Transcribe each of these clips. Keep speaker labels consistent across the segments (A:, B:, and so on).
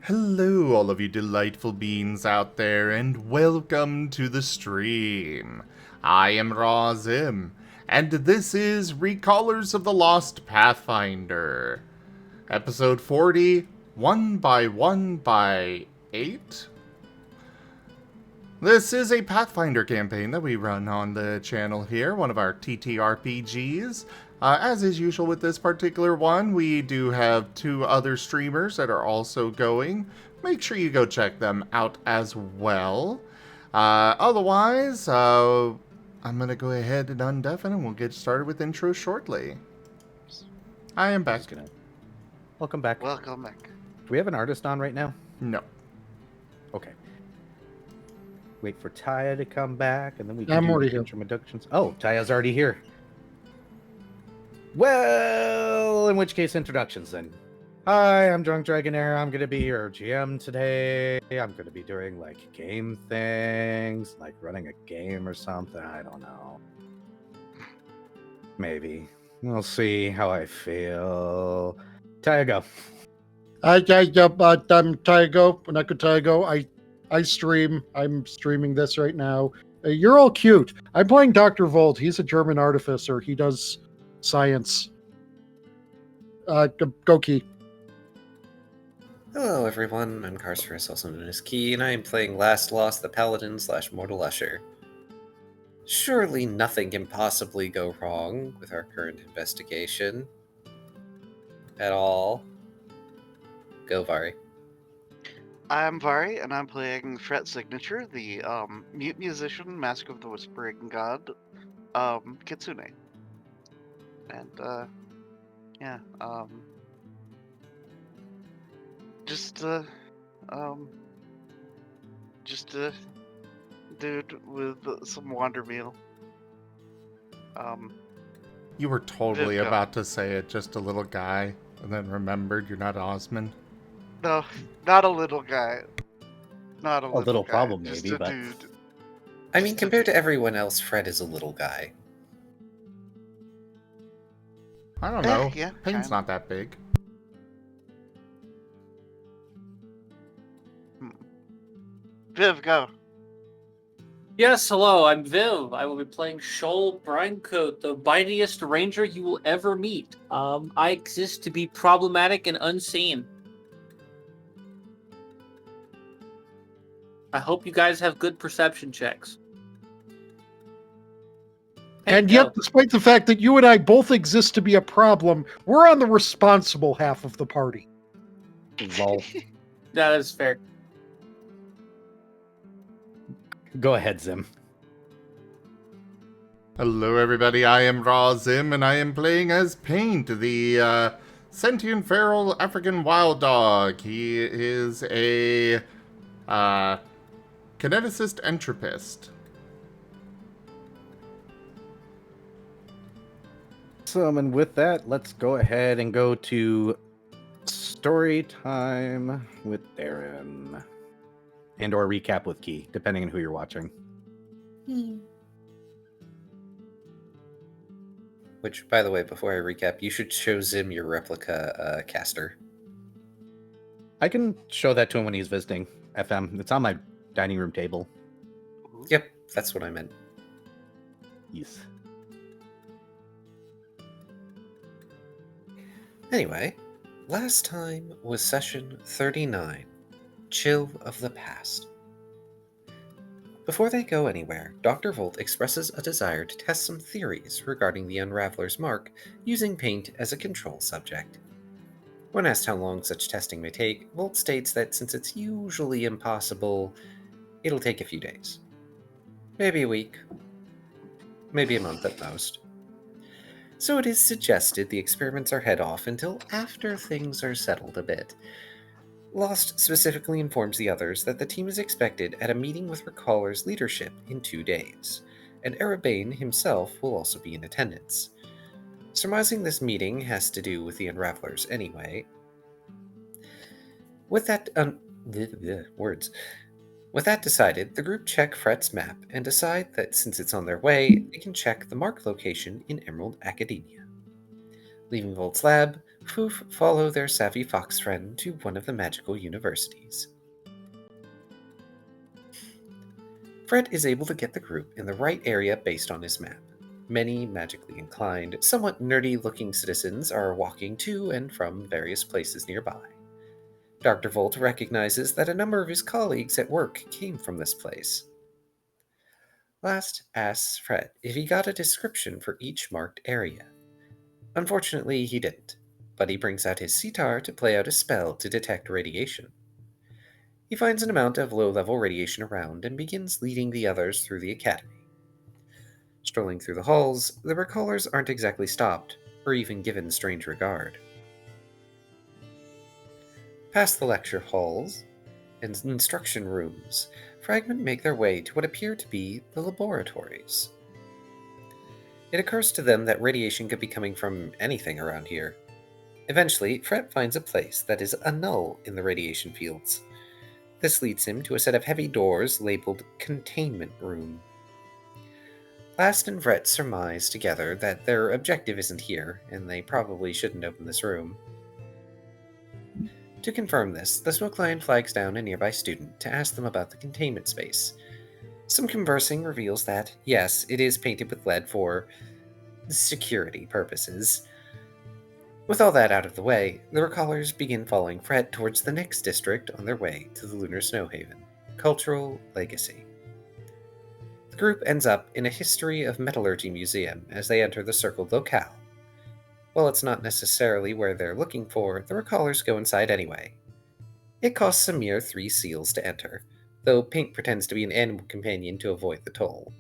A: Hello, all of you delightful beings out there, and welcome to the stream. I am Razim, and this is Recallers of the Lost Pathfinder, episode 40, 1 by 8. This is a Pathfinder campaign that we run on the channel here, one of our ttrpgs. As is usual with this particular one, we do have 2 other streamers that are also going. Make sure you go check them out as well. Otherwise, I'm going to go ahead and undeafen and we'll get started with intro shortly. I am back.
B: Welcome back.
C: Welcome back.
B: Do we have an artist on right now?
A: No.
B: Okay. Wait for Taya to come back, and then we can
D: I'm
B: do
D: already here.
B: introductions. Oh, Taya's already here. Well, in which case, introductions then. Hi, I'm Drunk Dragonair. I'm going to be your GM today. I'm going to be doing, game things, like running a game or something. I don't know. Maybe. We'll see how I feel. Taya, go.
D: I'm Tygo, Naku Tygo. I stream. I'm streaming this right now. You're all cute. I'm playing Dr. Volt. He's a German artificer. He does science. Go Key.
E: Hello everyone, I'm Carcerus, also known as Key, and I am playing Last Lost the Paladin / Mortal Usher. Surely nothing can possibly go wrong with our current investigation. At all. Go, Vari.
C: I'm Vari, and I'm playing Fret Signature, the mute musician, Mask of the Whispering God, Kitsune. And yeah, just a dude with some wander meal.
A: You were totally
C: Viv, go.
A: about to say it, just a little guy, and then remembered you're not Osmond.
C: No, not a little guy. Not a
B: little
C: guy,
B: problem,
C: just
B: maybe,
C: a
B: but-
C: dude.
E: I mean, compared to everyone else, Fred is a little guy.
A: I don't know.
C: Yeah,
A: Pain's
C: kinda.
A: not that big.
C: Viv, go.
F: Yes, hello, I'm Viv. I will be playing Shoal Brinecoat, the biniest ranger you will ever meet. I exist to be problematic and unseen. I hope you guys have good perception checks.
D: And
F: Hey,
D: yet, despite the fact that you and I both exist to be a problem, we're on the responsible half of the party.
B: Lol.
F: that is fair.
B: Go ahead, Zim.
A: Hello, everybody. I am Razim, and I am playing as Paint, the sentient feral African wild dog. He is a kineticist entropist.
B: And with that, let's go ahead and go to story time with Darren. And or recap with Key, depending on who you're watching.
E: Which, by the way, before I recap, you should show Zim your replica caster.
B: I can show that to him when he's visiting FM. It's on my dining room table.
E: Yep, that's what I meant.
B: Yes.
E: Anyway, last time was session 39, Chill of the Past. Before they go anywhere, Dr. Volt expresses a desire to test some theories regarding the Unraveler's mark using paint as a control subject. When asked how long such testing may take, Volt states that since it's usually impossible, it'll take a few days. Maybe a week. Maybe a month at most. So it is suggested the experiments are head off until after things are settled a bit. Lost specifically informs the others that the team is expected at a meeting with Recaller's leadership in 2 days, and Erabain himself will also be in attendance. Surmising this meeting has to do with the Unravelers anyway. With that With that decided, the group check Fret's map and decide that since it's on their way, they can check the mark location in Emerald Academia. Leaving Volt's lab, Foof follow their savvy fox friend to one of the magical universities. Fred is able to get the group in the right area based on his map. Many magically inclined, somewhat nerdy-looking citizens are walking to and from various places nearby. Dr. Volt recognizes that a number of his colleagues at work came from this place. Last asks Fred if he got a description for each marked area. Unfortunately, he didn't, but he brings out his sitar to play out a spell to detect radiation. He finds an amount of low-level radiation around and begins leading the others through the academy. Strolling through the halls, the recallers aren't exactly stopped, or even given strange regard. Past the lecture halls and instruction rooms, Fragment make their way to what appear to be the laboratories. It occurs to them that radiation could be coming from anything around here. Eventually, Fred finds a place that is a null in the radiation fields. This leads him to a set of heavy doors labeled Containment Room. Last and Fred surmise together that their objective isn't here, and they probably shouldn't open this room. To confirm this, the Smoke Lion flags down a nearby student to ask them about the containment space. Some conversing reveals that, yes, it is painted with lead for security purposes. With all that out of the way, the recallers begin following Fred towards the next district on their way to the Lunar Snow Haven, Cultural Legacy. The group ends up in a History of Metallurgy museum as they enter the circled locale. While it's not necessarily where they're looking for, the recallers go inside anyway. It costs a mere 3 seals to enter, though Pink pretends to be an animal companion to avoid the toll.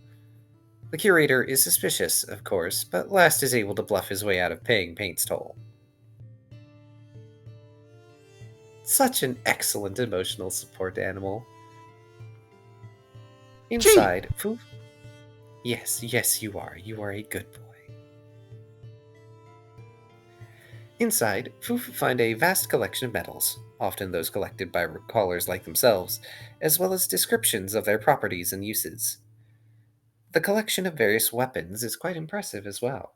E: The curator is suspicious, of course, but Last is able to bluff his way out of paying Paint's toll. Such an excellent emotional support animal. Inside, Foof. Yes, you are. You are a good boy. Inside, Foof find a vast collection of metals, often those collected by recallers like themselves, as well as descriptions of their properties and uses. The collection of various weapons is quite impressive as well.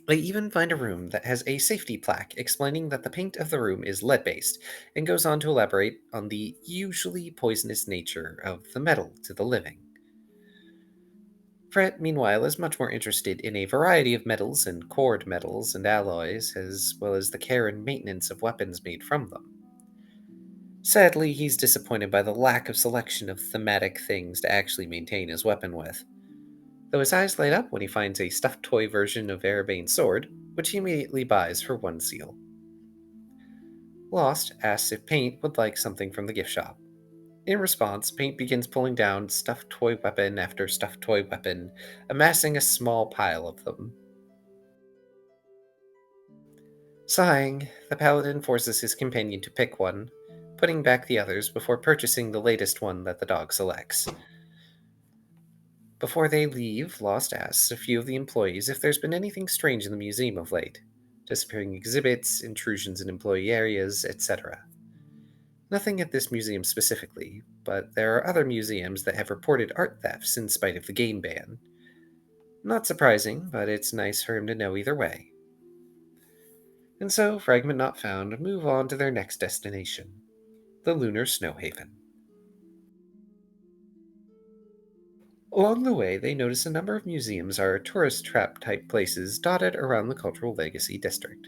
E: They even find a room that has a safety plaque explaining that the paint of the room is lead-based, and goes on to elaborate on the usually poisonous nature of the metal to the living. Fred, meanwhile, is much more interested in a variety of metals and cord metals and alloys, as well as the care and maintenance of weapons made from them. Sadly, he's disappointed by the lack of selection of thematic things to actually maintain his weapon with, though his eyes light up when he finds a stuffed toy version of Erabain's sword, which he immediately buys for 1 seal. Lost asks if Paint would like something from the gift shop. In response, Paint begins pulling down stuffed toy weapon after stuffed toy weapon, amassing a small pile of them. Sighing, the paladin forces his companion to pick one, putting back the others before purchasing the latest one that the dog selects. Before they leave, Lost asks a few of the employees if there's been anything strange in the museum of late. Disappearing exhibits, intrusions in employee areas, etc. Nothing at this museum specifically, but there are other museums that have reported art thefts in spite of the game ban. Not surprising, but it's nice for him to know either way. And so, Fragment Not Found move on to their next destination, the Lunar Snow Haven. Along the way, they notice a number of museums are tourist trap type places dotted around the Cultural Legacy district,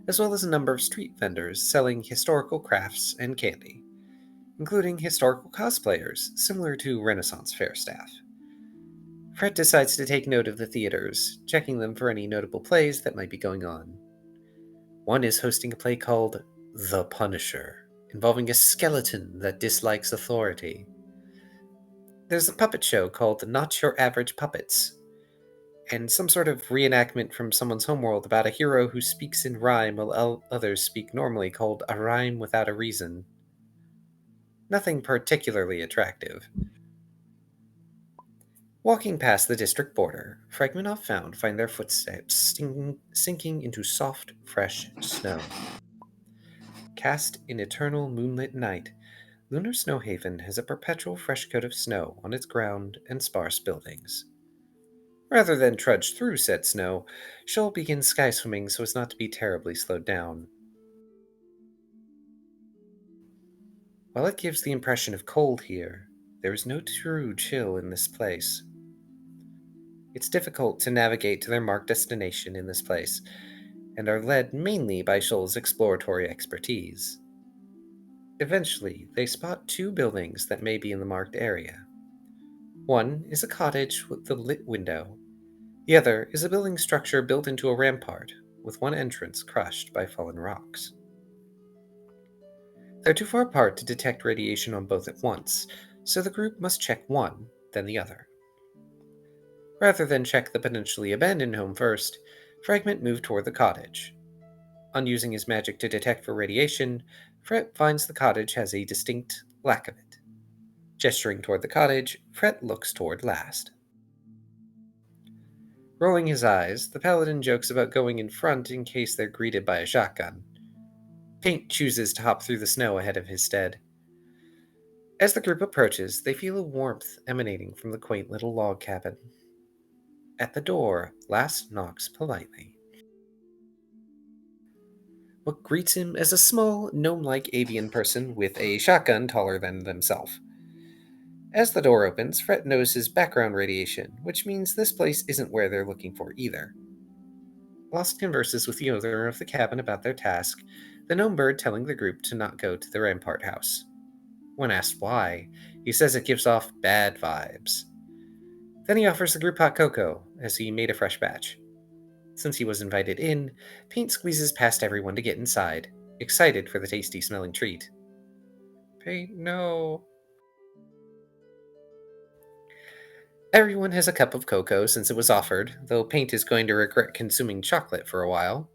E: as well as a number of street vendors selling historical crafts and candy, including historical cosplayers similar to Renaissance Fair staff. Fred decides to take note of the theaters, checking them for any notable plays that might be going on. One is hosting a play called The Punisher, involving a skeleton that dislikes authority. There's a puppet show called Not Your Average Puppets, and some sort of reenactment from someone's homeworld about a hero who speaks in rhyme while others speak normally called A Rhyme Without a Reason. Nothing particularly attractive. Walking past the district border, Fragmentoff find their footsteps sinking into soft, fresh snow. Cast in eternal moonlit night, Lunar Snow Haven has a perpetual fresh coat of snow on its ground and sparse buildings. Rather than trudge through said snow, Shoal begins sky swimming so as not to be terribly slowed down. While it gives the impression of cold here, there is no true chill in this place. It's difficult to navigate to their marked destination in this place, and are led mainly by Shoal's exploratory expertise. Eventually, they spot 2 buildings that may be in the marked area. One is a cottage with a lit window. The other is a building structure built into a rampart, with one entrance crushed by fallen rocks. They're too far apart to detect radiation on both at once, so the group must check one, then the other. Rather than check the potentially abandoned home first, Fragment moved toward the cottage. On using his magic to detect for radiation, Fret finds the cottage has a distinct lack of it. Gesturing toward the cottage, Fret looks toward last. Rolling his eyes, the paladin jokes about going in front in case they're greeted by a shotgun. Paint chooses to hop through the snow ahead of his stead. As the group approaches, they feel a warmth emanating from the quaint little log cabin. At the door, Last knocks politely. What greets him is a small, gnome-like avian person with a shotgun taller than themselves. As the door opens, Fret notices background radiation, which means this place isn't where they're looking for either. Lost converses with the owner of the cabin about their task, the gnome bird telling the group to not go to the Rampart house. When asked why, he says it gives off bad vibes. Then he offers the group hot cocoa, as he made a fresh batch. Since he was invited in, Paint squeezes past everyone to get inside, excited for the tasty-smelling treat. Paint, no. Everyone has a cup of cocoa since it was offered, though Paint is going to regret consuming chocolate for a while.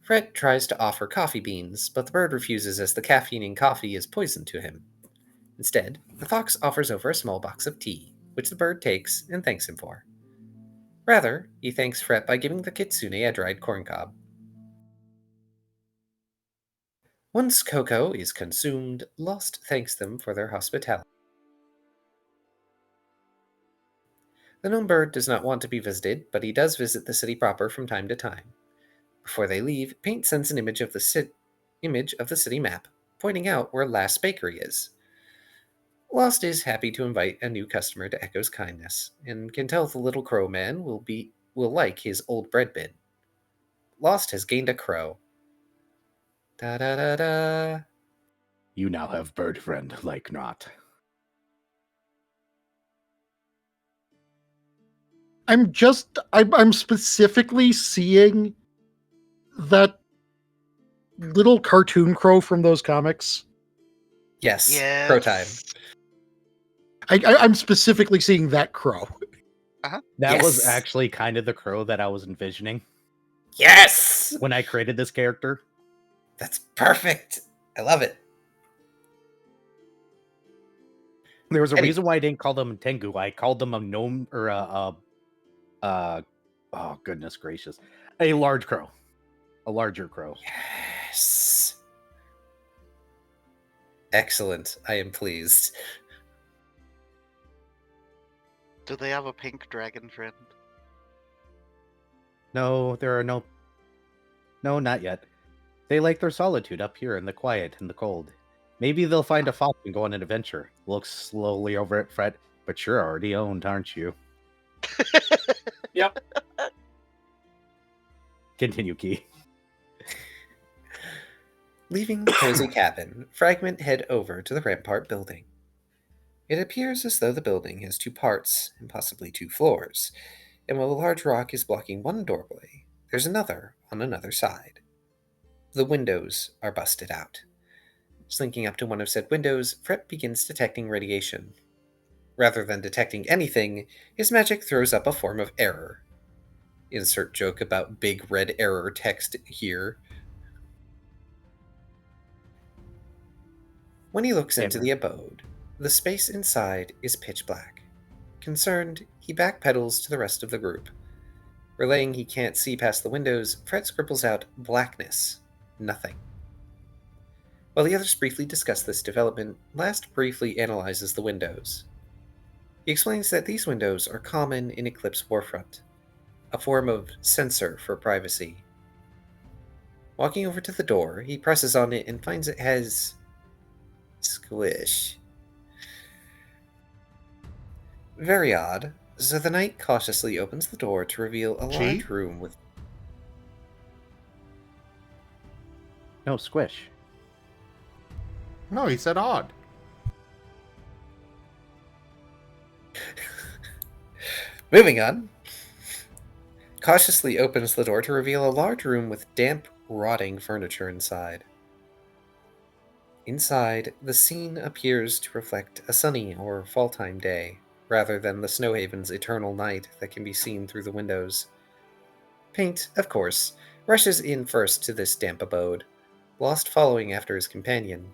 E: Fret tries to offer coffee beans, but the bird refuses as the caffeine in coffee is poison to him. Instead, the fox offers over a small box of tea, which the bird takes and thanks him for. Rather, he thanks Fret by giving the kitsune a dried corncob. Once cocoa is consumed, Lost thanks them for their hospitality. The gnome bird does not want to be visited, but he does visit the city proper from time to time. Before they leave, Paint sends an image of the city map, pointing out where Last Bakery is. Lost is happy to invite a new customer to Echo's kindness, and can tell the little crow man will like his old bread bin. Lost has gained a crow. Da da da da.
B: You now have bird friend like not.
D: I'm specifically seeing that little cartoon crow from those comics.
E: Yes,
C: Yes.
E: crow time.
D: I'm specifically seeing that crow.
B: That was
E: Yes.
B: actually kind of the crow that I was envisioning
E: Yes!
B: when I created this character.
E: That's perfect. I love it.
B: There was a
E: Any-
B: reason why I didn't call them a Tengu. I called them a gnome or oh goodness gracious, a large crow, a larger crow.
E: Yes. Excellent. I am pleased.
C: Do they have a pink dragon friend?
B: No, there are no, not yet. They like their solitude up here in the quiet and the cold. Maybe they'll find a fox and go on an adventure. Looks slowly over at Fred, but you're already owned, aren't you?
F: Yep.
B: Continue, Key.
E: Leaving the cozy cabin, Fragment head over to the Rampart building. It appears as though the building has 2 parts, and possibly 2 floors, and while a large rock is blocking one doorway, there's another on another side. The windows are busted out. Slinking up to one of said windows, Fret begins detecting radiation. Rather than detecting anything, his magic throws up a form of error. Insert joke about big red error text here. When he looks into
B: Hammer.
E: the abode, the space inside is pitch black. Concerned, he backpedals to the rest of the group. Relaying he can't see past the windows, Fret scribbles out blackness, nothing. While the others briefly discuss this development, Last briefly analyzes the windows. He explains that these windows are common in Eclipse Warfront, a form of censor for privacy. Walking over to the door, he presses on it and finds it has squish. Very odd, so the knight cautiously opens the door to reveal a large room with...
B: No, squish.
A: No, he said odd.
E: Moving on. Cautiously opens the door to reveal a large room with damp, rotting furniture inside. Inside, the scene appears to reflect a sunny or fall-time day, rather than the Snowhaven's eternal night that can be seen through the windows. Paint, of course, rushes in first to this damp abode, Lost following after his companion.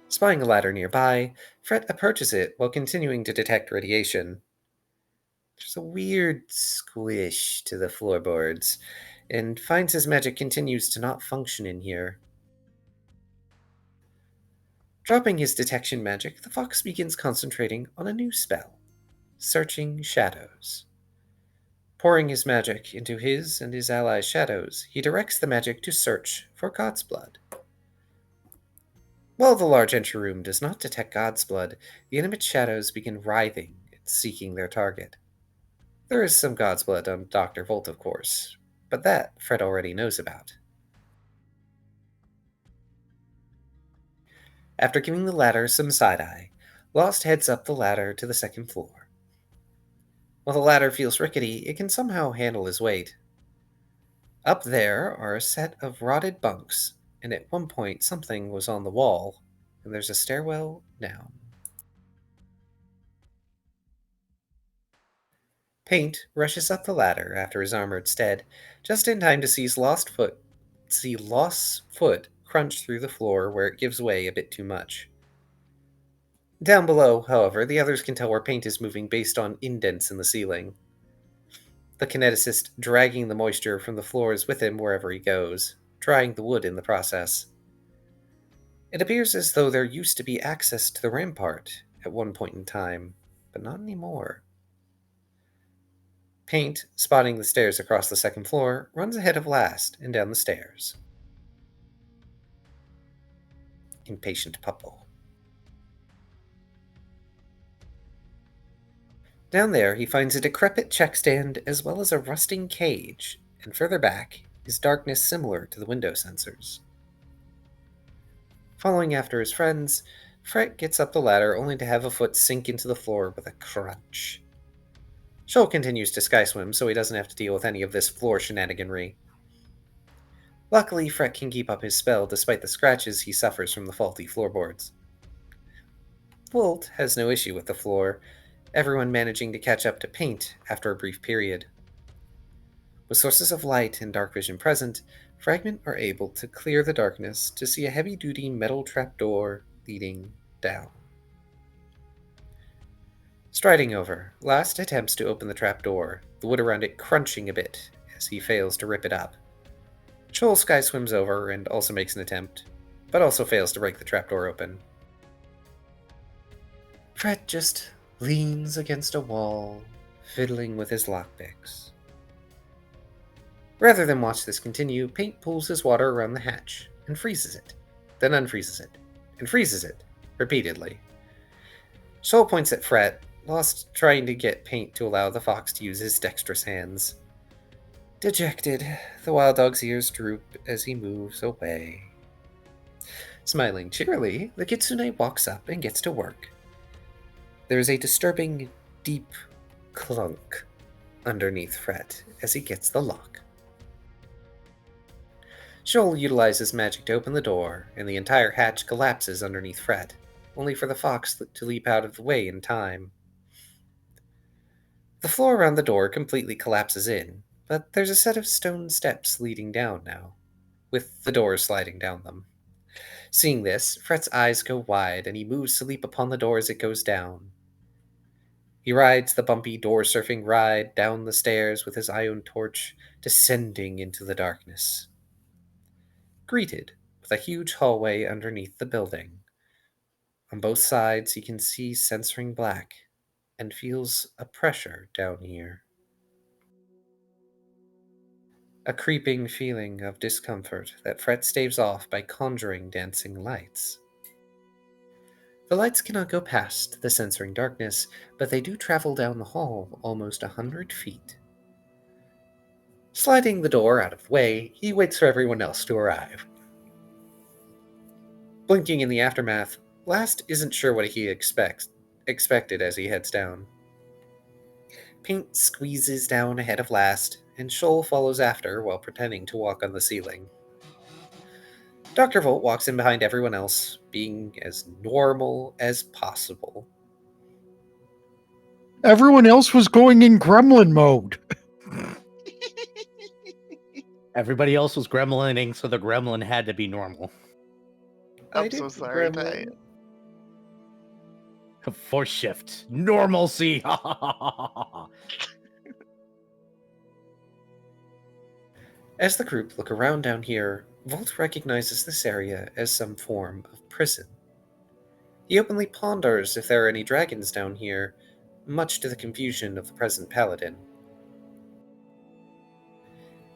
E: Spying a ladder nearby, Fret approaches it while continuing to detect radiation. There's a weird squish to the floorboards, and finds his magic continues to not function in here. Dropping his detection magic, the fox begins concentrating on a new spell, Searching Shadows. Pouring his magic into his and his allies' shadows, he directs the magic to search for God's blood. While the large entry room does not detect God's blood, the intimate shadows begin writhing and seeking their target. There is some God's blood on Dr. Volt, of course, but that Fred already knows about. After giving the ladder some side-eye, Lost heads up the ladder to the second floor. While the ladder feels rickety, it can somehow handle his weight. Up there are a set of rotted bunks, and at one point something was on the wall, and there's a stairwell down. Paint rushes up the ladder after his armored stead, just in time to see Lost's foot crunch through the floor where it gives way a bit too much. Down below, however, the others can tell where Paint is moving based on indents in the ceiling. The kineticist dragging the moisture from the floors with him wherever he goes, drying the wood in the process. It appears as though there used to be access to the rampart at one point in time, but not anymore. Paint, spotting the stairs across the second floor, runs ahead of Last and down the stairs. Impatient Puppo. Down there, he finds a decrepit checkstand as well as a rusting cage, and further back is darkness similar to the window sensors. Following after his friends, Fret gets up the ladder only to have a foot sink into the floor with a crunch. Shoal continues to sky swim, so he doesn't have to deal with any of this floor shenaniganry. Luckily, Fret can keep up his spell despite the scratches he suffers from the faulty floorboards. Volt has no issue with the floor, everyone managing to catch up to Paint after a brief period. With sources of light and dark vision present, Fragment are able to clear the darkness to see a heavy-duty metal trapdoor leading down. Striding over, Last attempts to open the trapdoor, the wood around it crunching a bit as he fails to rip it up. Shoal sky swims over and also makes an attempt, but also fails to break the trapdoor open. Fret just leans against a wall, fiddling with his lockpicks. Rather than watch this continue, Paint pulls his water around the hatch and freezes it, then unfreezes it, and freezes it, repeatedly. Shoal points at Fret, Lost trying to get Paint to allow the fox to use his dexterous hands. Dejected, the wild dog's ears droop as he moves away. Smiling cheerily, the kitsune walks up and gets to work. There is a disturbing, deep clunk underneath Fret as he gets the lock. Shoal utilizes magic to open the door, and the entire hatch collapses underneath Fret, only for the fox to leap out of the way in time. The floor around the door completely collapses in, but there's a set of stone steps leading down now, with the door sliding down them. Seeing this, Fret's eyes go wide, and he moves to leap upon the door as it goes down. He rides the bumpy door-surfing ride down the stairs with his ion torch, descending into the darkness. Greeted with a huge hallway underneath the building. On both sides, he can see censoring black, and feels a pressure down here. A creeping feeling of discomfort that Fret staves off by conjuring dancing lights. The lights cannot go past the censoring darkness, but they do travel down the hall almost 100 feet. Sliding the door out of the way, he waits for everyone else to arrive. Blinking in the aftermath, Last isn't sure what he expected as he heads down. Paint squeezes down ahead of Last, and Shoal follows after while pretending to walk on the ceiling. Dr. Volt walks in behind everyone else, being as normal as possible.
D: Everyone else was going in gremlin mode.
B: Everybody else was gremlining, so the gremlin had to be normal.
C: I'm
E: I
C: so
E: didn't
C: sorry,
E: gremlin.
B: Force shift. Normalcy.
E: As the group look around down here, Volt recognizes this area as some form of prison. He openly ponders if there are any dragons down here, much to the confusion of the present paladin.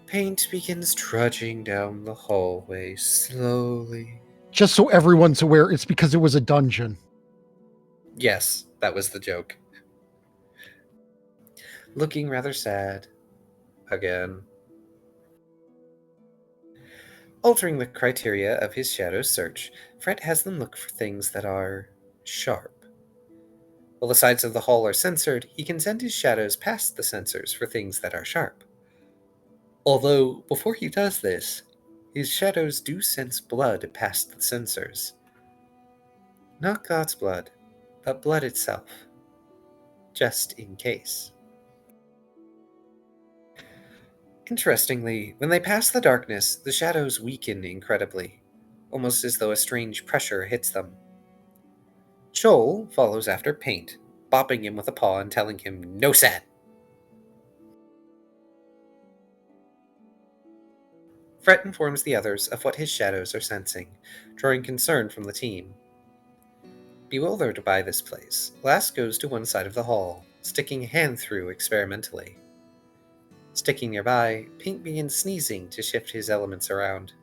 E: Paint begins trudging down the hallway slowly.
D: Just so everyone's aware, it's because it was a dungeon.
E: Yes, that was the joke. Looking rather sad. Again. Altering the criteria of his shadow search, Fret has them look for things that are sharp. While the sides of the hall are censored, he can send his shadows past the sensors for things that are sharp. Although, before he does this, his shadows do sense blood past the sensors. Not God's blood, but blood itself. Just in case. Interestingly, when they pass the darkness, the shadows weaken incredibly, almost as though a strange pressure hits them. Shoal follows after Paint, bopping him with a paw and telling him, "No sad." Fret informs the others of what his shadows are sensing, drawing concern from the team. Bewildered by this place, Last goes to one side of the hall, sticking a hand through experimentally. Sticking nearby, Paint begins sneezing to shift his elements around.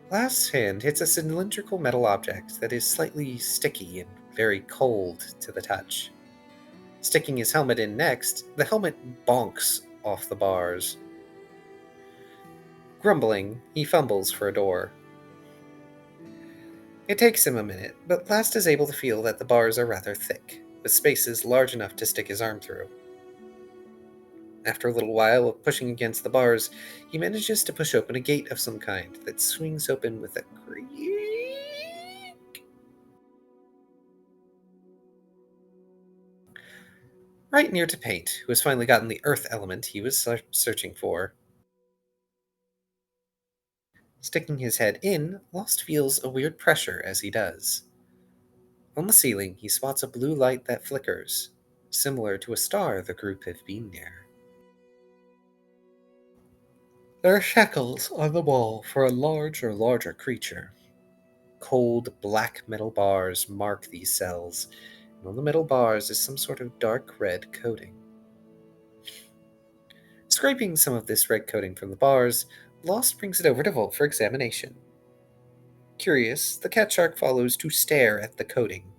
E: Last's hand hits a cylindrical metal object that is slightly sticky and very cold to the touch. Sticking his helmet in next, the helmet bonks off the bars. Grumbling, he fumbles for a door. It takes him a minute, but Last is able to feel that the bars are rather thick, with spaces large enough to stick his arm through. After a little while of pushing against the bars, he manages to push open a gate of some kind that swings open with a creak. Right near to Paint, who has finally gotten the earth element he was searching for. Sticking his head in, Lost feels a weird pressure as he does. On the ceiling, he spots a blue light that flickers, similar to a star the group have been near. There are shackles on the wall for a larger creature. Cold, black metal bars mark these cells, and on the metal bars is some sort of dark red coating. Scraping some of this red coating from the bars, Lost brings it over to Volt for examination. Curious, the cat shark follows to stare at the coating.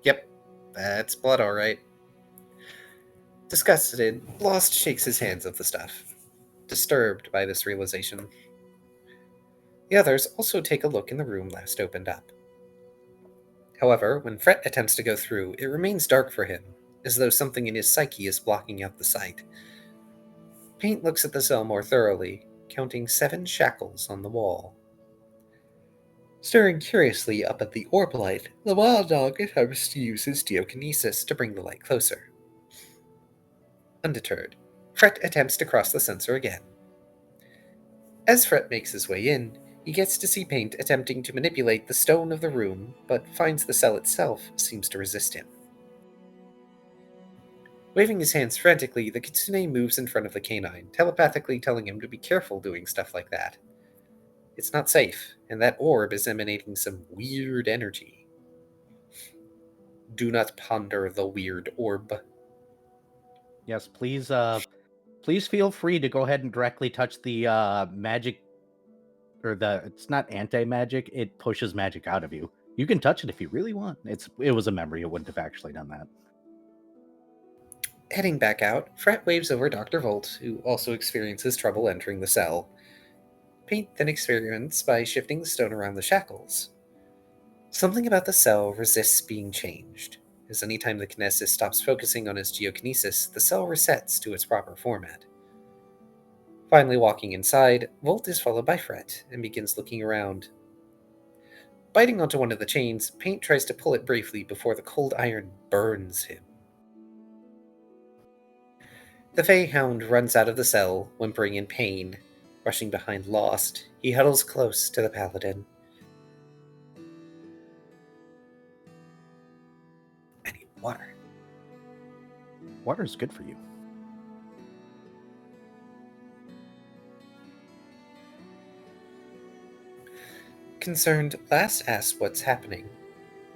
E: Yep, that's blood alright. Disgusted, Lost shakes his hands of the stuff, disturbed by this realization. The others also take a look in the room Last opened up. However, when Fret attempts to go through, it remains dark for him, as though something in his psyche is blocking out the sight. Paint looks at the cell more thoroughly, counting 7 shackles on the wall. Staring curiously up at the orb light, the wild dog attempts to use his geokinesis to bring the light closer. Undeterred, Fret attempts to cross the sensor again. As Fret makes his way in, he gets to see Paint attempting to manipulate the stone of the room, but finds the cell itself seems to resist him. Waving his hands frantically, the kitsune moves in front of the canine, telepathically telling him to be careful doing stuff like that. It's not safe, and that orb is emanating some weird energy. Do not ponder the weird orb.
B: Yes, please. Please feel free to go ahead and directly touch the magic, or the. It's not anti-magic. It pushes magic out of you. You can touch it if you really want. It was a memory. It wouldn't have actually done that.
E: Heading back out, Fret waves over Dr. Volt, who also experiences trouble entering the cell. Paint then experiments by shifting the stone around the shackles. Something about the cell resists being changed, as anytime the kinesis stops focusing on his geokinesis, the cell resets to its proper format. Finally walking inside, Volt is followed by Fret and begins looking around. Biting onto one of the chains, Paint tries to pull it briefly before the cold iron burns him. The Fey Hound runs out of the cell, whimpering in pain. Rushing behind Lost, he huddles close to the Paladin. I need water.
B: Water is good for you.
E: Concerned, Last asks what's happening,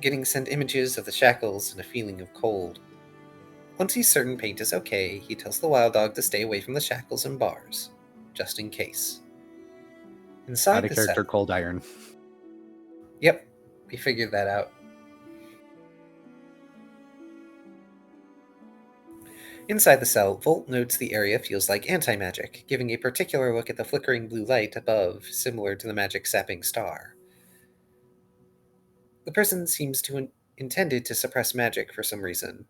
E: getting sent images of the shackles and a feeling of cold. Once he's certain Paint is okay, he tells the wild dog to stay away from the shackles and bars, just in case. Inside
B: Out of
E: the
B: character,
E: cell...
B: cold iron.
E: Yep, we figured that out. Inside the cell, Volt notes the area feels like anti-magic, giving a particular look at the flickering blue light above, similar to the magic sapping star. The person seems to intended to suppress magic for some reason.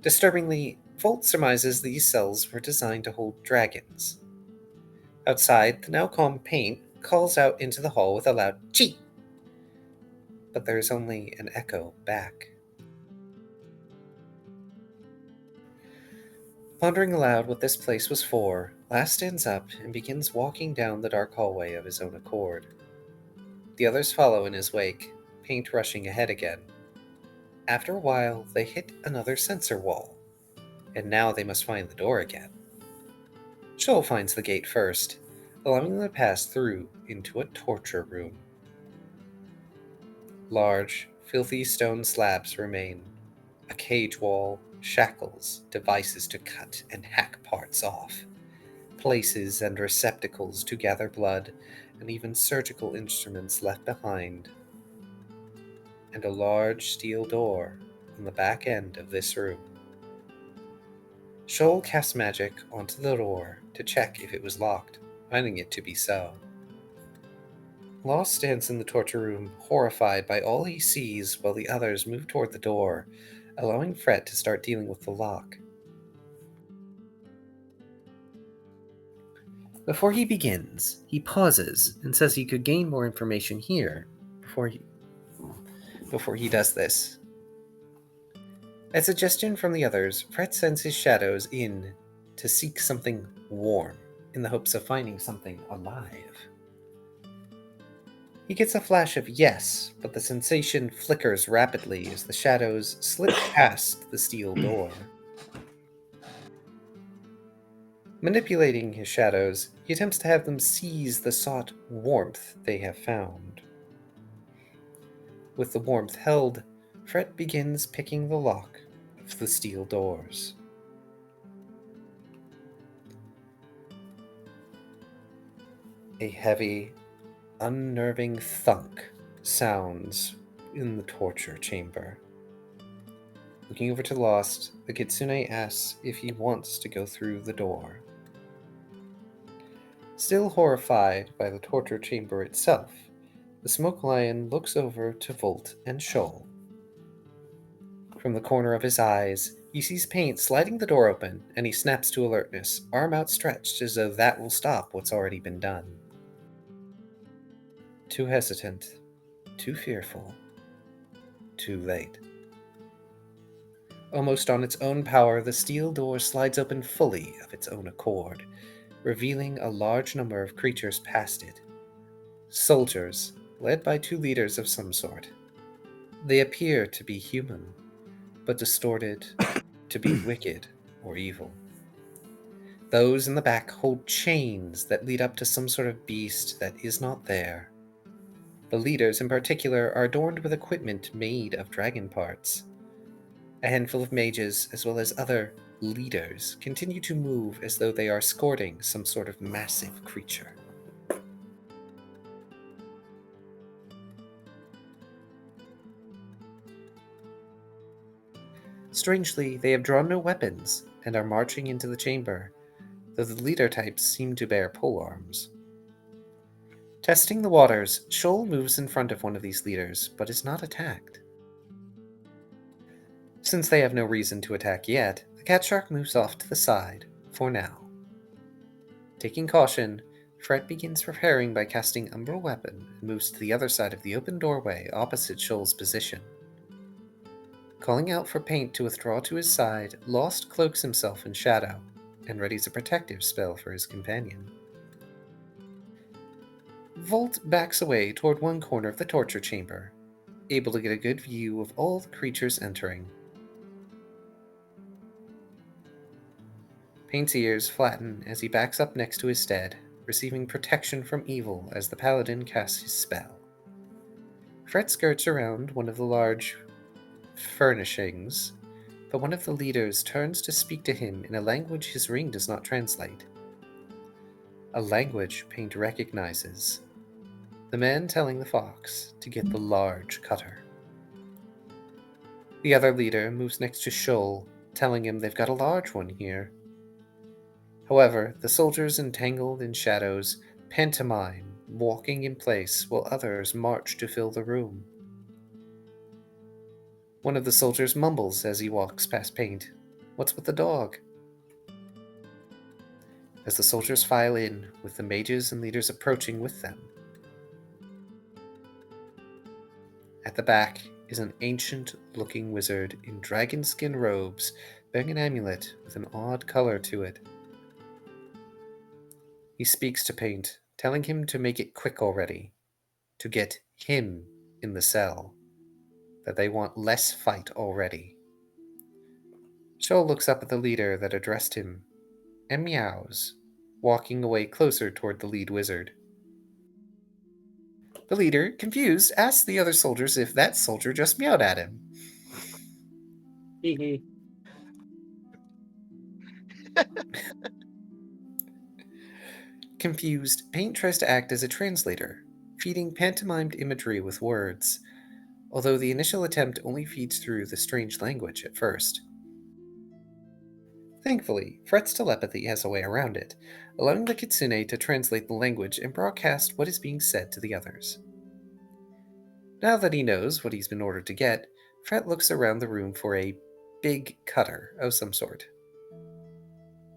E: Disturbingly, Volt surmises these cells were designed to hold dragons. Outside, the now calm Paint calls out into the hall with a loud "Chee!" But there is only an echo back. Pondering aloud what this place was for, Last stands up and begins walking down the dark hallway of his own accord. The others follow in his wake, Paint rushing ahead again. After a while, they hit another sensor wall, and now they must find the door again. Shoal finds the gate first, allowing them to pass through into a torture room. Large, filthy stone slabs remain, a cage wall, shackles, devices to cut and hack parts off, places and receptacles to gather blood, and even surgical instruments left behind. And a large steel door on the back end of this room. Shoal casts magic onto the door to check if it was locked, finding it to be so. Lost stands in the torture room, horrified by all he sees, while the others move toward the door, allowing Fret to start dealing with the lock. Before he begins, he pauses and says he could gain more information here before he does this. At suggestion from the others, Fret sends his shadows in to seek something warm, in the hopes of finding something alive. He gets a flash of yes, but the sensation flickers rapidly as the shadows slip past the steel door. Manipulating his shadows, he attempts to have them seize the sought warmth they have found. With the warmth held, Fret begins picking the lock of the steel doors. A heavy, unnerving thunk sounds in the torture chamber. Looking over to Lost, the Kitsune asks if he wants to go through the door. Still horrified by the torture chamber itself, the Smoke Lion looks over to Volt and Shoal. From the corner of his eyes, he sees Paint sliding the door open, and he snaps to alertness, arm outstretched as though that will stop what's already been done. Too hesitant, too fearful, too late. Almost on its own power, the steel door slides open fully of its own accord, revealing a large number of creatures past it. Soldiers, led by two leaders of some sort. They appear to be human, but distorted to be wicked or evil. Those in the back hold chains that lead up to some sort of beast that is not there. The leaders, in particular, are adorned with equipment made of dragon parts. A handful of mages, as well as other leaders, continue to move as though they are escorting some sort of massive creature. Strangely, they have drawn no weapons and are marching into the chamber, though the leader types seem to bear polearms. Testing the waters, Shoal moves in front of one of these leaders, but is not attacked. Since they have no reason to attack yet, the cat shark moves off to the side, for now. Taking caution, Fred begins preparing by casting Umbral Weapon and moves to the other side of the open doorway opposite Shoal's position. Calling out for Paint to withdraw to his side, Lost cloaks himself in shadow and readies a protective spell for his companion. Volt backs away toward one corner of the torture chamber, able to get a good view of all the creatures entering. Paint's ears flatten as he backs up next to his stead, receiving protection from evil as the paladin casts his spell. Fred skirts around one of the large furnishings, but one of the leaders turns to speak to him in a language his ring does not translate. A language Paint recognizes. The man telling the fox to get the large cutter. The other leader moves next to Shoal, telling him they've got a large one here. However, the soldiers entangled in shadows pantomime, walking in place while others march to fill the room. One of the soldiers mumbles as he walks past Paint. "What's with the dog?" As the soldiers file in, with the mages and leaders approaching with them. At the back is an ancient-looking wizard in dragon skin robes, bearing an amulet with an odd color to it. He speaks to Paint, telling him to make it quick already, to get him in the cell, that they want less fight already. Shoal looks up at the leader that addressed him, and meows, walking away closer toward the lead wizard. The leader, confused, asks the other soldiers if that soldier just meowed at him.
F: Hee.
E: Confused, Paint tries to act as a translator, feeding pantomimed imagery with words, although the initial attempt only feeds through the strange language at first. Thankfully, Fret's telepathy has a way around it, allowing the kitsune to translate the language and broadcast what is being said to the others. Now that he knows what he's been ordered to get, Fret looks around the room for a big cutter of some sort.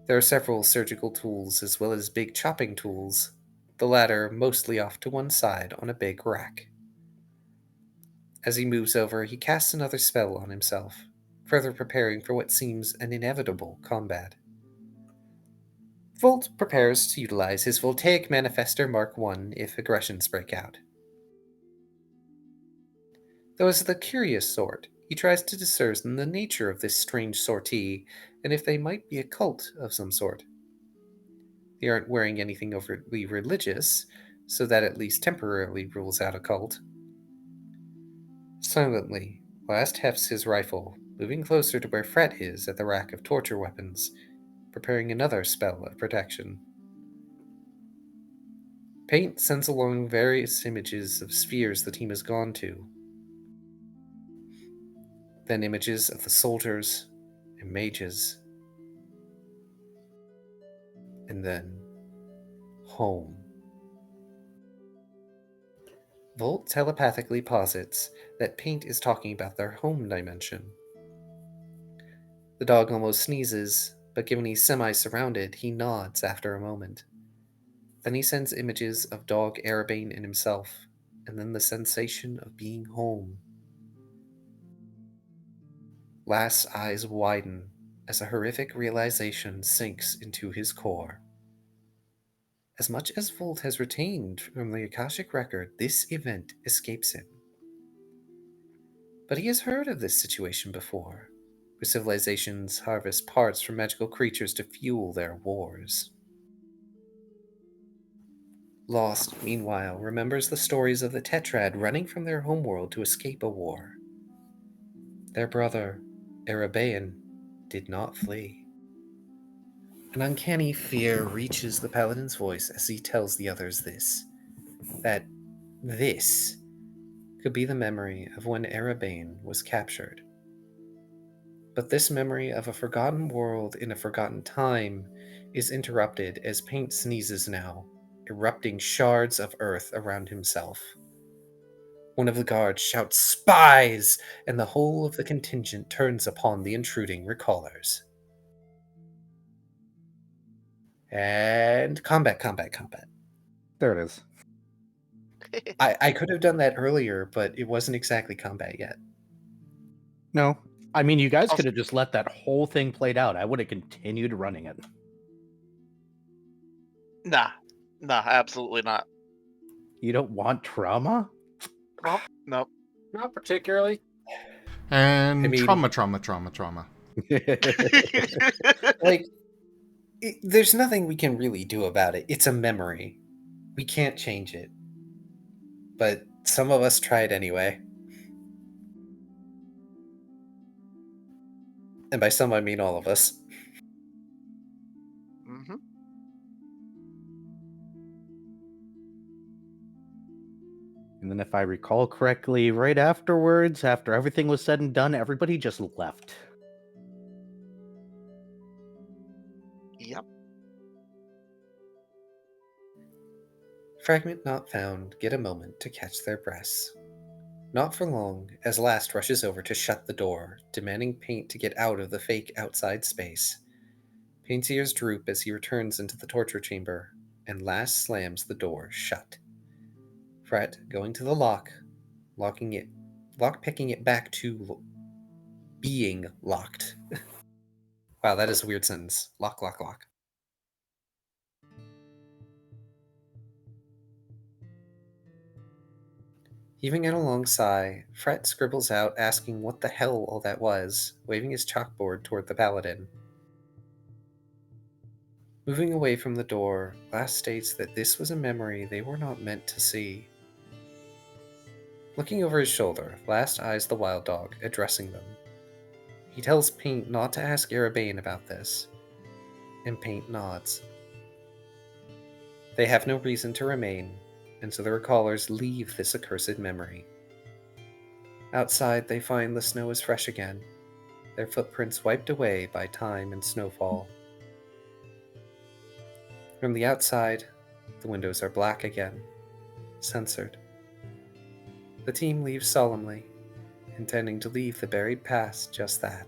E: There are several surgical tools as well as big chopping tools, the latter mostly off to one side on a big rack. As he moves over, he casts another spell on himself, further preparing for what seems an inevitable combat. Volt prepares to utilize his Voltaic Manifester Mark I if aggressions break out. Though as the curious sort, he tries to discern the nature of this strange sortie and if they might be a cult of some sort. They aren't wearing anything overtly religious, so that at least temporarily rules out a cult. Silently, Last hefts his rifle, moving closer to where Fret is at the rack of torture weapons, preparing another spell of protection. Paint sends along various images of spheres the team has gone to, then images of the soldiers and mages, and then home. Volt telepathically posits that Paint is talking about their home dimension. The dog almost sneezes, but given he's semi-surrounded, he nods after a moment. Then he sends images of dog Erabain and himself, and then the sensation of being home. Last's eyes widen as a horrific realization sinks into his core. As much as Volt has retained from the Akashic record, this event escapes him. But he has heard of this situation before, where civilizations harvest parts from magical creatures to fuel their wars. Lost, meanwhile, remembers the stories of the Tetrad running from their homeworld to escape a war. Their brother, Erabain, did not flee. An uncanny fear reaches the paladin's voice as he tells the others that this could be the memory of when Erabain was captured. But this memory of a forgotten world in a forgotten time is interrupted as Paint sneezes now, erupting shards of earth around himself. One of the guards shouts, "Spies!" and the whole of the contingent turns upon the intruding recallers. And combat.
B: There it is.
E: I could have done that earlier, but it wasn't exactly combat yet.
B: No. I mean, you guys
C: Also-
B: could have just let that whole thing played out. I would have continued running it.
C: Nah, absolutely not.
B: You don't want trauma?
C: Nope.
F: Not particularly.
A: And
E: I mean-
A: trauma.
E: Like, there's nothing we can really do about it. It's a memory. We can't change it. But some of us tried anyway. And by some, I mean all of us.
C: hmm
B: And then if I recall correctly, right afterwards, after everything was said and done, everybody just left.
C: Yep.
E: Fragment not found get a moment to catch their breaths. Not for long, as Last rushes over to shut the door, demanding Paint to get out of the fake outside space. Paint's ears droop as he returns into the torture chamber, and Last slams the door shut. Fret, going to the lock, lockpicking it back to being locked. Wow, that is a weird sentence. Lock. Heaving out a long sigh, Fret scribbles out asking what the hell all that was, waving his chalkboard toward the paladin. Moving away from the door, Last states that this was a memory they were not meant to see. Looking over his shoulder, Last eyes the wild dog, addressing them. He tells Paint not to ask Erabain about this, and Paint nods. They have no reason to remain, and so the recallers leave this accursed memory. Outside, they find the snow is fresh again, their footprints wiped away by time and snowfall. From the outside, the windows are black again, censored. The team leaves solemnly, intending to leave the buried past just that.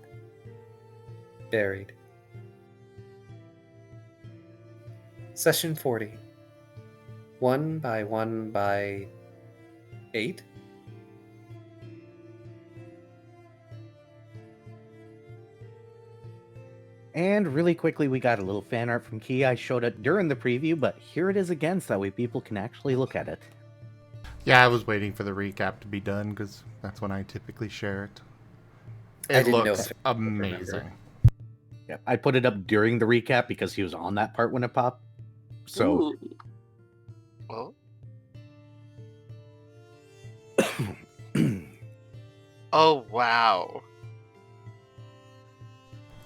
E: Buried. Session 40. 1 by 1 by 8?
B: And really quickly, we got a little fan art from Key. I showed it during the preview, but here it is again, so that way people can actually look at it.
A: Yeah, I was waiting for the recap to be done because that's when I typically share it.
E: I
A: It
E: didn't know
A: looks
E: if I could
A: amazing.
E: remember.
B: Yeah, I put it up during the recap because he was on that part when it popped. So,
F: Ooh.
C: Well, oh wow.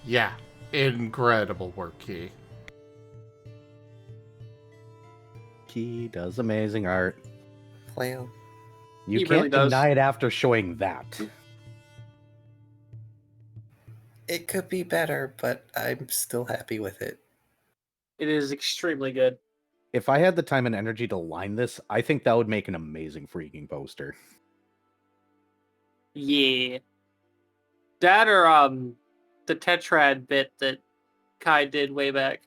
A: Yeah, incredible work, Key.
B: Key does amazing art.
E: Well,
B: You
F: He
B: can't
F: really does.
B: deny it after showing that.
E: it could be better, but I'm still happy with it.
F: It is extremely good.
B: If I had the time and energy to line this, I think that would make an amazing freaking poster.
F: Yeah. That or the Tetrad bit that Kai did way back.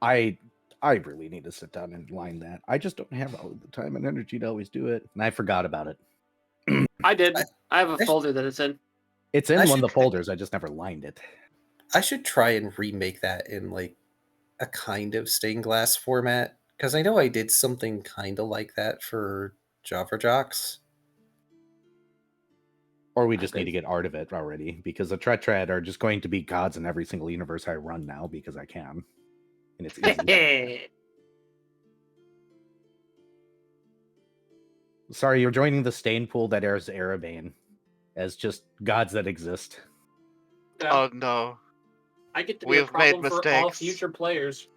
B: I really need to sit down and line that. I just don't have all the time and energy to always do it, and I forgot about it.
F: I did. I have a
E: I-
F: folder that it's in.
B: It's in
E: I
B: one of the
E: should-
B: folders. I just never lined it.
E: I should try and remake that in like a kind of stained glass format, because I know I did something kind of like that for Java Jocks.
B: Or we just need to get art of it already, because the Tetrad are just going to be gods in every single universe I run now because I can. And it's easy. Sorry, you're joining the stain pool that airs Erabain as just gods that exist.
F: Yeah,
C: Oh no.
F: I get to be a
C: We've made
F: problem for all
C: mistakes.
F: future players.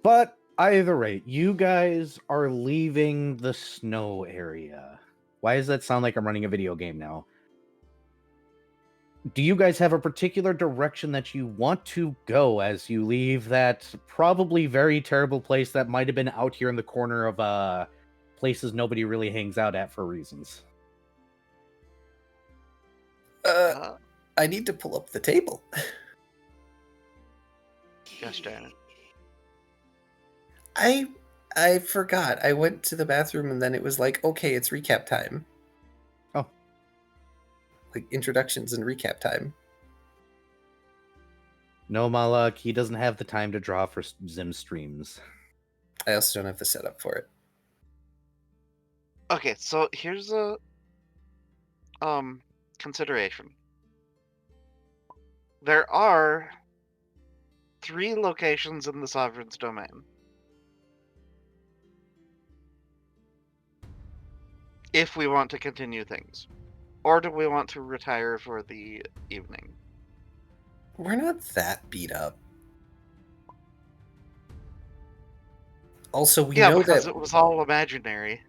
B: But either rate, you guys are leaving the snow area. Why does that sound like I'm running a video game now? Do you guys have a particular direction that you want to go as you leave that probably very terrible place that might have been out here in the corner of places nobody really hangs out at for reasons?
C: Uh,
E: I need to pull up the table.
C: gosh darn it.
E: I forgot. I went to the bathroom and then it was like, okay, it's recap time.
B: Oh.
E: Like introductions and recap time.
B: No, Malak, he doesn't have the time to draw for Zim streams.
E: I also don't have the setup for it.
C: Okay, so here's a consideration. There are 3 locations in the Sovereign's domain. If we want to continue things. Or do we want to retire for the evening?
E: We're not that beat up. Also, we
C: Yeah,
E: know
C: because
E: that
C: it was all imaginary.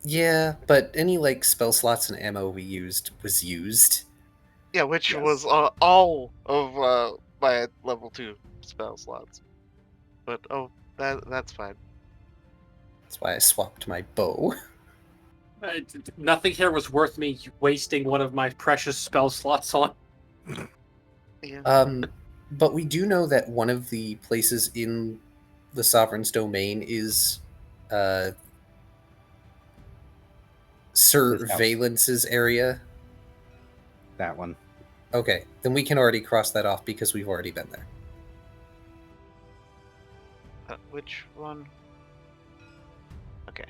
E: yeah, but any like spell slots and ammo we used was used.
C: Yeah, which
B: Yes.
C: was all of my level 2 spell slots. But that's fine.
E: That's why I swapped my bow.
F: Nothing here was worth me wasting one of my precious spell slots on.
C: Yeah.
E: But we do know that one of the places in the Sovereign's domain is Sir
B: This house.
E: Valence's area.
B: That one.
E: Okay, then we can already cross that off because we've already been there.
C: Which one? Okay.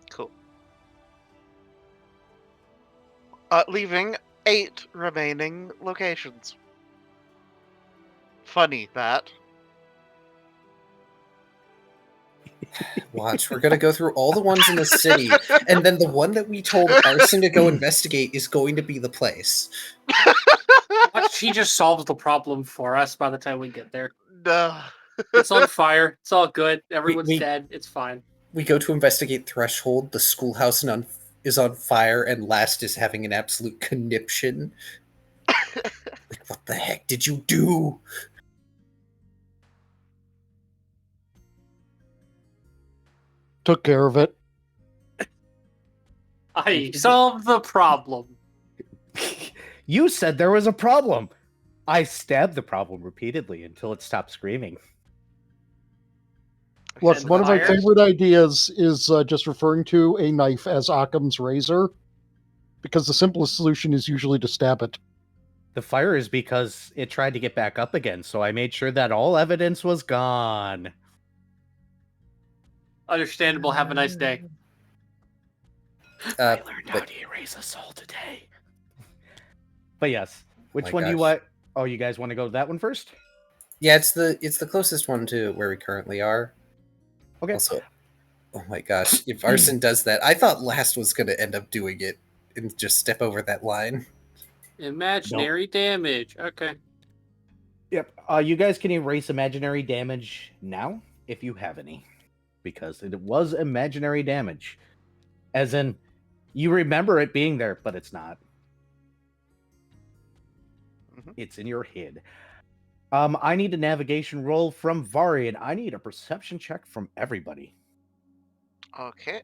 C: Cool. Leaving 8 remaining locations. Funny that.
E: Watch, we're gonna go through all the ones in the city, and then the one that we told Arson to go investigate is going to be the place.
F: Watch, he just solves the problem for us by the time we get there.
C: No.
F: It's on fire. It's all good. Everyone's
E: we-
F: dead. It's fine.
E: We go to investigate Threshold, the schoolhouse is on fire, and Last is having an absolute conniption. Like, what the heck did you do?
D: Took care of it.
F: I solved the problem.
B: You said there was a problem. I stabbed the problem repeatedly until it stopped screaming.
D: Look,
F: And
D: one of my
F: fire?
D: favorite ideas is just referring to a knife as Occam's razor, because the simplest solution is usually to stab it.
B: The fire is because it tried to get back up again, so I made sure that all evidence was gone.
F: Understandable. Have a nice day.
B: I learned how
E: but-
B: to erase a soul today. But yes, which
E: my
B: one do you
E: gosh.
B: want? Oh, you guys want to go to that one first?
E: Yeah, it's the closest one to where we currently are.
B: Okay.
E: Also, oh my gosh, if Arson does that, I thought Last was going to end up doing it and just step over that line.
F: Imaginary damage. Okay.
B: Yep. You guys can erase imaginary damage now, if you have any. Because it was imaginary damage. As in, you remember it being there, but it's not.
C: Mhm.
B: It's in your head. I need a navigation roll from Varien. I need a perception check from everybody.
C: Okay.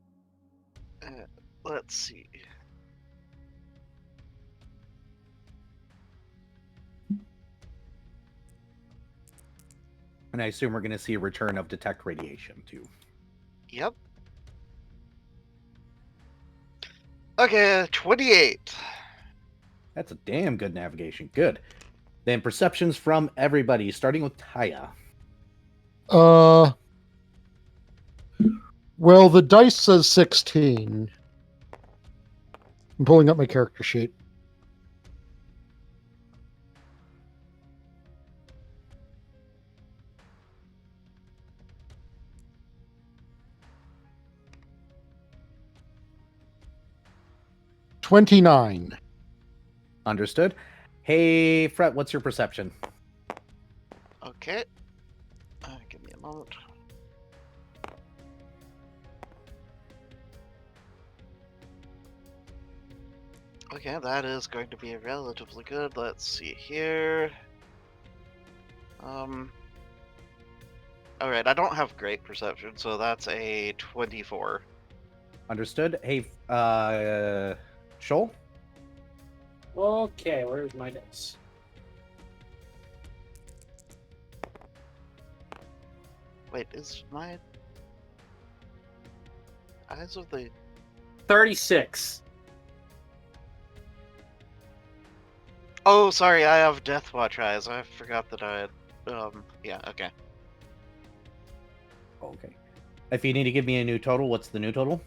C: Let's see.
B: And I assume we're going to see a return of detect radiation, too.
C: Yep. Okay, 28.
B: That's a damn good navigation. Good. Then perceptions from everybody, starting with Taya.
D: Well, the dice says 16. I'm pulling up my character sheet. 29.
B: Understood. Hey, Fret, what's your perception?
C: Okay. Give me a moment. Okay, that is going to be relatively good. Let's see here. Alright, I don't have great perception, so that's a 24.
B: Understood. Hey, Shoal?
F: Okay, where's my dice?
C: Wait, is my eyes of the
F: 36.
C: Oh, sorry, I have Death Watch eyes. I forgot that I had yeah, okay.
B: Okay. If you need to give me a new total, what's the new total?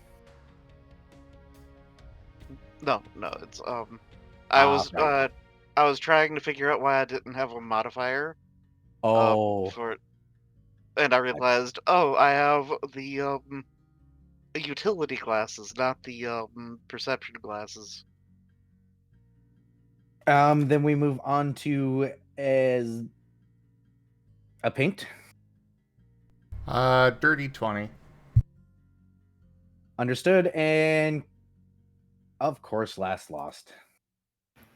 C: No, it's I was
B: right.
C: I was trying to figure out why I didn't have a modifier
B: Oh,
C: for and I realized, oh, I have the utility glasses, not the perception glasses.
B: then we move on to as a paint.
A: Dirty 20.
B: Understood, and of course, last lost.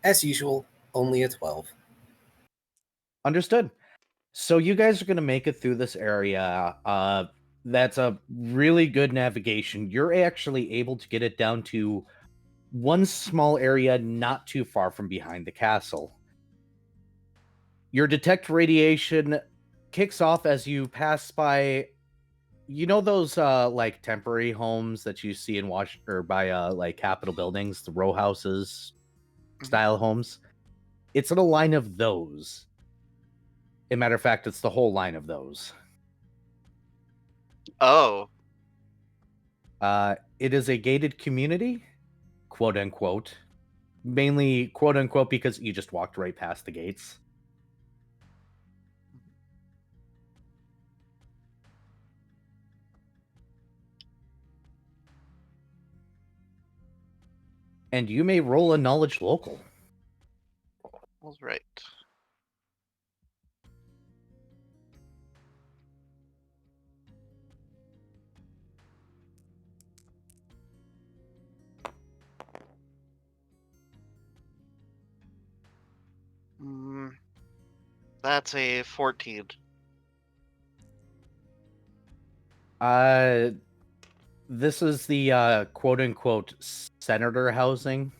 E: As usual, only a 12.
B: Understood. So you guys are going to make it through this area. That's a really good navigation. You're actually able to get it down to one small area not too far from behind the castle. Your detect radiation kicks off as you pass by, you know, those like temporary homes that you see in or by like Capitol buildings, the row houses style homes. It's in a line of those. As a matter of fact, it's the whole line of those.
C: Oh.
B: It is a gated community, quote unquote. Mainly quote unquote because you just walked right past the gates. And you may roll a knowledge local.
C: All right. That's a 14.
B: This is the quote unquote senator housing.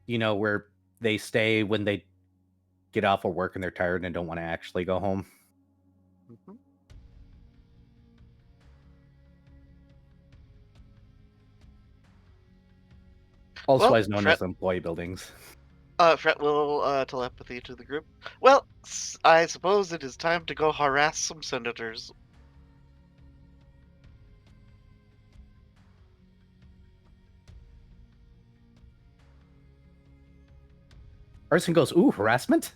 B: You know, where they stay when they get off of work and they're tired and don't want to actually go home.
C: Mm-hmm.
B: Also
C: Well,
B: as known as employee buildings.
C: Fret will telepathy to the group. Well, I suppose it is time to go harass some senators.
B: Arson goes, ooh, harassment?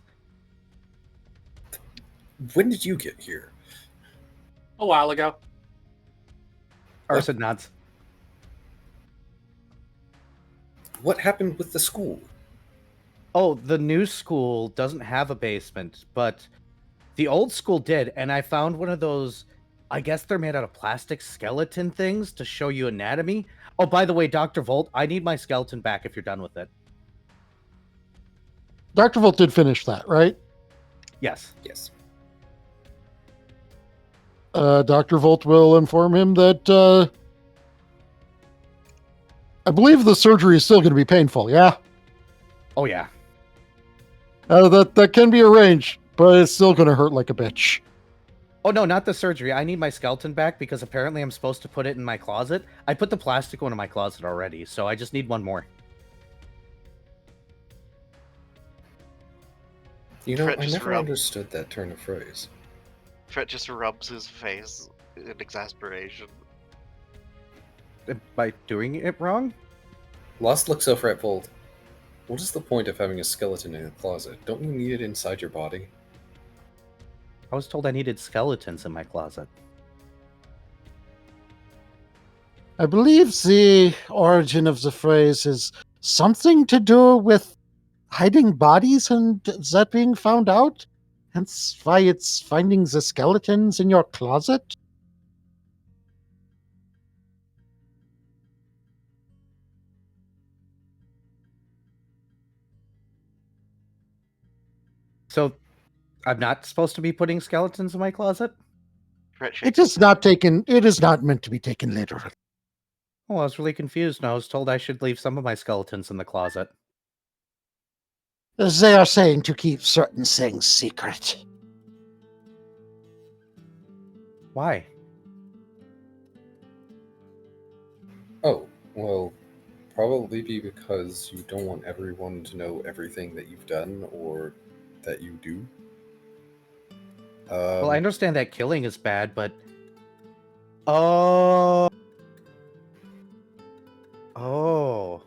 E: When did you get here?
F: A while ago.
B: Arson nods.
E: What happened with the school?
B: Oh, the new school doesn't have a basement, but the old school did, and I found one of those, I guess they're made out of plastic skeleton things to show you anatomy. Oh, by the way, Dr. Volt, I need my skeleton back if you're done with it.
D: Dr. Volt did finish that, right?
B: Yes.
E: Yes.
D: Dr. Volt will inform him that I believe the surgery is still going to be painful, yeah?
B: Oh, yeah.
D: That can be arranged, but it's still going to hurt like a bitch.
B: Oh, no, not the surgery. I need my skeleton back because apparently I'm supposed to put it in my closet. I put the plastic one in my closet already, so I just need one more.
E: You know,
C: Fret
E: I
C: just
E: never
C: rubbed-
E: understood that turn of phrase.
C: Fret just rubs his face in exasperation.
B: By doing it wrong?
E: Lost looks over at Volt. What is the point of having a skeleton in a closet? Don't you need it inside your body?
B: I was told I needed skeletons in my closet.
D: I believe the origin of the phrase is something to do with hiding bodies and that being found out. Hence why it's finding the skeletons in your closet.
B: So, I'm not supposed to be putting skeletons in my closet?
C: Fret shakes
D: It
C: his
D: is
C: head.
D: not taken. It is not meant to be taken literally.
B: Oh, I was really confused, and I was told I should leave some of my skeletons in the closet.
D: They are saying to keep certain things secret.
B: Why?
E: Oh, well, probably be because you don't want everyone to know everything that you've done or that you do.
B: Well, I understand that killing is bad, but... Oh... Oh...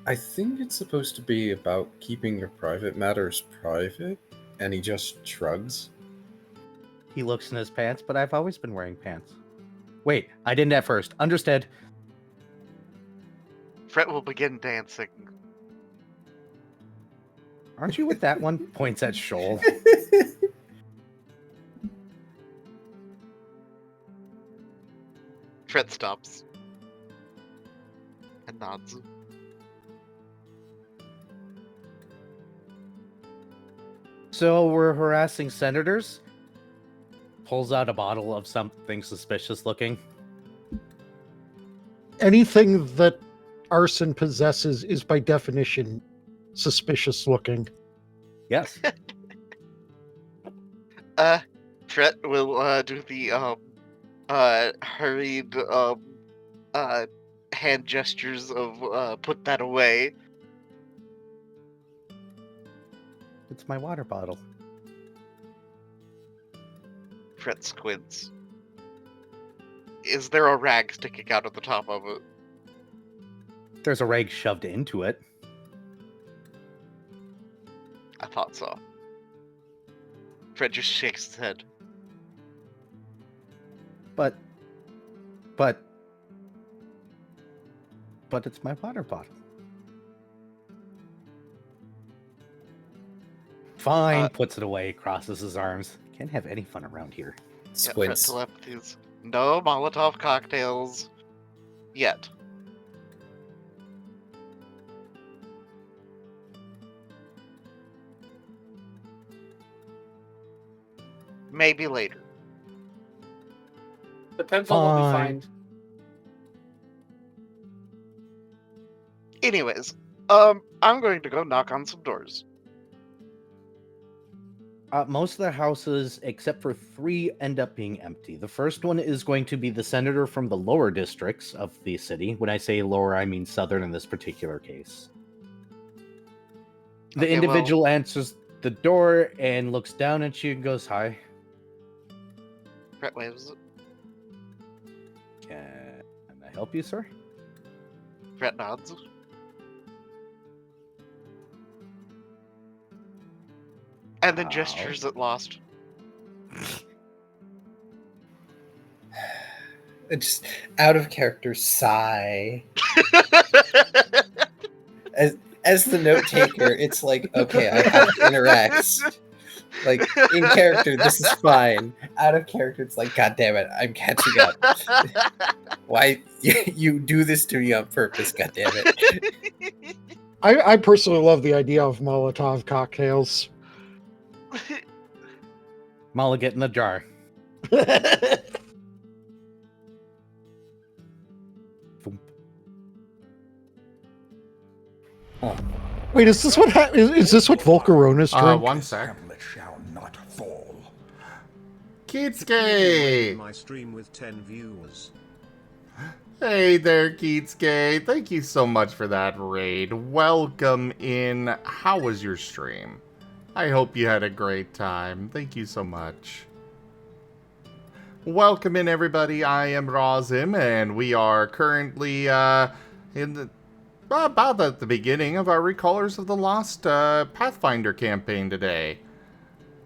E: I think it's supposed to be about keeping your private matters private, and he just shrugs.
B: He looks in his pants, but I've always been wearing pants. Wait, I didn't at first. Understood.
C: Fret will begin dancing.
B: Aren't you with that one? Points at Shoal.
C: Fret stops. And nods.
B: So we're harassing senators? Pulls out a bottle of something suspicious looking.
D: Anything that arson possesses is by definition suspicious looking.
B: Yes.
C: Fret will do the hurried hand gestures of put that away.
B: It's my water bottle.
C: Fret squints. Is there a rag sticking out of the top of it?
B: There's a rag shoved into it.
C: I thought so. Fred just shakes his head.
B: But it's my water bottle. Fine, puts it away, crosses his arms. Can't have any fun around here.
C: Yeah, Fret
E: Squints.
C: telepathies. No Molotov cocktails. Yet. Maybe later.
F: Depends on what we
B: Fine.
F: find.
C: Anyways, I'm going to go knock on some doors.
B: Most of the houses, except for 3, end up being empty. The first one is going to be the senator from the lower districts of the city. When I say lower, I mean southern in this particular case. The
C: Okay,
B: individual answers the door and looks down at you and goes, "Hi.
C: Fret waves.
B: Can I help you, sir?"
C: Fret nods. And then
B: Ow.
C: gestures at Lost.
E: Just out of character sigh. As the note taker, it's like, okay, I have to interact. Like, in character, this is fine. Out of character, it's like, God damn it, I'm catching up. Why you do this to me on purpose, god damn it.
D: I personally love the idea of Molotov cocktails.
B: Molly, get in the jar.
D: Wait, is this what is this what Volcaronas drink?
A: One sec.
G: Hamlet shall not fall.
A: Keatsuke!
G: My stream with 10 viewers.
A: Hey there, Keatsuke. Thank you so much for that raid. Welcome in. How was your stream? I hope you had a great time. Thank you so much. Welcome in, everybody. I am Rozim, and we are currently in the about at the beginning of our Recallers of the Lost Pathfinder campaign today.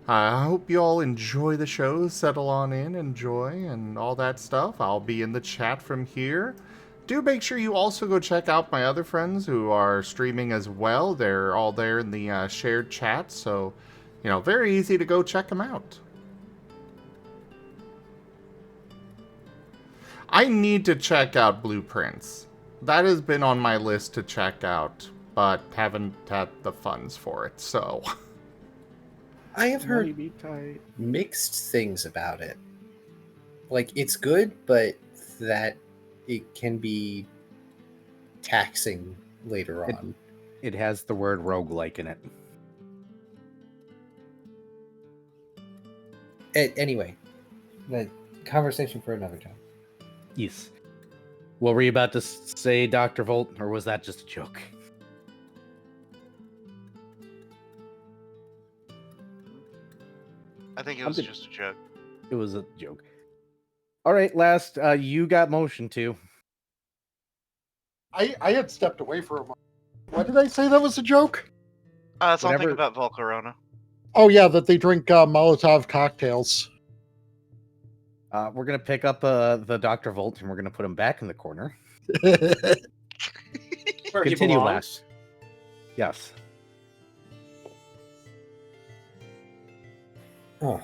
A: I hope you all enjoy the show, settle on in, enjoy, and all that stuff. I'll be in the chat from here. do make sure you also go check out my other friends who are streaming as well. They're all there in the shared chat, so, very easy to go check them out. I need to check out Blueprints. That has been on my list to check out, but haven't had the funds for it, so...
E: I have heard
B: Money be tight.
E: mixed things about it. Like, it's good, but that it can be taxing later on.
B: It has the word roguelike in it.
E: Anyway, the conversation for another time.
B: Yes. What were you about to say, Dr. Volt, or was that just a joke?
C: I think it
B: I'm
C: was
B: good.
C: just a joke.
B: It was a joke. All right, last, you got motion to.
D: I had stepped away for a moment. What did I say that was a joke?
C: Something
B: Whatever-
C: about Volcarona.
D: Oh yeah, that they drink Molotov cocktails.
B: We're gonna pick up the Dr. Volt and we're gonna put him back in the corner.
F: Where he
B: Continue
F: belongs.
B: last. Yes.
E: Oh.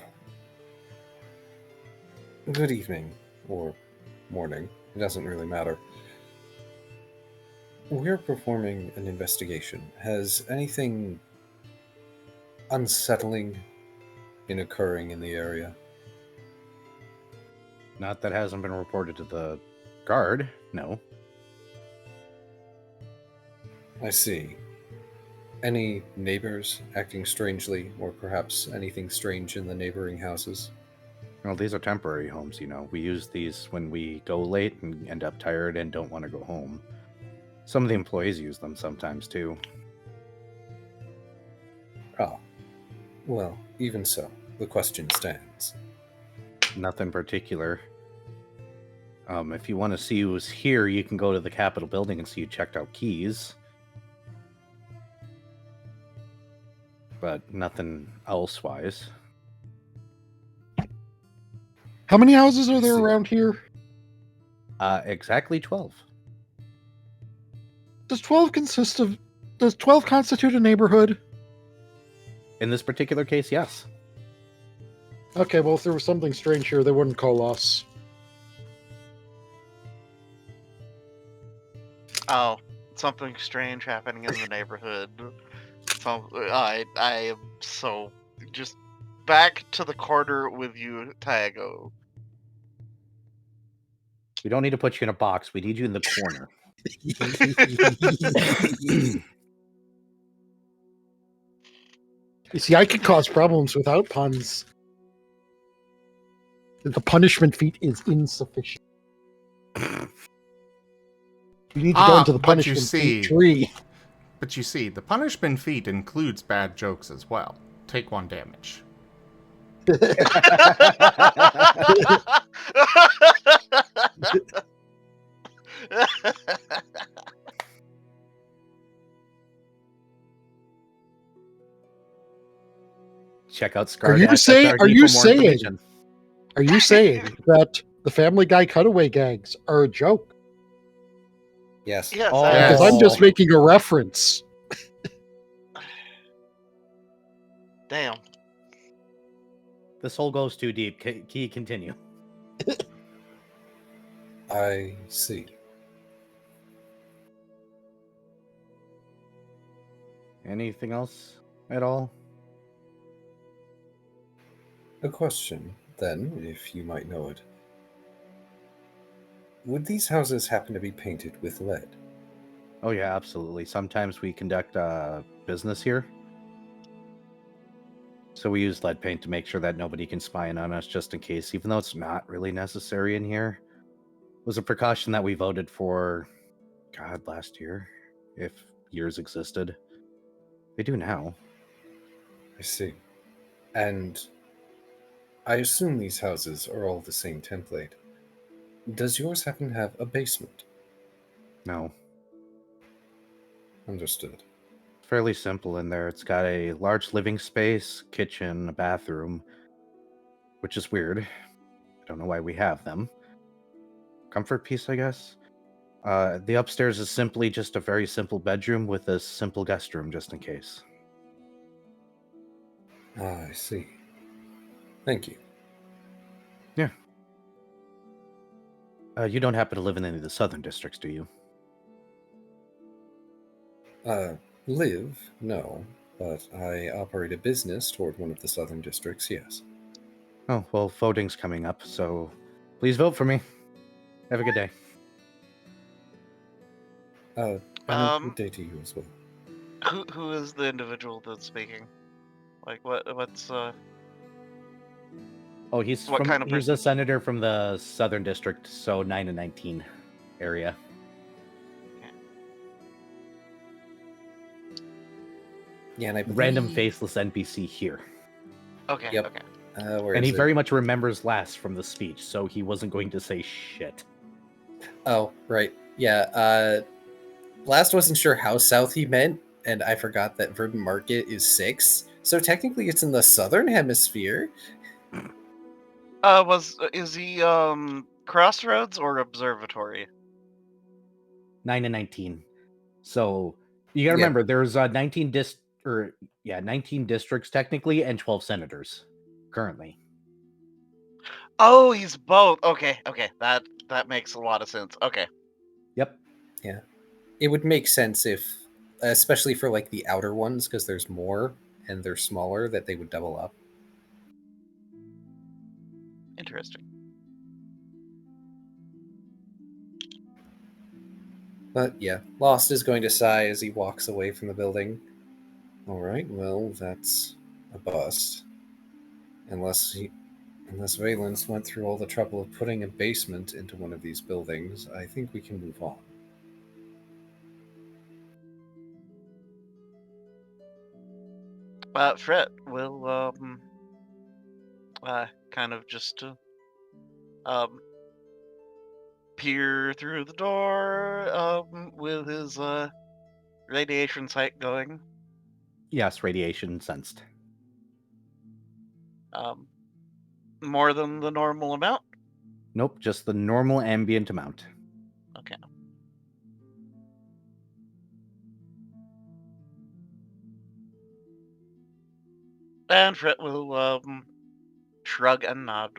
E: Good evening, or morning. It doesn't really matter. We're performing an investigation. Has anything unsettling been occurring in the area?
B: Not that hasn't been reported to the guard. No.
E: I see. Any neighbors acting strangely, or perhaps anything strange in the neighboring houses?
B: Well, these are temporary homes, We use these when we go late and end up tired and don't want to go home. Some of the employees use them sometimes too.
E: Ah. Well, even so, the question stands.
B: Nothing particular. If you want to see who's here, you can go to the Capitol building and see who checked out keys. But nothing else-wise.
D: How many houses are there around here?
B: Exactly 12.
D: Does 12 constitute a neighborhood?
B: In this particular case, yes.
D: Okay, well, if there was something strange here, they wouldn't call us.
C: Oh, something strange happening in the neighborhood. I am so just back to the corner with you, Tago.
B: We don't need to put you in a box. We need you in the corner.
D: You see, I can cause problems without puns. The punishment feat is insufficient. You need to go into the
A: but you
D: punishment
A: see-
D: feat tree.
A: But you see, the punishment feat includes bad jokes as well. Take 1 damage.
B: Check out
D: Are you saying that the Family Guy cutaway gags are a joke?
E: Yes.
C: Yes,
B: Oh.
D: Because I'm just making a reference.
C: Damn.
B: This hole goes too deep. Key, continue.
E: I see.
B: Anything else at all?
E: A question, then, if you might know it. Would these houses happen to be painted with lead?
B: Oh yeah, absolutely. Sometimes we conduct business here. So we use lead paint to make sure that nobody can spy in on us just in case, even though it's not really necessary in here. It was a precaution that we voted for, God, last year, if years existed. They do now.
E: I see. And I assume these houses are all the same template. Does yours happen to have a basement?
B: No.
E: Understood.
B: Fairly simple in there. It's got a large living space, kitchen, a bathroom, which is weird. I don't know why we have them. Comfort piece, I guess. The upstairs is simply just a very simple bedroom with a simple guest room, just in case.
E: Ah, I see. Thank you.
B: Yeah. You don't happen to live in any of the southern districts, do you?
E: Live? No. But I operate a business toward one of the southern districts, yes.
B: Oh, well, voting's coming up, so please vote for me. Have a good day.
E: Good
C: Um,
E: day to you as well.
C: who is the individual that's speaking? Like, what's
B: Oh, he's
C: What kind of
B: he's a
C: person?
B: senator from the southern district, so 9 and 19 area.
E: Yeah, and I believe...
B: Random faceless NPC here.
C: Okay,
E: Yep.
C: okay.
E: Where
B: And
E: is
B: he
E: it?
B: very much remembers last from the speech, so he wasn't going to say shit.
E: Oh, right. Yeah, Last wasn't sure how south he meant, and I forgot that Verdant Market is 6. So technically it's in the southern hemisphere.
C: Is he Crossroads or Observatory?
B: 9 and 19. So you gotta
E: Yeah.
B: remember there's 19 districts technically and 12 senators currently.
C: Oh, he's both. Okay, okay. That makes a lot of sense. Okay.
B: Yep.
E: Yeah. It would make sense if, especially for like the outer ones, because there's more and they're smaller, that they would double up.
C: Interesting.
E: But yeah, Lost is going to sigh as he walks away from the building. Alright, well, that's a bust. Unless Valence went through all the trouble of putting a basement into one of these buildings, I think we can move on.
C: Fret will kind of just peer through the door with his radiation sight going.
B: Yes, radiation sensed.
C: More than the normal amount.
B: Nope, just the normal ambient amount.
C: Okay. And Fret will shrug and nod.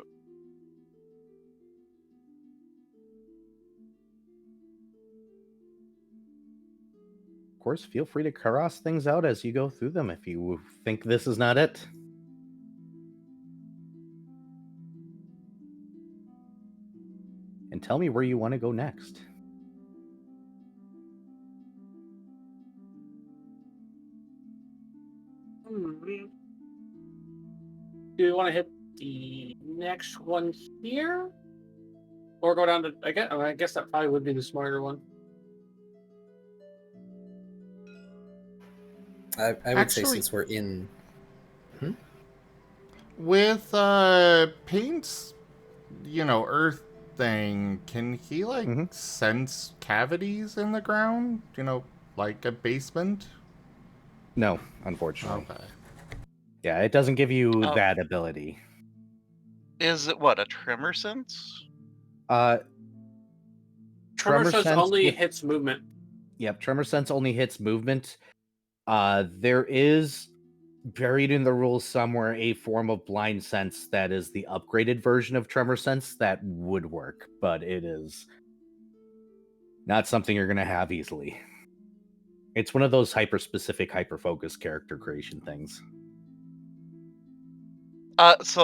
B: Of course, feel free to cross things out as you go through them if you think this is not it. And tell me where you want to go next.
F: Do you want to hit the next one here? Or go down to... I guess that probably would be the smarter one.
E: I would say
A: Actually-
E: since we're in...
A: With Paint's, earth thing, can he sense cavities in the ground? Like a basement?
B: No, unfortunately.
A: Okay.
B: Yeah, it doesn't give you
C: Oh.
B: that ability.
C: Is it what, a tremor sense?
F: Tremor
B: Tremor
F: sense
B: sense
F: only
B: with-
F: hits movement.
B: Yep, tremor sense only hits movement. There is buried in the rules somewhere a form of blind sense that is the upgraded version of tremor sense that would work, but it is not something you're going to have easily. It's one of those hyper-specific, hyper-focused character creation things.
C: Here's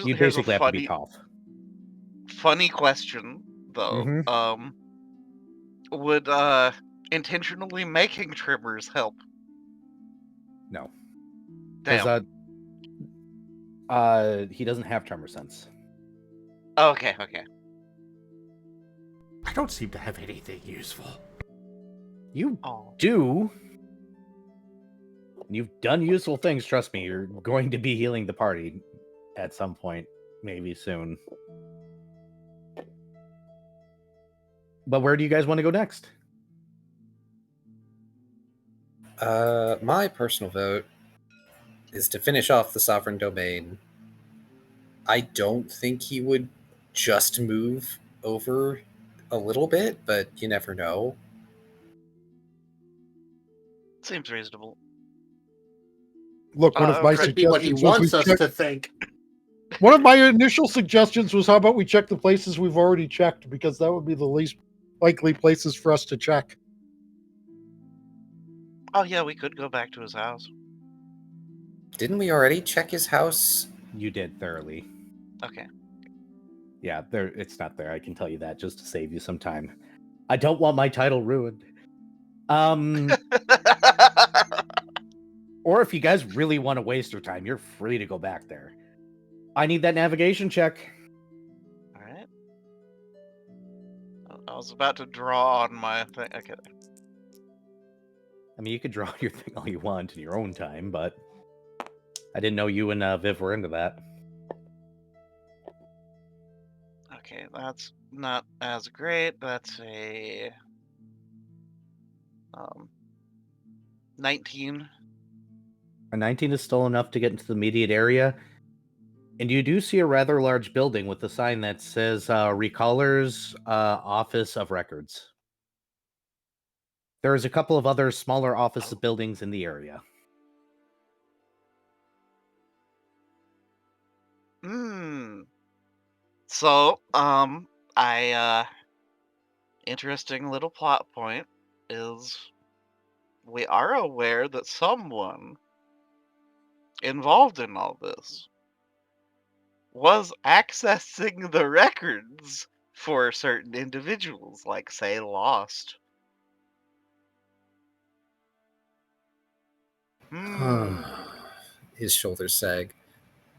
B: You'd
C: here's a
B: basically have to be
C: funny question though.
B: Mhm.
C: Would intentionally making tremors help?
B: No.
C: Damn.
B: Because he doesn't have tremor sense.
C: Okay.
A: I don't seem to have anything useful.
B: You
C: Oh.
B: do. You've done useful things, trust me. You're going to be healing the party at some point, maybe soon. But where do you guys want to go next?
E: My personal vote is to finish off the sovereign domain. I don't think he would just move over a little bit, but you never know.
C: Seems reasonable.
D: Look, one of my
F: Could be what he
D: suggestions was we
F: wants us
D: check.
F: to think.
D: One of my initial suggestions was how about we check the places we've already checked, because that would be the least likely places for us to check.
C: Oh yeah, we could go back to his house.
E: Didn't we already check his house?
B: You did thoroughly.
C: Okay.
B: Yeah, there. It's not there. I can tell you that just to save you some time. I don't want my title ruined. Or if you guys really want to waste your time, you're free to go back there. I need that navigation check.
C: All right. I was about to draw on my thing. Okay.
B: I mean, you could draw your thing all you want in your own time, but I didn't know you and Viv were into that.
C: Okay, that's not as great. That's a 19.
B: A 19 is still enough to get into the immediate area. And you do see a rather large building with a sign that says Recaller's Office of Records. There's a couple of other smaller office buildings in the area.
C: So, interesting little plot point is we are aware that someone involved in all this was accessing the records for certain individuals, like, say, Lost.
E: His shoulders sag.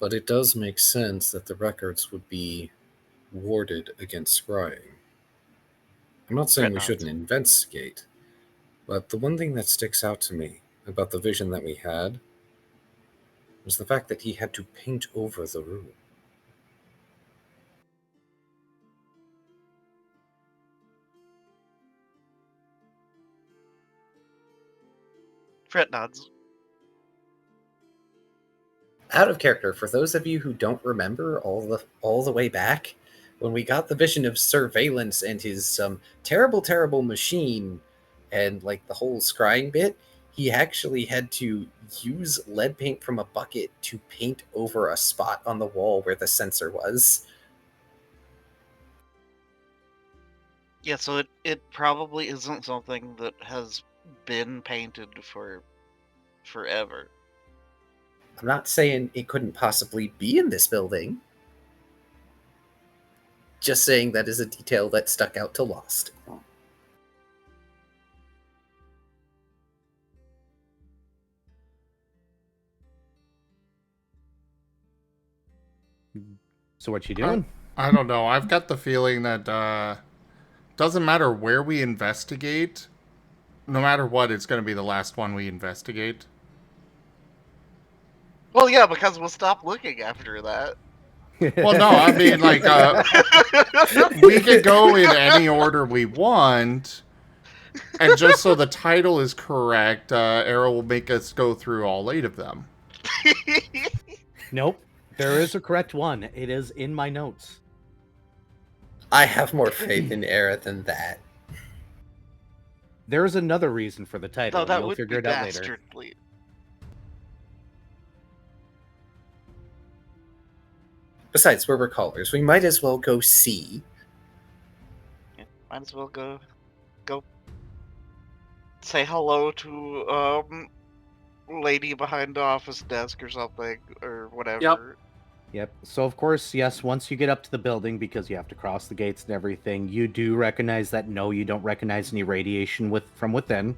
E: But it does make sense that the records would be warded against scrying. I'm not saying we shouldn't investigate, but the one thing that sticks out to me about the vision that we had was the fact that he had to paint over the room.
C: Fret nods.
E: Out of character, for those of you who don't remember all the way back, when we got the vision of surveillance and his terrible machine and like the whole scrying bit, he actually had to use lead paint from a bucket to paint over a spot on the wall where the sensor was.
C: Yeah, so it probably isn't something that has been painted for forever.
E: I'm not saying it couldn't possibly be in this building. Just saying that is a detail that stuck out to Lost.
B: So what you doing?
A: I don't know. I've got the feeling that doesn't matter where we investigate, no matter what, it's going to be the last one we investigate.
C: Well, yeah, because we'll stop looking after that.
A: Well, no, I mean, like, we could go in any order we want, and just so the title is correct, Arrow will make us go through all 8 of them.
B: Nope. There is a correct one. It is in my notes.
E: I have more faith in Era than that.
B: There's another reason for the title.
C: No, that
B: You'll
C: would
B: figure
C: be
B: it out later.
C: dastardly.
E: Besides, we're recallers. We might as well go see.
C: Yeah, might as well go say hello to lady behind the office desk or something or whatever.
B: Yep. So of course, yes, once you get up to the building, because you have to cross the gates and everything, you do recognize that no, you don't recognize any radiation from within.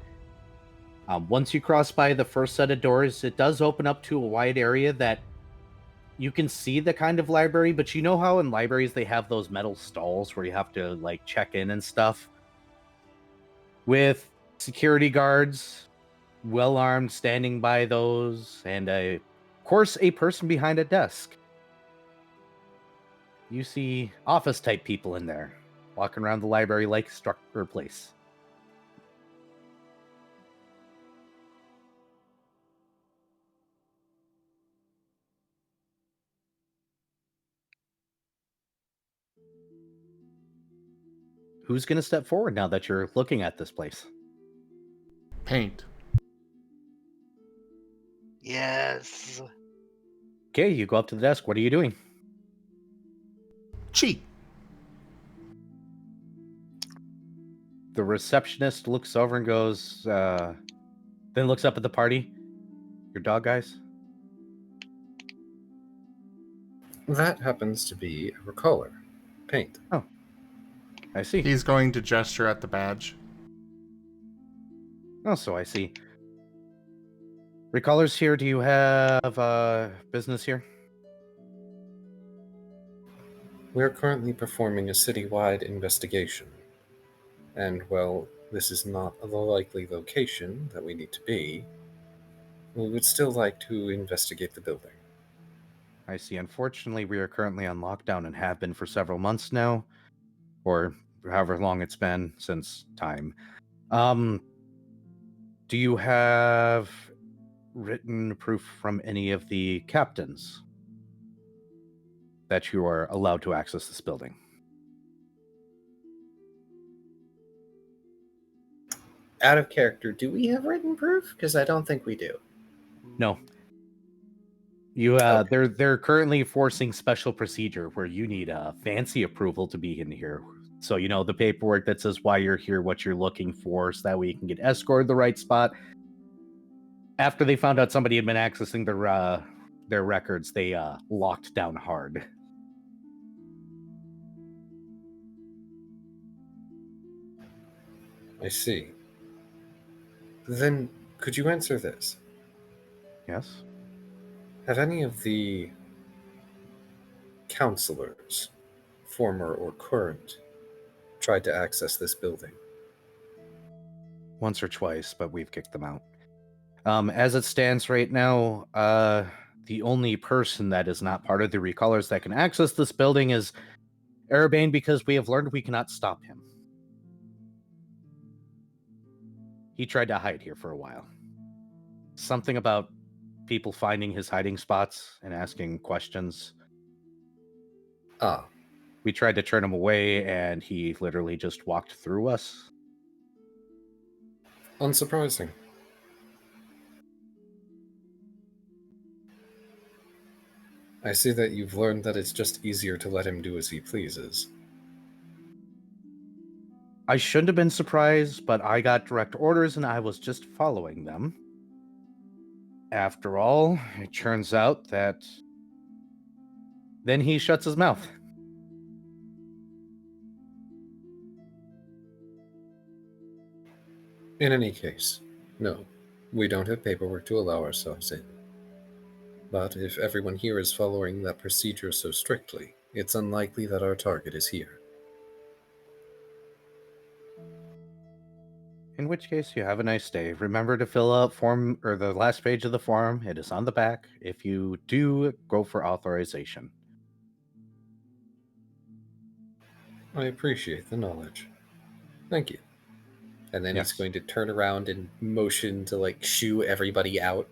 B: Once you cross by the first set of doors, it does open up to a wide area that you can see the kind of library, but you know how in libraries they have those metal stalls where you have to like check in and stuff? With security guards, well armed, standing by those, and of course a person behind a desk. You see office type people in there, walking around the library like structure place. Who's going to step forward now that you're looking at this place?
A: Paint.
C: Yes.
B: Okay, you go up to the desk. What are you doing?
A: Cheat.
B: The receptionist looks over and goes, then looks up at the party. Your dog, guys?
E: That happens to be a recaller. Paint.
B: Oh, I see.
A: He's going to gesture at the badge.
B: Oh, so I see. Recallers here, do you have business here?
E: We're currently performing a citywide investigation. And, well, this is not the likely location that we need to be. We would still like to investigate the building.
B: I see. Unfortunately, we are currently on lockdown and have been for several months now, or however long it's been since time. Do you have written proof from any of the captains that you are allowed to access this building?
E: Out of character, do we have written proof? Because I don't think we do.
B: No. You
E: Okay.
B: they're currently forcing special procedure where you need a fancy approval to be in here. So the paperwork that says why you're here, what you're looking for, so that way you can get escorted to the right spot. After they found out somebody had been accessing their records, they locked down hard.
E: I see. Then, could you answer this?
B: Yes.
E: Have any of the counselors, former or current, tried to access this building?
B: Once or twice, but we've kicked them out. As it stands right now, the only person that is not part of the recallers that can access this building is Erabain, because we have learned we cannot stop him. He tried to hide here for a while. Something about people finding his hiding spots and asking questions.
E: Ah,
B: We tried to turn him away, and he literally just walked through us.
E: unsurprising. I see that you've learned that it's just easier to let him do as he pleases.
B: I shouldn't have been surprised, but I got direct orders and I was just following them. After all, it turns out that then he shuts his mouth.
E: In any case, no, we don't have paperwork to allow ourselves in. But if everyone here is following that procedure so strictly, it's unlikely that our target is here.
B: In which case, you have a nice day. Remember to fill out form or the last page of the form. It is on the back. If you do, go for authorization.
E: I appreciate the knowledge. Thank you. And then
B: Yes.
E: he's going to turn around and motion to shoo everybody out.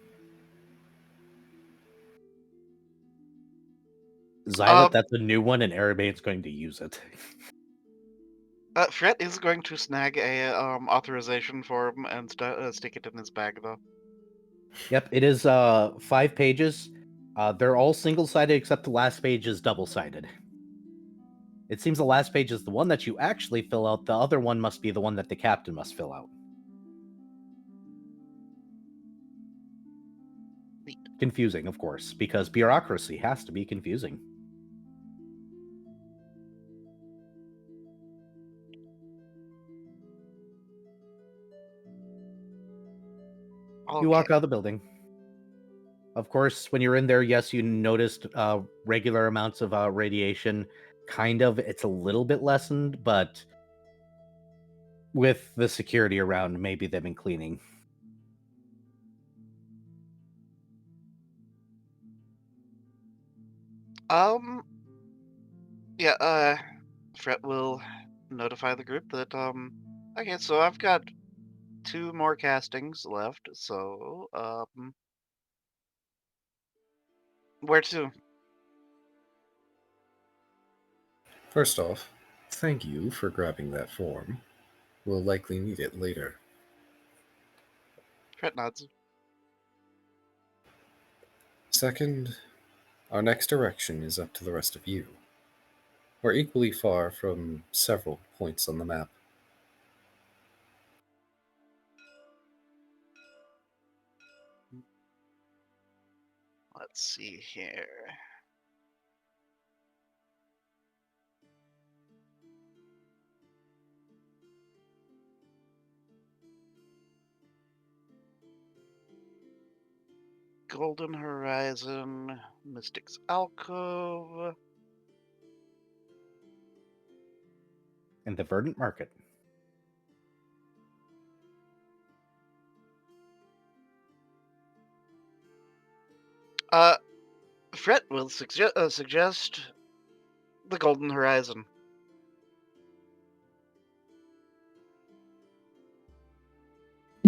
B: Xylot, that's a new one, and Erabain's going to use it.
C: Fret is going to snag a authorization form and stick it in his bag, though.
B: Yep, it is 5 pages. They're all single-sided except the last page is double-sided. It seems the last page is the one that you actually fill out. The other one must be the one that the captain must fill out.
C: Neat.
B: Confusing, of course, because bureaucracy has to be confusing. You walk out of the building. Of course, when you're in there, yes, you noticed regular amounts of radiation. Kind of, it's a little bit lessened, but with the security around, maybe they've been cleaning.
C: Yeah, Fret will notify the group that, okay, so I've got 2 more castings left, so, where to?
E: First off, Thank you for grabbing that form. We'll likely need it later.
C: Fret nods.
E: Second, our next direction is up to the rest of you. We're equally far from several points on the map.
C: Let's see here. Golden Horizon, Mystic's Alcove.
B: And the Verdant Market.
C: Fret will suggest the Golden Horizon.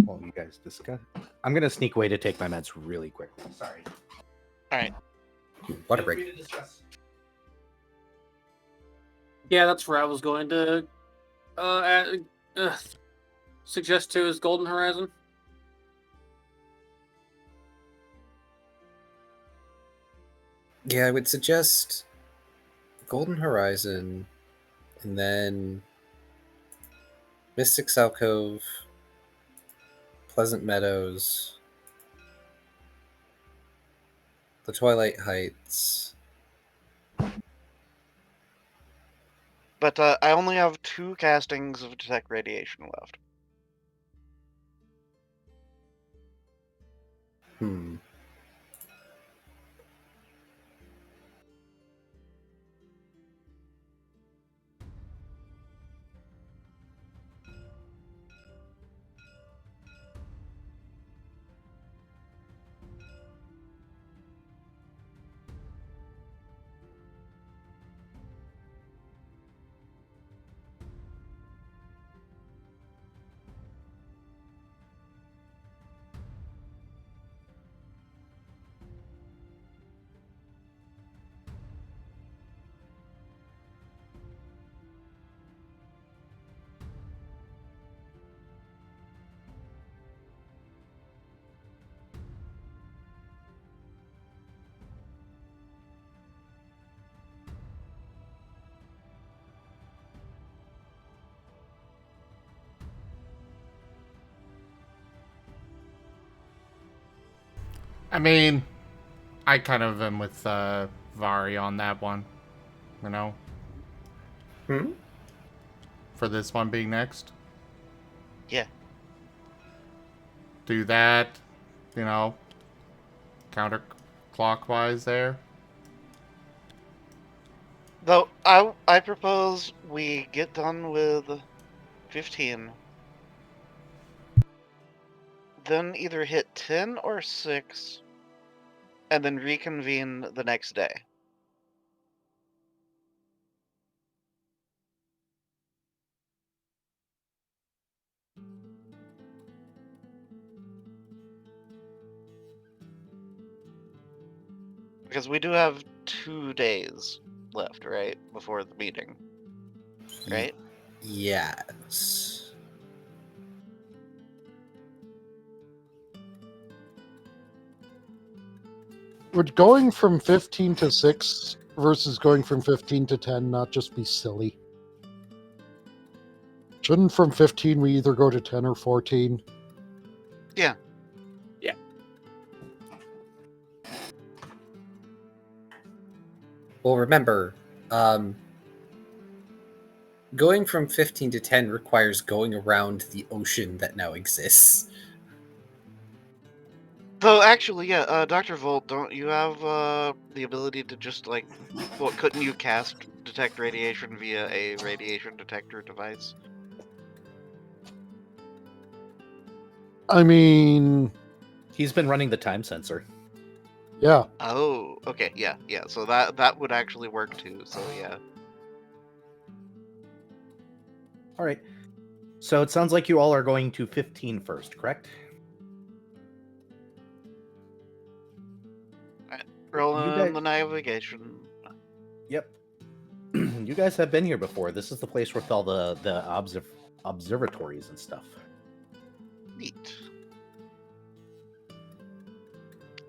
B: Well, you guys discuss. I'm gonna sneak away to take my meds really quickly. Sorry.
C: All right.
E: What a break.
F: Yeah, that's where I was going to suggest to is Golden Horizon.
E: Yeah, I would suggest Golden Horizon, and then Mystic's Alcove, Pleasant Meadows, the Twilight Heights.
C: But I only have 2 castings of Detect Radiation left.
A: I mean, I kind of am with Vari on that one. You know? For this one being next.
C: Yeah.
A: Do that, you know, counterclockwise there.
C: Though I propose we get done with 15, then either hit 10 or 6, and then reconvene the next day. Because we do have 2 days left, right? Before the meeting. Right?
E: Yes.
D: Would going from 15 to 6 versus going from 15 to 10 not just be silly? Shouldn't from 15 we either go to 10 or 14?
C: Yeah.
F: Yeah.
E: Well, remember, going from 15 to 10 requires going around the ocean that now exists.
C: So actually, yeah, Dr. Volt, don't you have the ability to just like, well, couldn't you cast detect radiation via a radiation detector device?
D: I mean,
B: He's been running the time sensor.
D: yeah.
C: Oh, okay, yeah, yeah. So that would actually work too. So yeah.
B: All right. So it sounds like you all are going to 15 first, correct?
C: Rolling
B: You guys-
C: the navigation.
B: Yep. You guys have been here before. This is the place with all the observatories and stuff.
C: Neat.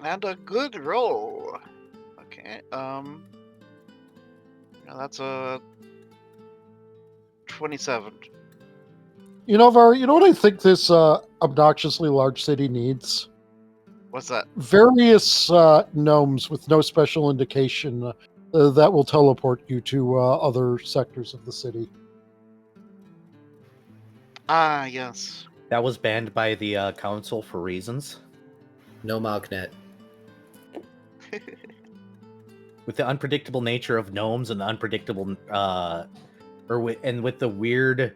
C: And a good roll. Okay. That's a 27.
D: You know, Var, you know what I think this obnoxiously large city needs?
C: What's that?
D: Various gnomes with no special indication that will teleport you to other sectors of the city.
C: Ah, yes.
B: That was banned by the council for reasons.
E: No magnet.
B: With the unpredictable nature of gnomes and the unpredictable, with the weird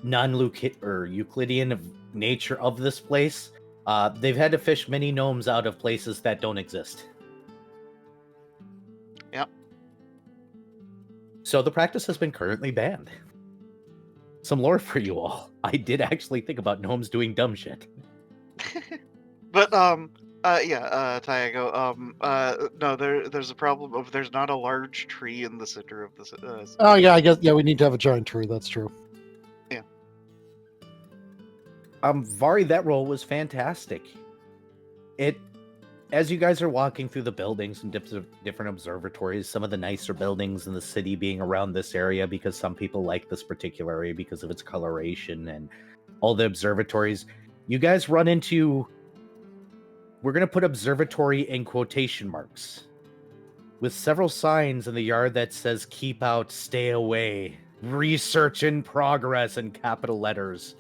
B: Euclidean nature of this place, they've had to fish many gnomes out of places that don't exist.
C: Yep.
B: So the practice has been currently banned. Some lore for you all. I did actually think about gnomes doing dumb shit.
C: But Tiago, no, there's a problem of there's not a large tree in the center of the
D: Oh yeah, I guess we need to have a giant tree. That's true.
C: Yeah.
B: Vari, that roll was fantastic. As you guys are walking through the buildings and different observatories, some of the nicer buildings in the city being around this area because some people like this particular area because of its coloration and all the observatories, you guys run into, we're going to put observatory in quotation marks, with several signs in the yard that says keep out, stay away, research in progress in capital letters.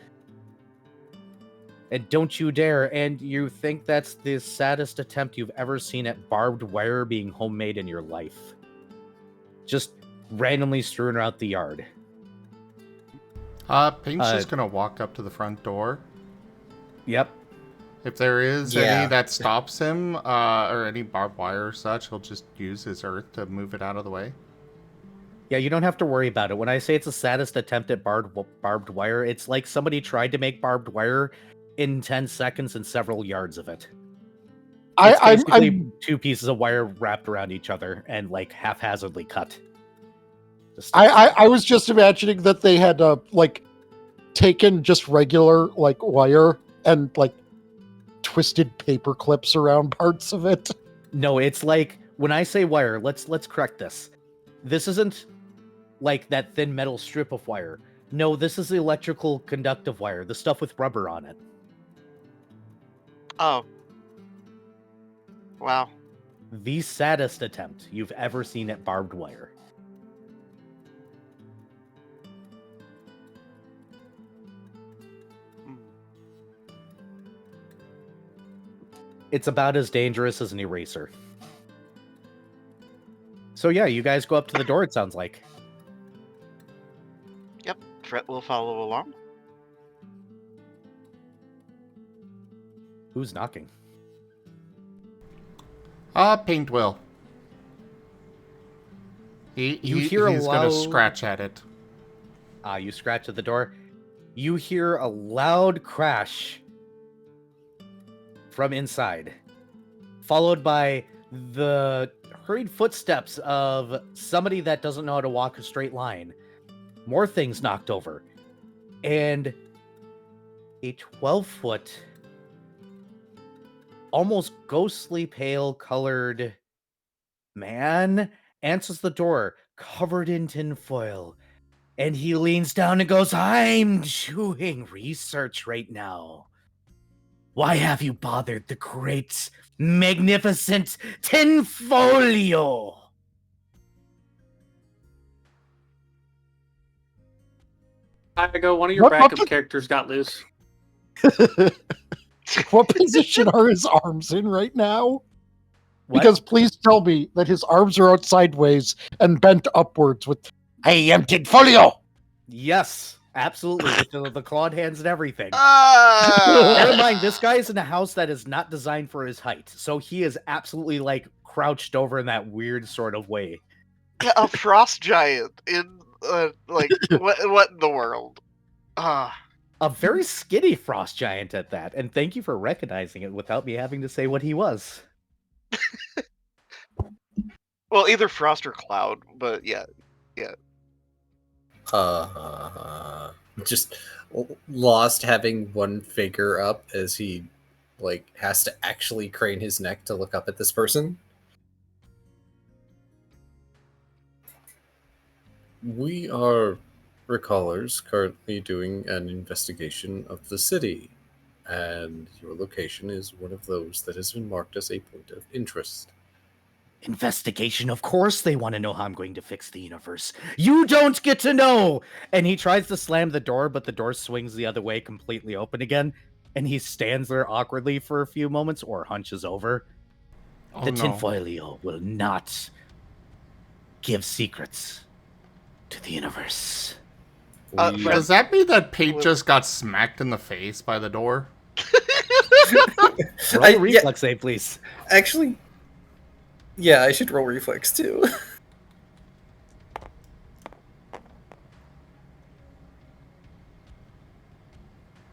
B: And don't you dare, and you think that's the saddest attempt you've ever seen at barbed wire being homemade in your life. Just randomly strewn around the yard.
A: Pink's just gonna walk up to the front door.
B: Yep.
A: If there is
E: Yeah.
A: any that stops him, or any barbed wire or such, he'll just use his earth to move it out of the way.
B: Yeah, you don't have to worry about it. When I say it's the saddest attempt at barbed wire, it's like somebody tried to make barbed wire in 10 seconds and several yards of it. It's basically two pieces of wire wrapped around each other and like haphazardly cut.
D: I was just imagining that they had taken just regular wire and twisted paper clips around parts of it.
B: No, it's like when I say wire, let's correct this. This isn't like that thin metal strip of wire. No, this is the electrical conductive wire, the stuff with rubber on it.
C: Oh. Wow.
B: The saddest attempt you've ever seen at barbed wire. It's about as dangerous as an eraser. So yeah, you guys go up to the door, it sounds like.
C: Yep. Fret will follow along.
B: Who's knocking?
A: Paint will. He's
B: hear a
A: gonna
B: loud-
A: scratch at it.
B: You scratch at the door. You hear a loud crash from inside, followed by the hurried footsteps of somebody that doesn't know how to walk a straight line. More things knocked over. And a 12-foot, almost ghostly pale colored man answers the door, covered in tinfoil. And he leans down and goes, I'm doing research right now. Why have you bothered the great, magnificent Tinfolio?
F: Tiago, one of your
D: What
F: backup
D: the-
F: characters got loose.
D: What position are his arms in right now?
B: What?
D: Because please tell me that his arms are out sideways and bent upwards with I am Tinfolio!
B: Yes, absolutely. With the clawed hands and everything. Bear
C: Ah!
B: in mind, this guy is in a house that is not designed for his height. So he is absolutely like crouched over in that weird sort of way.
C: A frost giant in what in the world? Ah.
B: A very skinny frost giant at that. And thank you for recognizing it without me having to say what he was.
C: Well, either frost or cloud, but yeah.
E: Just lost having one finger up as he has to actually crane his neck to look up at this person. We are recallers currently doing an investigation of the city, and your location is one of those that has been marked as a point of interest.
B: Investigation, of course they want to know how I'm going to fix the universe. You don't get to know! And he tries to slam the door, but the door swings the other way, completely open again, and he stands there awkwardly for a few moments or hunches over.
A: Oh,
B: The
A: no.
B: tinfoilio will not give secrets to the universe.
E: We-
A: Does that mean that Pete just got smacked in the face by the door?
B: Roll a reflex save, please.
E: Actually, yeah, I should roll reflex too.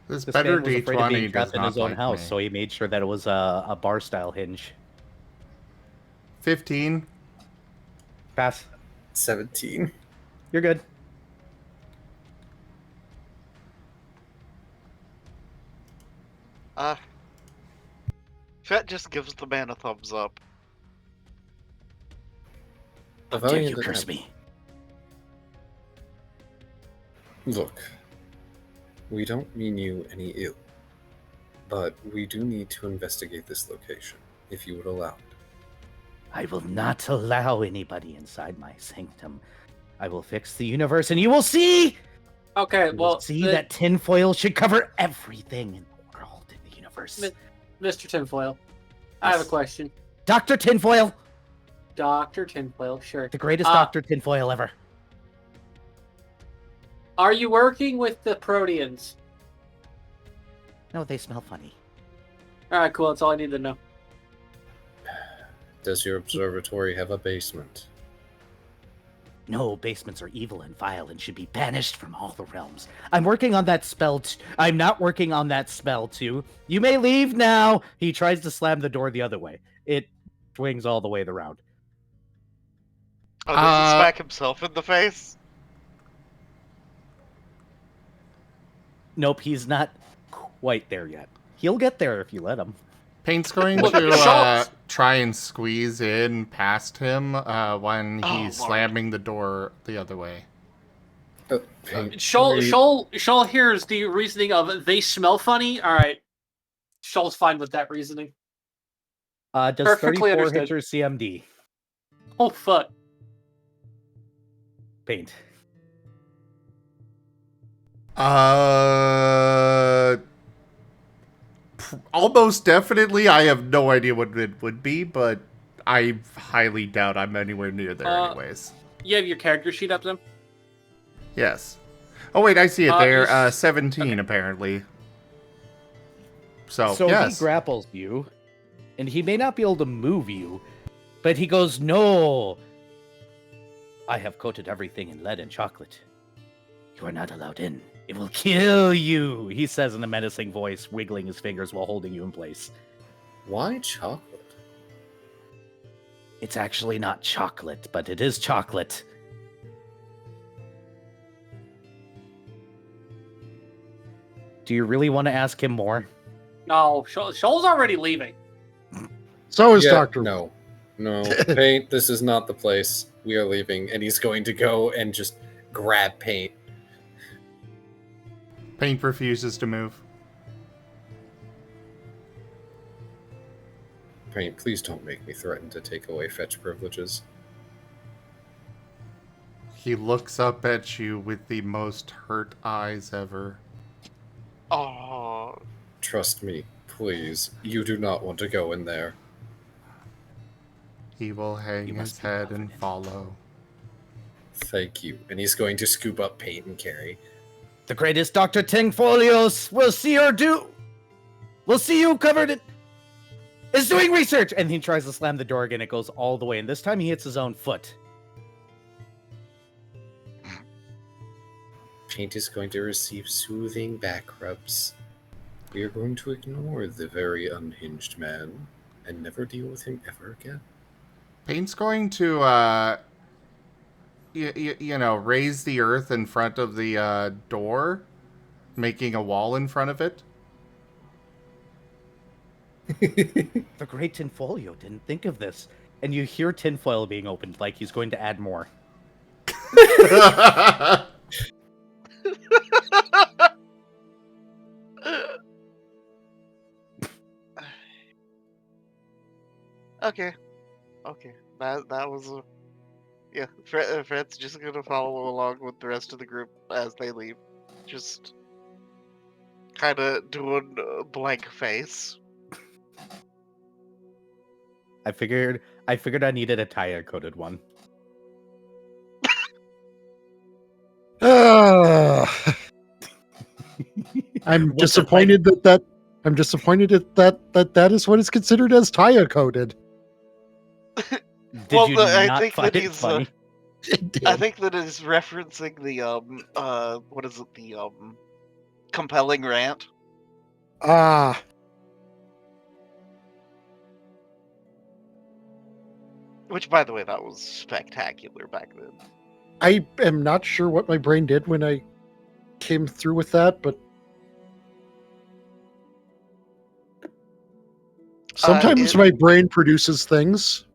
A: This
B: This
A: better
B: man was afraid of being
A: D20 does
B: trapped in
A: not
B: his own
A: like
B: house,
A: me.
B: so he made sure that it was a bar-style hinge.
A: 15.
B: Pass.
E: 17.
B: You're good.
C: Fett just gives the man a thumbs up.
B: How dare you curse me?
E: Look, we don't mean you any ill, but we do need to investigate this location, if you would allow it.
B: I will not allow anybody inside my sanctum. I will fix the universe, and you will see!
F: Okay,
B: You will
F: well,
B: see that tinfoil should cover everything in the world, in the universe.
F: Mr. Tinfoil, I have a
B: Yes.
F: question.
B: Dr. Tinfoil!
F: Dr. Tinfoil, sure.
B: The greatest Dr. Tinfoil ever.
F: Are you working with the Proteans?
B: No, they smell funny.
F: Alright, cool. That's all I need to know.
E: Does your observatory have a basement?
B: No, basements are evil and vile and should be banished from all the realms. I'm working on that spell. I'm not working on that spell, too. You may leave now. He tries to slam the door the other way. It swings all the way around.
C: Oh, does he smack himself in the face?
B: Nope, he's not quite there yet. He'll get there if you let him.
A: Paint's going
F: Look,
A: to
F: Shoals!
A: try and squeeze in past him when
C: Oh,
A: he's
C: Lord.
A: slamming the door the other way.
F: Shoal hears the reasoning of they smell funny. Alright. Shoal's fine with that reasoning.
B: Does
F: Perfectly
B: 34
F: understood.
B: hit your CMD?
F: Oh, fuck.
B: Paint.
A: Almost definitely. I have no idea what it would be, but I highly doubt I'm anywhere near there anyways.
F: You have your character sheet up then?
A: Yes. Oh, wait, I see it there.
F: Yes.
A: 17, apparently. So yes.
B: He grapples you, and he may not be able to move you, but he goes, "No, I have coated everything in lead and chocolate. You are not allowed in. It will kill you," he says in a menacing voice, wiggling his fingers while holding you in place.
E: Why chocolate?
B: It's actually not chocolate, but it is chocolate. Do you really want to ask him more?
F: No, Shoal's already leaving.
D: So is Doctor.
E: No. Paint, this is not the place. We are leaving. And he's going to go and just grab Paint.
A: Paint refuses to move.
E: Paint, please don't make me threaten to take away fetch privileges.
A: He looks up at you with the most hurt eyes ever.
C: Oh,
E: Trust me, please. You do not want to go in there.
A: He will hang
B: You
A: his
B: must be
A: head and
B: confident.
A: follow.
E: Thank you. And he's going to scoop up Paint and carry.
B: The greatest Dr. Tingfolios will see or do. We'll see you covered in. Is doing research! And he tries to slam the door again. It goes all the way. And this time he hits his own foot.
E: Paint is going to receive soothing back rubs. We are going to ignore the very unhinged man and never deal with him ever again.
A: Paint's going to raise the earth in front of the door, making a wall in front of it.
B: The great tinfolio didn't think of this. And you hear tinfoil being opened like he's going to add more.
C: Okay. That was yeah. Fred's just gonna follow along with the rest of the group as they leave, just kind of doing a blank face.
B: I figured I needed a tire coated one.
D: I'm
B: What's it
D: disappointed I'm disappointed that is what is considered as tire coated.
B: Did
C: Well,
B: you
C: I
B: not
C: think
B: find
C: that
B: it
C: he's,
B: funny?
C: I think that is referencing the what is it, the compelling rant.
D: Ah,
C: Which, by the way, that was spectacular back then.
D: I am not sure what my brain did when I came through with that, but sometimes my brain produces things.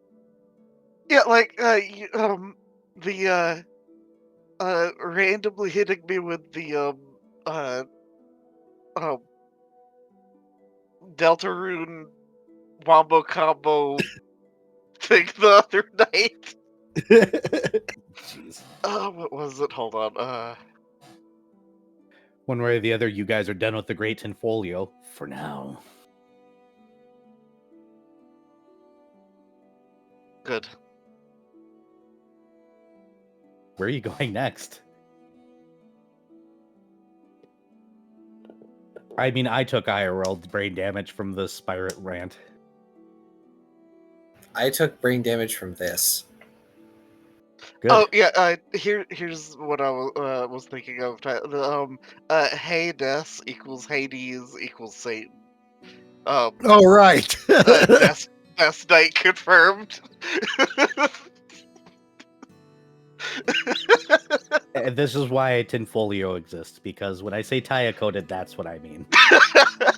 C: Yeah, like the randomly hitting me with the um Deltarune Wombo combo thing the other night.
B: Jeez.
C: What was it? Hold on.
B: One way or the other, you guys are done with the great tinfolio for now.
C: Good.
B: Where are you going next? I mean, I took IRL brain damage from the Spirit rant.
E: I took brain damage from this.
B: Good.
C: Oh yeah. Here's what I was thinking of. Hades equals Hades equals Satan.
D: Oh, right.
C: Death Knight confirmed.
B: And this is why tinfolio exists, because when I say tire coated, that's what I mean.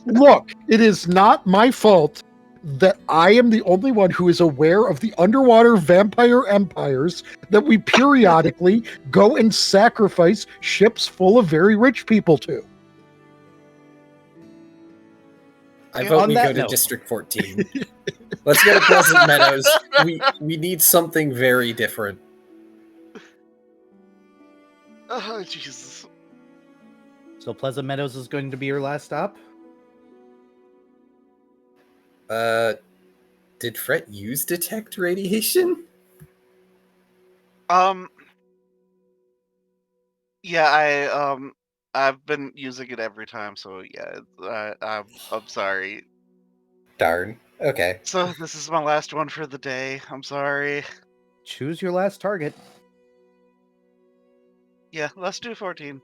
D: Look, it is not my fault that I am the only one who is aware of the underwater vampire empires that we periodically go and sacrifice ships full of very rich people to.
E: I
C: Yeah,
E: vote
B: on
E: we
B: that
E: go to
B: note.
E: District 14. Let's go to Pleasant Meadows. We need something very different.
C: Oh Jesus.
B: So Pleasant Meadows is going to be your last stop?
E: Did Fret use detect radiation?
C: Yeah, I've been using it every time, so yeah, I'm sorry.
E: Darn. Okay.
C: So this is my last one for the day. I'm sorry.
B: Choose your last target.
C: Yeah, let's do 14.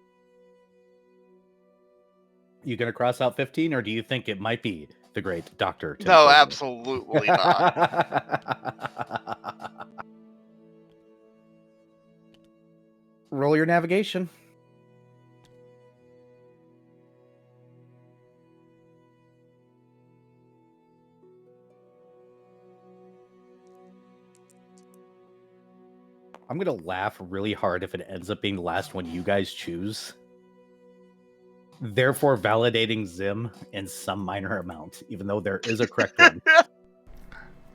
B: You gonna cross out 15, or do you think it might be the great Dr.
C: No,
B: Tinfolio?
C: absolutely not.
B: Roll your navigation. I'm gonna laugh really hard if it ends up being the last one you guys choose. Therefore validating Zim in some minor amount, even though there is a correct one.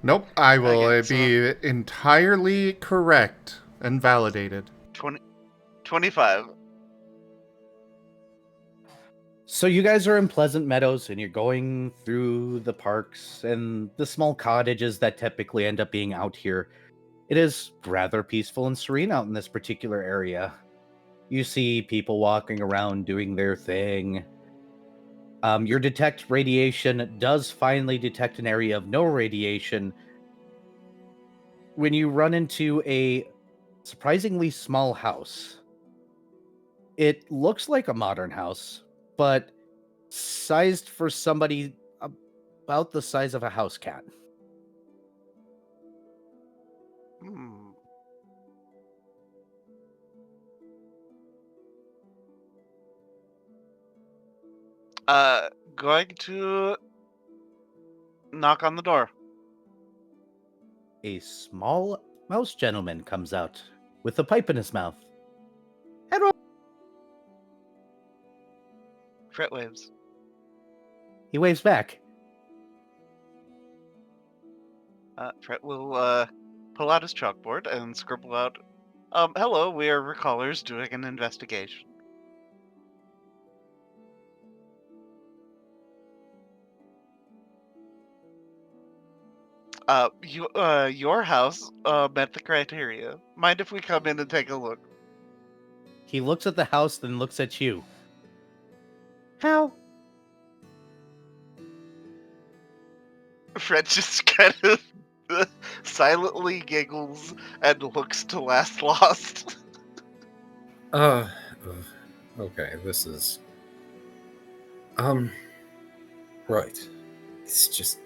A: Nope, I will
C: Okay, so-
A: be entirely correct and validated.
C: 25.
B: So you guys are in Pleasant Meadows and you're going through the parks and the small cottages that typically end up being out here. It is rather peaceful and serene out in this particular area. You see people walking around doing their thing. Your detect radiation does finally detect an area of no radiation when you run into a surprisingly small house. It looks like a modern house, but sized for somebody about the size of a house cat.
C: Hmm. Going to knock on the door.
B: A small mouse gentleman comes out with a pipe in his mouth. Hello.
C: Fret waves.
B: He waves back.
C: Fret will pull out his chalkboard and scribble out, hello, we are recallers doing an investigation. Your house met the criteria. Mind if we come in and take a look?
B: He looks at the house, then looks at you. How?
C: Fred just kind of silently giggles and looks to last lost.
E: Okay, this is... Right. It's just...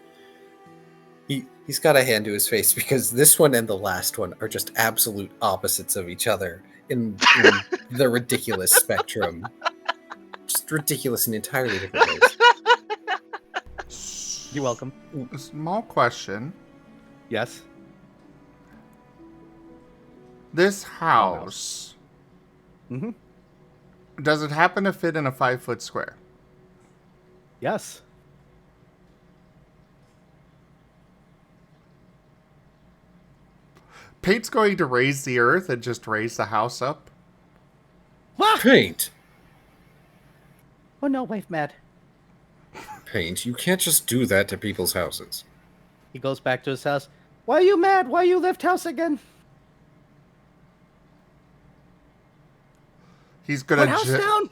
E: He's got a hand to his face because this one and the last one are just absolute opposites of each other in the ridiculous spectrum. Just ridiculous in entirely different ways.
B: You're welcome.
A: A small question.
B: Yes.
A: This house,
B: Mm-hmm.
A: does it happen to fit in a 5-foot square?
B: Yes.
A: Pate's going to raise the earth and just raise the house up.
E: Paint!
B: Oh no, wife mad.
E: Paint, you can't just do that to people's houses.
B: He goes back to his house. Why are you mad? Why you left house again?
A: He's gonna
B: Put house down.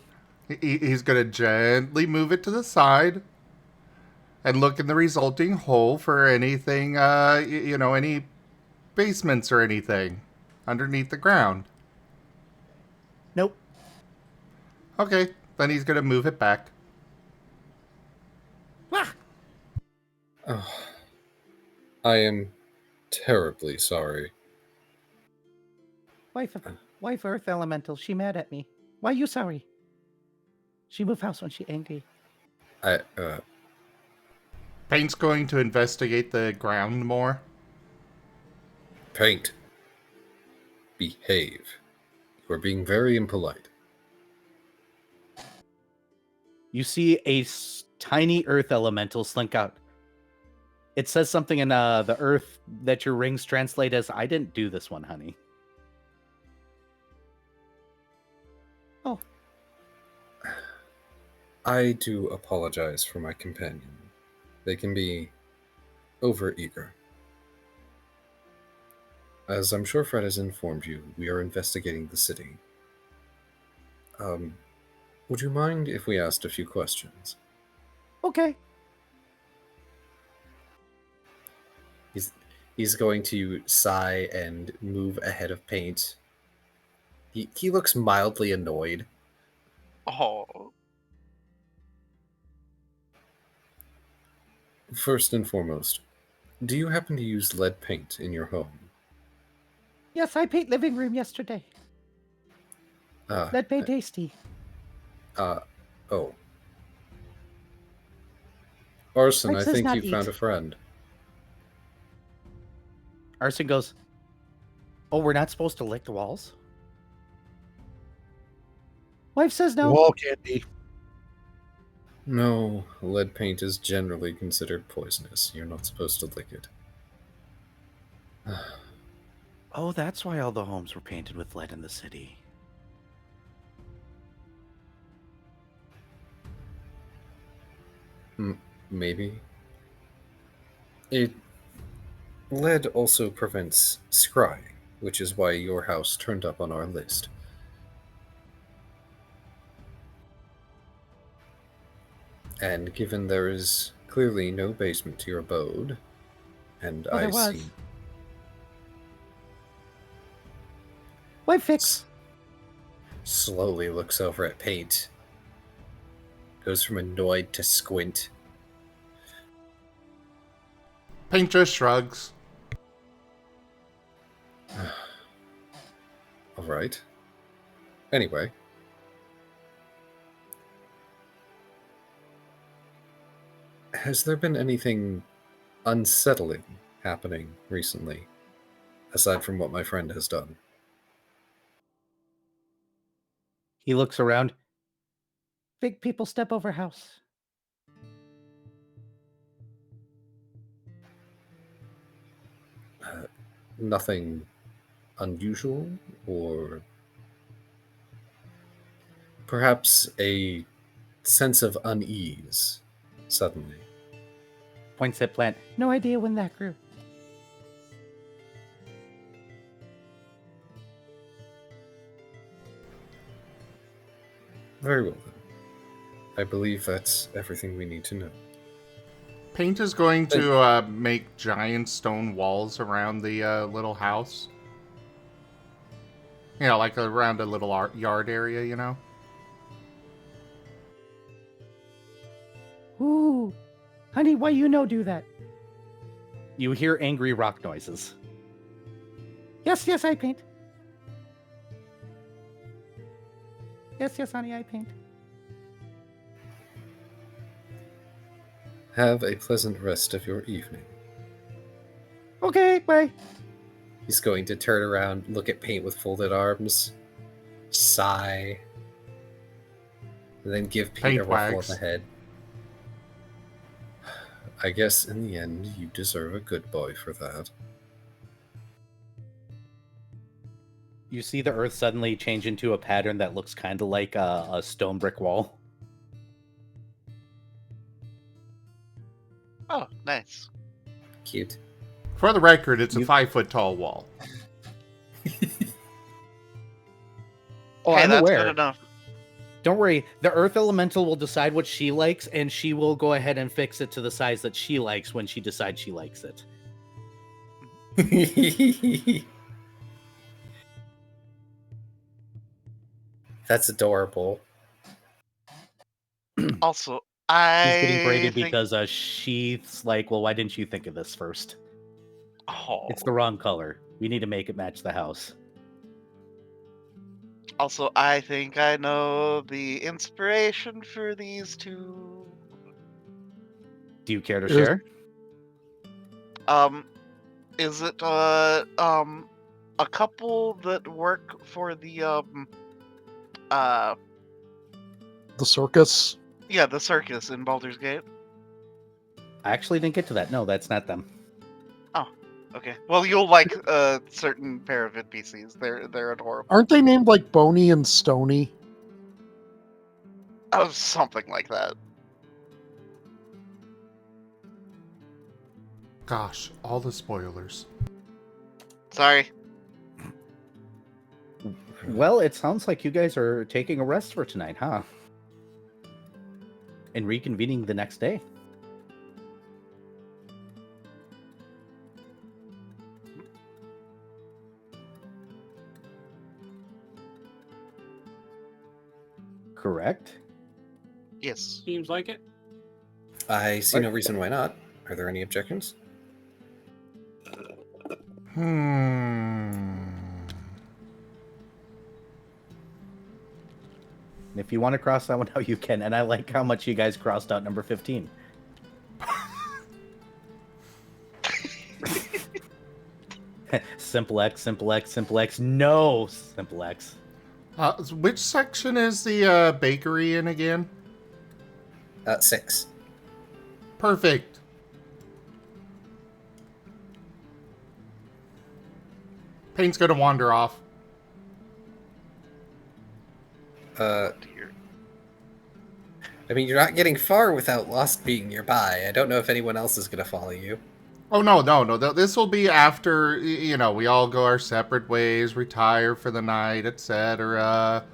A: He's gonna gently move it to the side and look in the resulting hole for anything, any basements or anything underneath the ground.
B: Nope.
A: Okay, then he's gonna move it back.
B: Ah.
E: Oh, I am terribly sorry.
B: Wife Earth Elemental, she mad at me. Why you sorry? She move house when she angry.
A: Paint's going to investigate the ground more.
E: Paint. Behave. You are being very impolite.
B: You see a tiny Earth Elemental slink out. It says something in the Earth that your rings translate as, I didn't do this one, honey. Oh.
E: I do apologize for my companion. They can be overeager. As I'm sure Fred has informed you, we are investigating the city. Would you mind if we asked a few questions?
B: Okay.
E: He's going to sigh and move ahead of Paint. He looks mildly annoyed.
C: Oh.
E: First and foremost, do you happen to use lead paint in your home?
B: Yes, I paint living room yesterday. Lead paint tasty.
E: Oh. Arson,
B: Mike
E: I
B: says
E: think
B: not
E: you
B: eat.
E: found a friend.
B: Arson goes, oh, we're not supposed to lick the walls? Wife says no.
D: Wall candy.
E: No, lead paint is generally considered poisonous. You're not supposed to lick it.
B: Oh, that's why all the homes were painted with lead in the city.
E: Maybe. Lead also prevents scry, which is why your house turned up on our list. And given there is clearly no basement to your abode, and
B: Oh,
E: I
B: there was.
E: see...
B: Wife fix.
E: Slowly looks over at Paint. Goes from annoyed to squint.
A: Paint just shrugs.
E: Alright. Anyway. Has there been anything unsettling happening recently, aside from what my friend has done?
B: He looks around. Big people step over house.
E: Nothing unusual, or perhaps a sense of unease suddenly?
B: Points at plant. No idea when that grew.
E: Very well then. I believe that's everything we need to know.
A: Paint is going to make giant stone walls around the little house. You know, like around a little yard area, you know?
B: Ooh, honey, why you no do that? You hear angry rock noises. Yes, yes, I paint. Yes, yes, honey, I paint.
E: Have a pleasant rest of your evening.
B: Okay, bye.
E: He's going to turn around, look at Paint with folded arms, sigh, and then give Paint a
A: Paint
E: ruffle on
A: wags.
E: the head. I guess in the end, you deserve a good boy for that.
B: You see the earth suddenly change into a pattern that looks kind of like a stone brick wall.
C: Oh, nice.
E: Cute.
A: For the record, it's a
B: You-
A: 5-foot tall wall.
B: Oh,
C: Hey,
B: I'm
C: that's
B: aware.
C: good enough.
B: Don't worry. The Earth Elemental will decide what she likes, and she will go ahead and fix it to the size that she likes when she decides she likes it.
E: That's adorable.
C: Also,
B: She's
C: I
B: getting braided
C: think...
B: because she's like, well, why didn't you think of this first?
C: Oh.
B: It's the wrong color. We need to make it match the house.
C: Also, I think I know the inspiration for these two.
B: Do you care to
D: Is-
B: share?
C: Is it a couple that work for the
D: The circus.
C: yeah, the circus in Baldur's Gate?
B: I actually didn't get to that. No, that's not them.
C: Okay. Well, you'll like a certain pair of NPCs. They're adorable.
D: Aren't they named like Boney and Stony?
C: Oh, something like that.
A: Gosh, all the spoilers.
C: Sorry.
B: Well, it sounds like you guys are taking a rest for tonight, huh? And reconvening the next day. Correct?
C: Yes.
F: Seems like it.
E: I see no reason why not. Are there any objections?
A: Hmm.
B: If you want to cross that one out, you can. And I like how much you guys crossed out number 15. Simple X, Simple X, Simple X. No, Simple X.
A: Which section is the bakery in again?
E: 6.
A: Perfect. Paint's gonna wander off.
C: Dear.
E: I mean, you're not getting far without Lost being nearby. I don't know if anyone else is going to follow you.
A: Oh, no. This will be after, you know, we all go our separate ways, retire for the night, etc.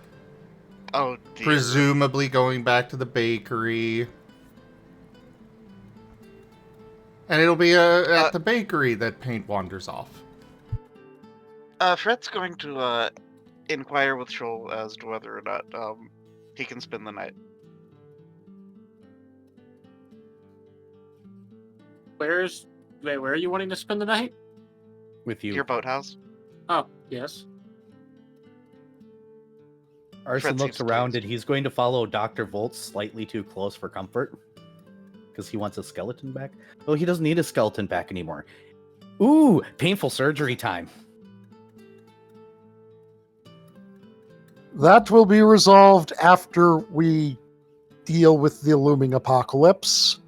C: Oh dear.
A: Presumably going back to the bakery. And it'll be at the bakery that Paint wanders off.
C: Fred's going to inquire with Shoal as to whether or not he can spend the night.
F: Where are you wanting to spend the night?
B: With you.
C: Your boathouse.
F: Oh, yes.
B: Arson
C: Fred
B: looks
C: seems
B: around
C: pleased.
B: and he's going to follow Dr. Volt slightly too close for comfort. because he wants a skeleton back. Oh, he doesn't need a skeleton back anymore. Ooh, painful surgery time.
D: That will be resolved after we deal with the looming apocalypse.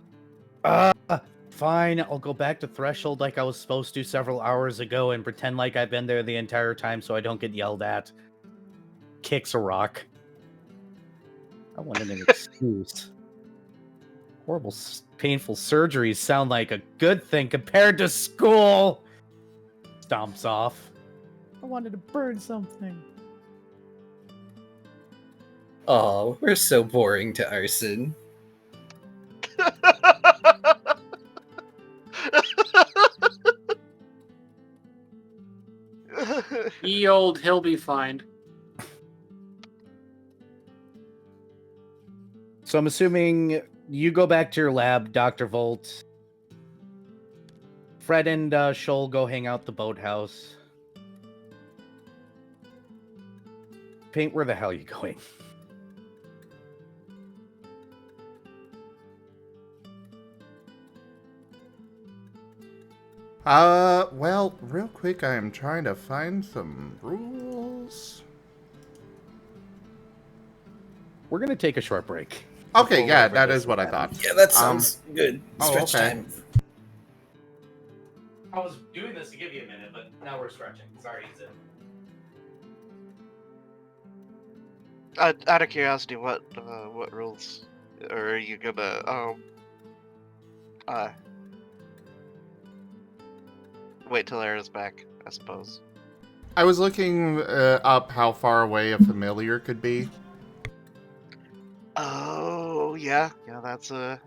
B: Fine, I'll go back to Threshold like I was supposed to several hours ago and pretend like I've been there the entire time so I don't get yelled at. Kicks a rock. I wanted an excuse. Horrible, painful surgeries sound like a good thing compared to school. Stomps off. I wanted to burn something.
E: Oh, we're so boring to Arson.
F: Ye old, he'll be fine.
B: So I'm assuming you go back to your lab, Dr. Volt. Fred and Shoal go hang out the boathouse. Paint, where the hell are you going?
A: Well, real quick, I am trying to find some rules.
B: We're going to take a short break.
A: Okay,
B: before
A: yeah,
B: whatever
A: that
B: this
A: is what I
B: happens.
A: thought.
E: Yeah, that sounds good.
A: oh,
E: Stretch
A: okay.
E: time.
B: I was doing this to give you a minute, but now we're stretching. Sorry, Zip.
C: Out of curiosity, what rules are you gonna wait till Era's back? I suppose.
A: I was looking up how far away a familiar could be.
C: Oh yeah, that's
A: And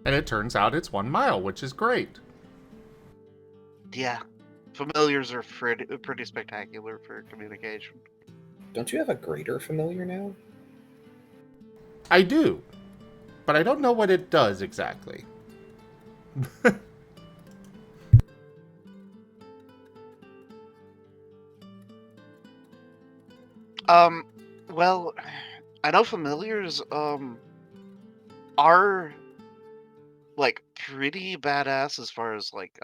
A: it turns out it's 1 mile, which is great.
C: yeah. Familiars are pretty spectacular for communication.
E: Don't you have a greater familiar now?
A: I do, but I don't know what it does exactly.
C: Well, I know familiars are like pretty badass as far as like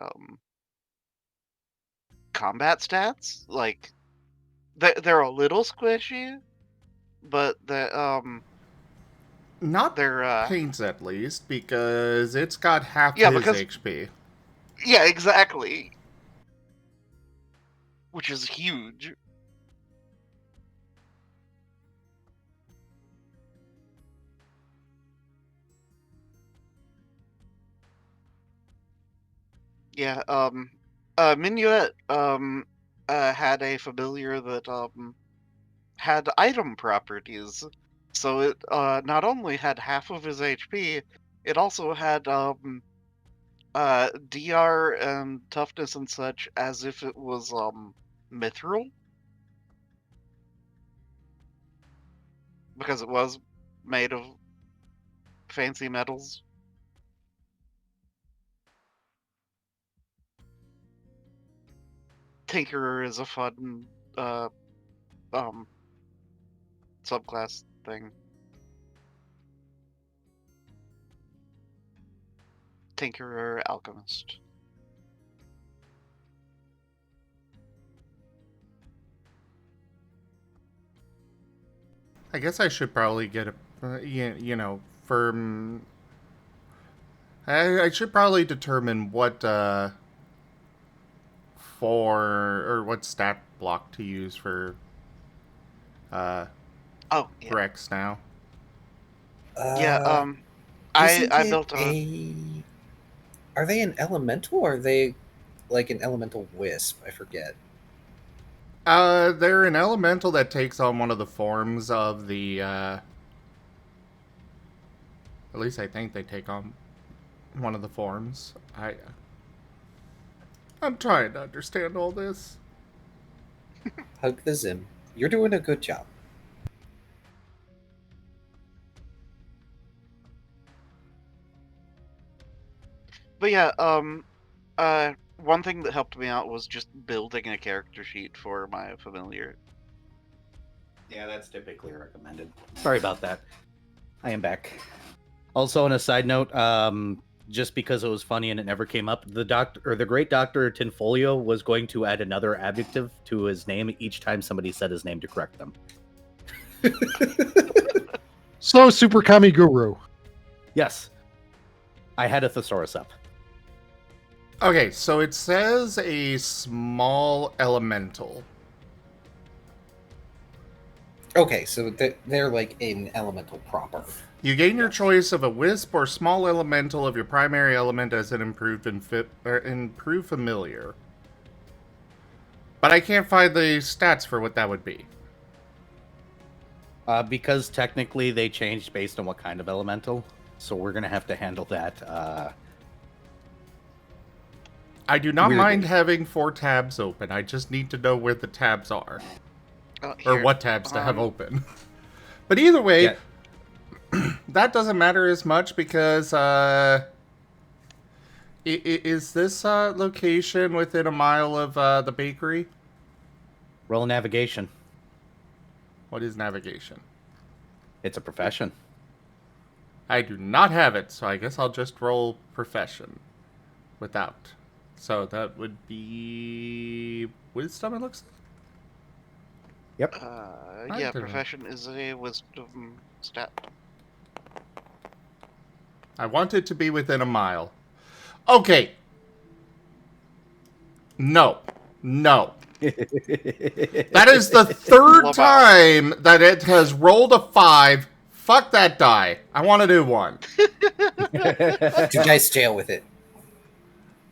C: combat stats. Like they're a little squishy, but
A: Not
C: they're
A: Paints, at least, because it's got half
C: Yeah,
A: his
C: because-
A: HP.
C: yeah, exactly. Which is huge. Yeah, Minuet had a familiar that had item properties. So it not only had half of his HP, it also had DR and toughness and such as if it was mithril. Because it was made of fancy metals. Tinkerer is a fun subclass thing. Tinkerer, alchemist.
A: I guess I should probably get a, firm. I should probably determine what what stat block to use for
C: Oh, yeah.
A: Rex now.
C: Yeah, I built
E: Are they an elemental or are they like an elemental wisp? I forget.
A: They're an elemental that takes on one of the forms of the. At least I think they take on one of the forms. I'm trying to understand all this.
E: Hug the Zim. You're doing a good job.
C: But yeah, one thing that helped me out was just building a character sheet for my familiar.
B: Yeah, that's typically recommended. Sorry about that. I am back. Also, on a side note, just because it was funny and it never came up, the great Doctor Tinfolio was going to add another adjective to his name each time somebody said his name to correct them.
D: So, Super Kami Guru.
B: Yes, I had a thesaurus up.
A: Okay, so it says a small elemental.
E: Okay, so they're like an elemental proper.
A: You gain your choice of a wisp or small elemental of your primary element as an improved familiar. But I can't find the stats for what that would be.
B: Because technically they changed based on what kind of elemental, so we're gonna have to handle that.
A: I do not
B: Weirdly.
A: mind having 4 tabs open. I just need to know where the tabs are. Or
C: Here.
A: what tabs to have open. But either way,
B: Yeah.
A: that doesn't matter as much because is this location within a mile of the bakery?
B: Roll navigation.
A: What is navigation?
B: It's a profession.
A: I do not have it, so I guess I'll just roll profession without. So that would be wisdom, it looks like.
B: Yep.
A: I
C: Yeah,
A: don't know.
C: profession is a wisdom stat.
A: I want it to be within a mile. Okay. No. That is the third
C: Love
A: time that it has rolled a 5. Fuck that die. I want to do one.
E: Do dice jail with it.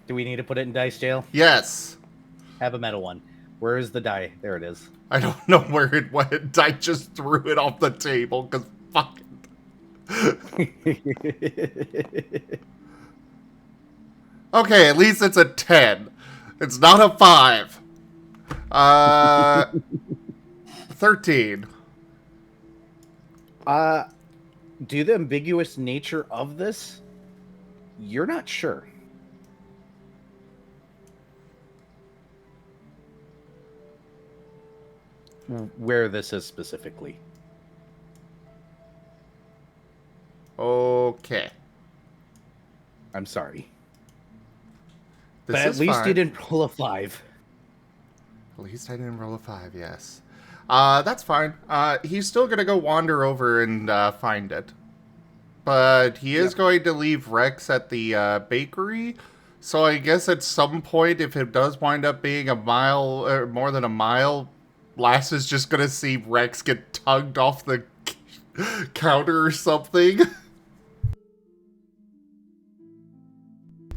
B: Do we need to put it in dice jail?
A: Yes.
B: Have a metal one. Where is the die? There it is.
A: I don't know where it went. I just threw it off the table because fuck it. Okay, at least it's a 10. It's not a 5. 13.
B: Due to the ambiguous nature of this, you're not sure. Where this is specifically.
A: Okay.
B: I'm sorry.
A: This
B: But at
A: is
B: least
A: fine.
B: you didn't roll a 5.
A: At least I didn't roll a 5, yes. That's fine. He's still gonna go wander over and find it. But he is going to leave Rex at the bakery. So I guess at some point, if it does wind up being a mile, or more than a mile, Lass is just gonna see Rex get tugged off the counter or something.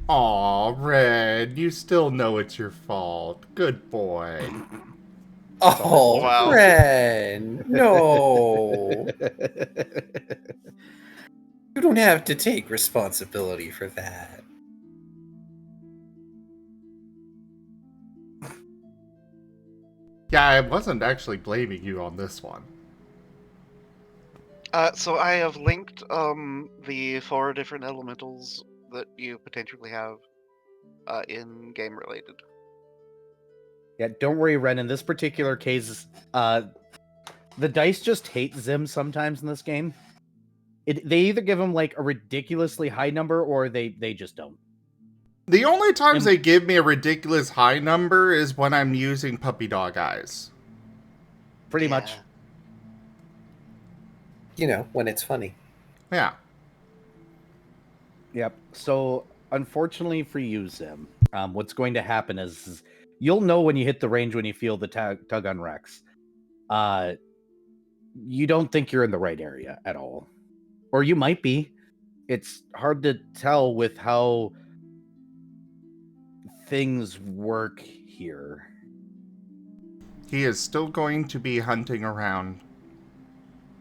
A: Aw, Red, you still know it's your fault. Good boy.
E: Oh,
C: Wow.
E: Ren, no. You don't have to take responsibility for that.
A: Yeah, I wasn't actually blaming you on this one.
C: So I have linked the 4 different elementals that you potentially have in game related.
B: Yeah, don't worry, Ren. In this particular case, the dice just hate Zim sometimes in this game. They either give him like a ridiculously high number or they just don't.
A: The only times
B: And-
A: they give me a ridiculous high number is when I'm using puppy dog eyes.
B: Pretty
C: Yeah.
B: much.
E: You know, when it's funny.
A: Yeah.
B: Yep. So unfortunately for you, Zim, what's going to happen is you'll know when you hit the range when you feel the tug on Rex. You don't think you're in the right area at all. Or you might be. It's hard to tell with how things work here.
A: He is still going to be hunting around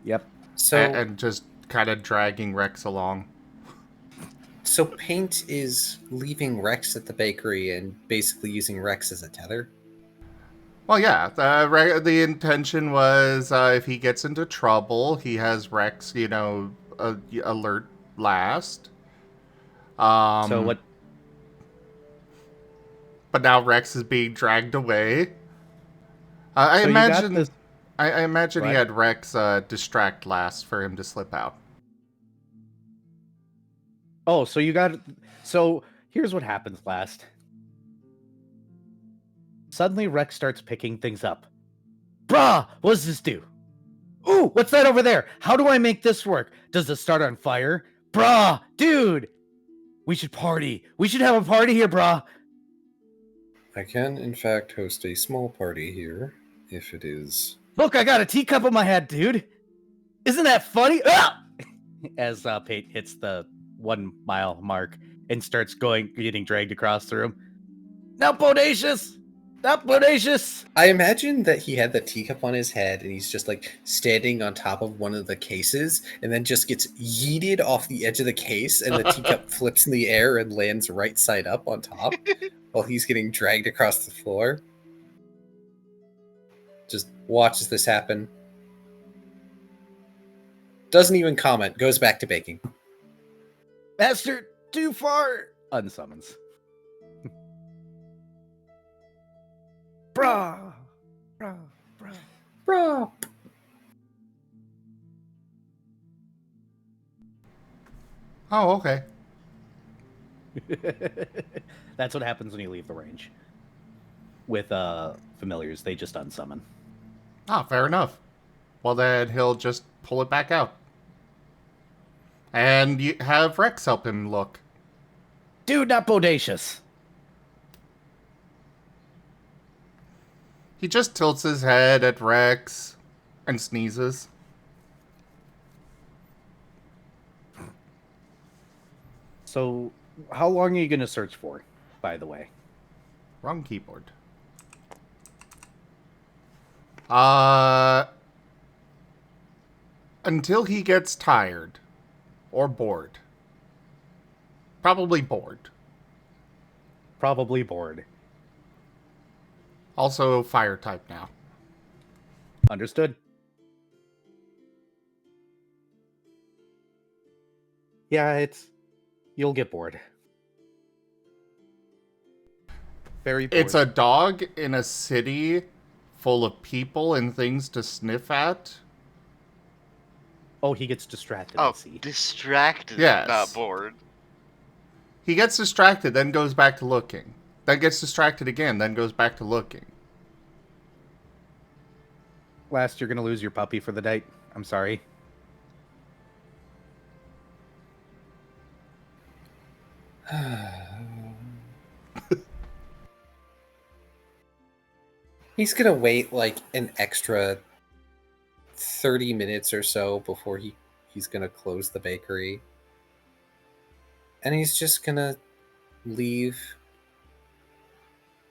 B: Yep.
E: So,
A: and just kind of dragging Rex along.
E: so Paint is leaving Rex at the bakery and basically using Rex as a tether?
A: Well, yeah, the intention was if he gets into trouble, he has Rex, alert last.
B: So what?
A: But now Rex is being dragged away. I
B: So
A: imagine.
B: you got
A: I imagine he
B: What?
A: had Rex distract last for him to slip out.
B: Oh, so you got. So here's what happens last. Suddenly, Rex starts picking things up. Bruh, what does this do? Ooh, what's that over there? How do I make this work? Does it start on fire? Bruh, dude, we should party. We should have a party here, bruh.
E: I can, in fact, host a small party here, if it is.
B: Look, I got a teacup on my head, dude. Isn't that funny? Ah! As Pate hits the 1 mile mark and starts getting dragged across the room. Not bodacious! Not bodacious!
E: I imagine that he had the teacup on his head and he's just like standing on top of one of the cases and then just gets yeeted off the edge of the case and the teacup flips in the air and lands right side up on top while he's getting dragged across the floor. Just watches this happen. Doesn't even comment, goes back to baking.
B: Master, too far! Unsummons. Bruh! Bruh! Bruh!
E: Bro.
A: Oh, okay.
B: That's what happens when you leave the range. With familiars, they just unsummon.
A: Ah, fair enough. Well, then he'll just pull it back out. And you have Rex help him look.
B: Dude, not bodacious.
A: He just tilts his head at Rex and sneezes.
B: So, how long are you going to search for, by the way?
A: Wrong keyboard. Until he gets tired. Or bored. Probably bored.
B: Probably bored.
A: Also fire type now.
B: Understood. Yeah, you'll get bored. Very bored.
A: It's a dog in a city full of people and things to sniff at.
B: Oh, he gets distracted, I
C: Oh,
B: see.
C: distracted,
A: Yes.
C: not bored.
A: He gets distracted, then goes back to looking. Then gets distracted again, then goes back to looking.
B: Last, you're going to lose your puppy for the night. I'm sorry.
E: He's gonna wait like an extra 30 minutes or so before he's gonna close the bakery. And he's just gonna leave.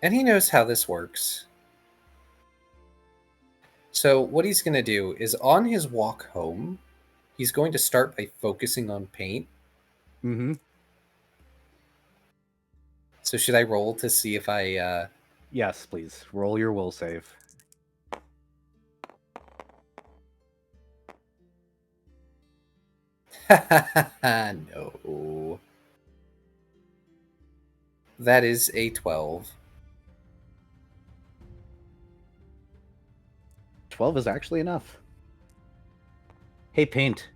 E: And he knows how this works. So what he's gonna do is on his walk home, he's going to start by focusing on paint.
B: Mm-hmm.
E: So should I roll to see if I
B: Yes, please. Roll your will save.
E: No. That is a 12.
B: 12 is actually enough. Hey, Paint.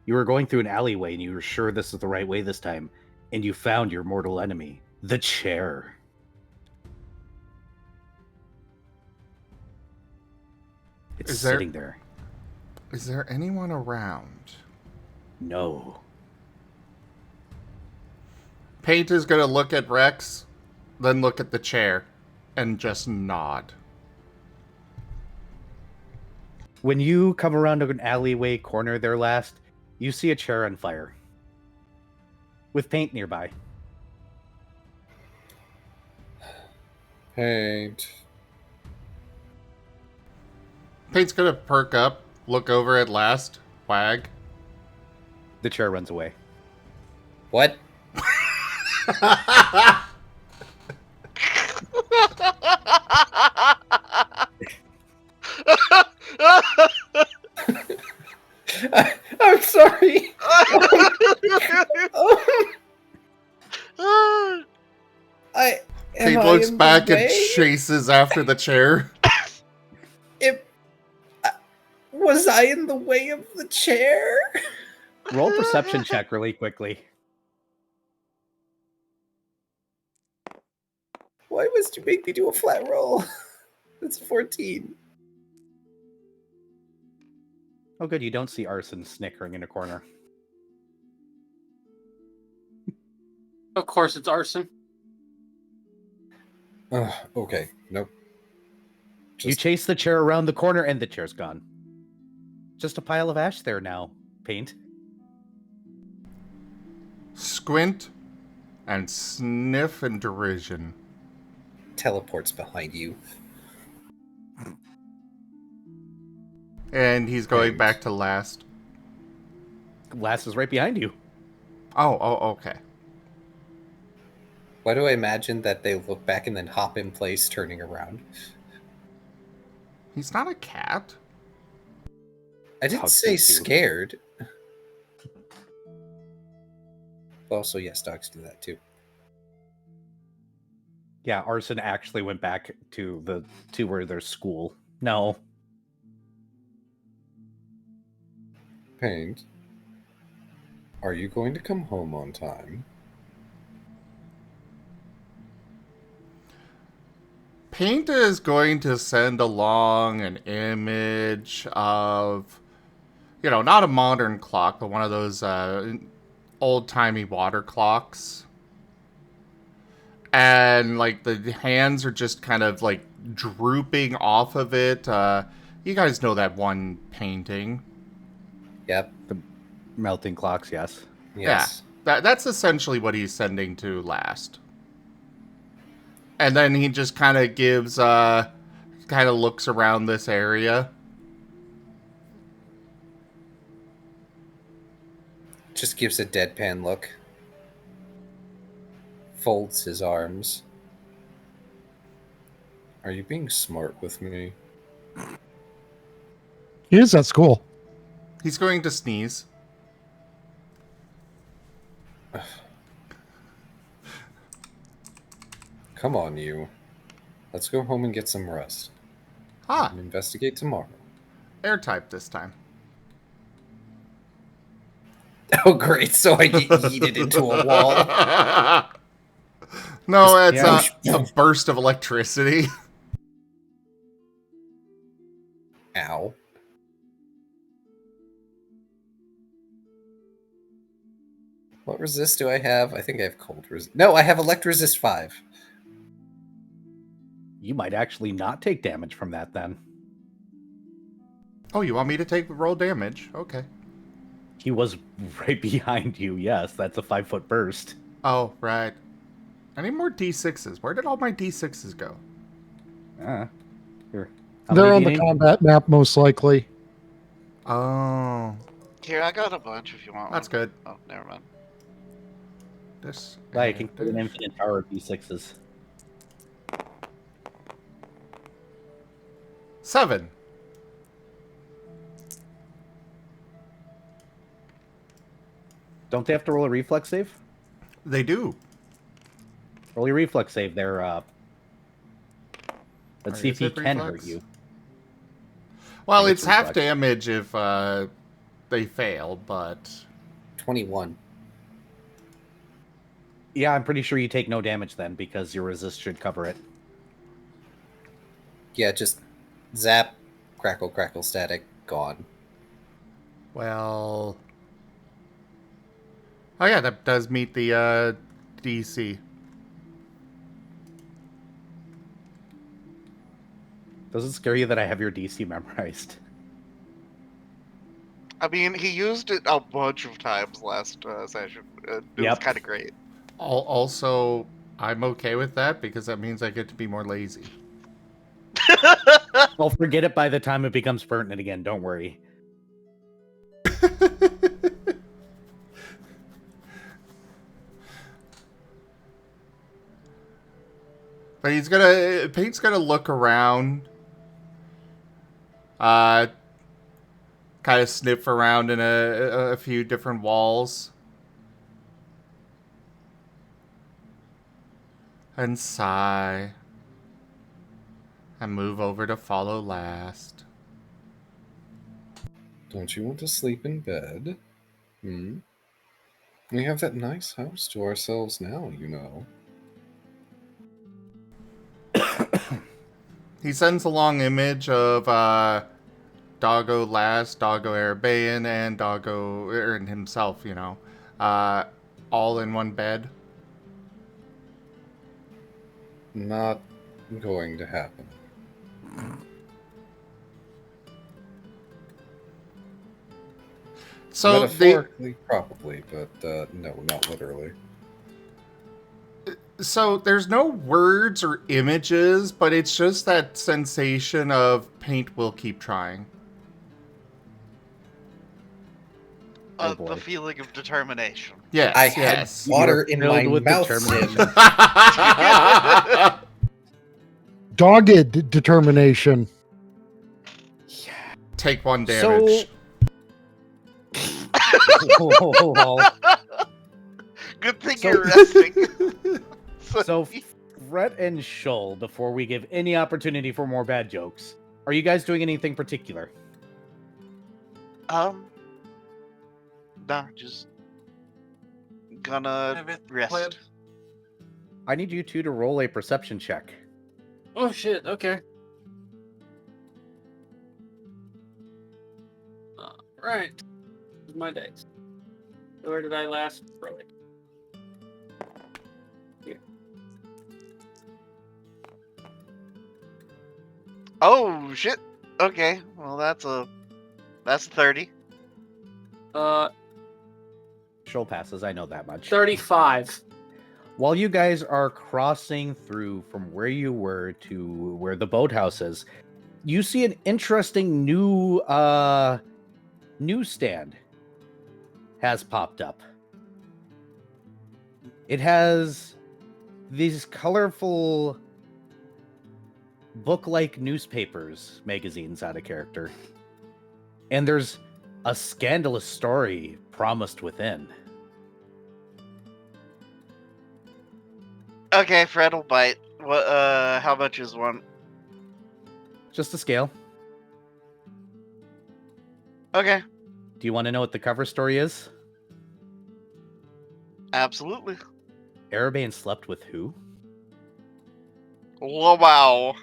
B: You were going through an alleyway and you were sure this is the right way this time, and you found your mortal enemy, the chair. It's
A: Is there-
B: sitting there.
A: Is there anyone around?
B: No.
A: Paint is gonna look at Rex, then look at the chair, and just nod.
B: When you come around an alleyway corner there last, you see a chair on fire. With Paint nearby.
E: Paint.
A: Paint's gonna perk up, look over at last, wag.
B: The chair runs away.
E: What? I'm sorry.
A: Paint looks back and chases after the chair.
E: Was I in the way of the chair?
B: Roll a perception check really quickly.
E: Why must you make me do a flat roll? It's 14.
B: Oh, good. You don't see Arson snickering in a corner.
F: Of course, it's arson.
E: Okay. Nope.
B: You chase the chair around the corner and the chair's gone. Just a pile of ash there now, Paint.
A: Squint and sniff in derision.
E: Teleports behind you.
A: And he's going
E: Right.
A: back to last.
B: Glass is right behind you.
A: Oh, okay.
E: Why do I imagine that they look back and then hop in place, turning around?
A: He's not a cat.
E: I didn't
B: Dogs
E: say
B: do too.
E: scared. Also, yes, dogs do that too.
B: Yeah, Arson actually went back to where there's school. No.
E: Paint, are you going to come home on time?
A: Paint is going to send along an image of, not a modern clock, but one of those old-timey water clocks. And, the hands are just kind of, drooping off of it. You guys know that one painting.
E: Yep.
B: Melting clocks, yes.
E: Yes.
A: Yeah, that's essentially what he's sending to last. And then he just kind of gives, looks around this area.
E: Just gives a deadpan look. Folds his arms. Are you being smart with me?
D: He is at school.
A: He's going to sneeze.
E: Come on, you. Let's go home and get some rest.
A: Ah,
E: And investigate tomorrow.
A: air type this time.
E: Oh, great. So I get yeeted into a wall.
A: No, it's
B: yeah.
A: a burst of electricity.
E: Ow. What resist do I have? I think I have cold resist. No, I have elect resist 5.
B: You might actually not take damage from that then.
A: Oh, you want me to roll damage? Okay.
B: He was right behind you, yes. That's a 5-foot burst.
A: Oh, right. I need more D6s. Where did all my D6s go?
B: Here.
D: They're on the combat map, most likely.
A: Oh,
C: Here, I got a bunch if you want
A: that's
C: one.
A: good.
C: Oh, never mind.
A: This.
B: Like,
A: and
B: include an
A: this.
B: infinite tower of D6s.
A: 7.
B: Don't they have to roll a reflex save?
A: They do.
B: Roll your reflex save there. Let's
A: Or
B: see
A: is
B: if he
A: it
B: can
A: reflex?
B: hurt you.
A: Well,
B: think
A: it's
B: it's
A: half
B: reflex.
A: damage if they fail, but
E: 21.
B: Yeah, I'm pretty sure you take no damage then, because your resist should cover it.
E: Yeah, just zap, crackle, crackle, static, gone.
A: well. Oh yeah, that does meet the DC.
B: Does it scare you that I have your DC memorized?
C: I mean, he used it a bunch of times last session. It was
B: Yep.
C: kind of great.
A: Also, I'm okay with that because that means I get to be more lazy.
B: Well, forget it by the time it becomes pertinent again. Don't worry.
A: But Paint's gonna look around, kind of sniff around in a few different walls, and sigh, and move over to follow last.
E: Don't you want to sleep in bed? We have that nice house to ourselves now, you know.
A: He sends a long image of Doggo Last, Doggo Erabain, and Doggo and himself, all in one bed.
E: Not going to happen.
A: So
E: Metaphorically, probably, but no, not literally.
A: So there's no words or images, but it's just that sensation of paint will keep trying.
B: Oh boy.
C: The feeling of determination.
A: Yes,
E: I
A: yes.
E: had water
B: You're
E: in my
B: filled with
E: mouth.
B: determination.
D: Dogged determination.
A: Take 1 damage.
C: Good thing
B: So-
C: you're resting.
B: So, Fret and Shoal, before we give any opportunity for more bad jokes, are you guys doing anything particular?
C: Nah, just gonna rest.
B: I need you two to roll a perception check.
F: Oh shit, okay. Right. Here's my dice. Where did I last throw it? Here.
C: Oh shit. Okay, well that's a 30.
B: Shoal passes, I know that much.
F: 35.
B: While you guys are crossing through from where you were to where the boathouse is, you see an interesting new newsstand has popped up. It has these colorful book-like newspapers, magazines out of character. And there's a scandalous story promised within.
C: Okay, Fred will bite. What? How much is one?
B: Just a scale.
C: Okay,
B: Do you want to know what the cover story is?
C: absolutely.
B: Erabain slept with who?
C: Wow.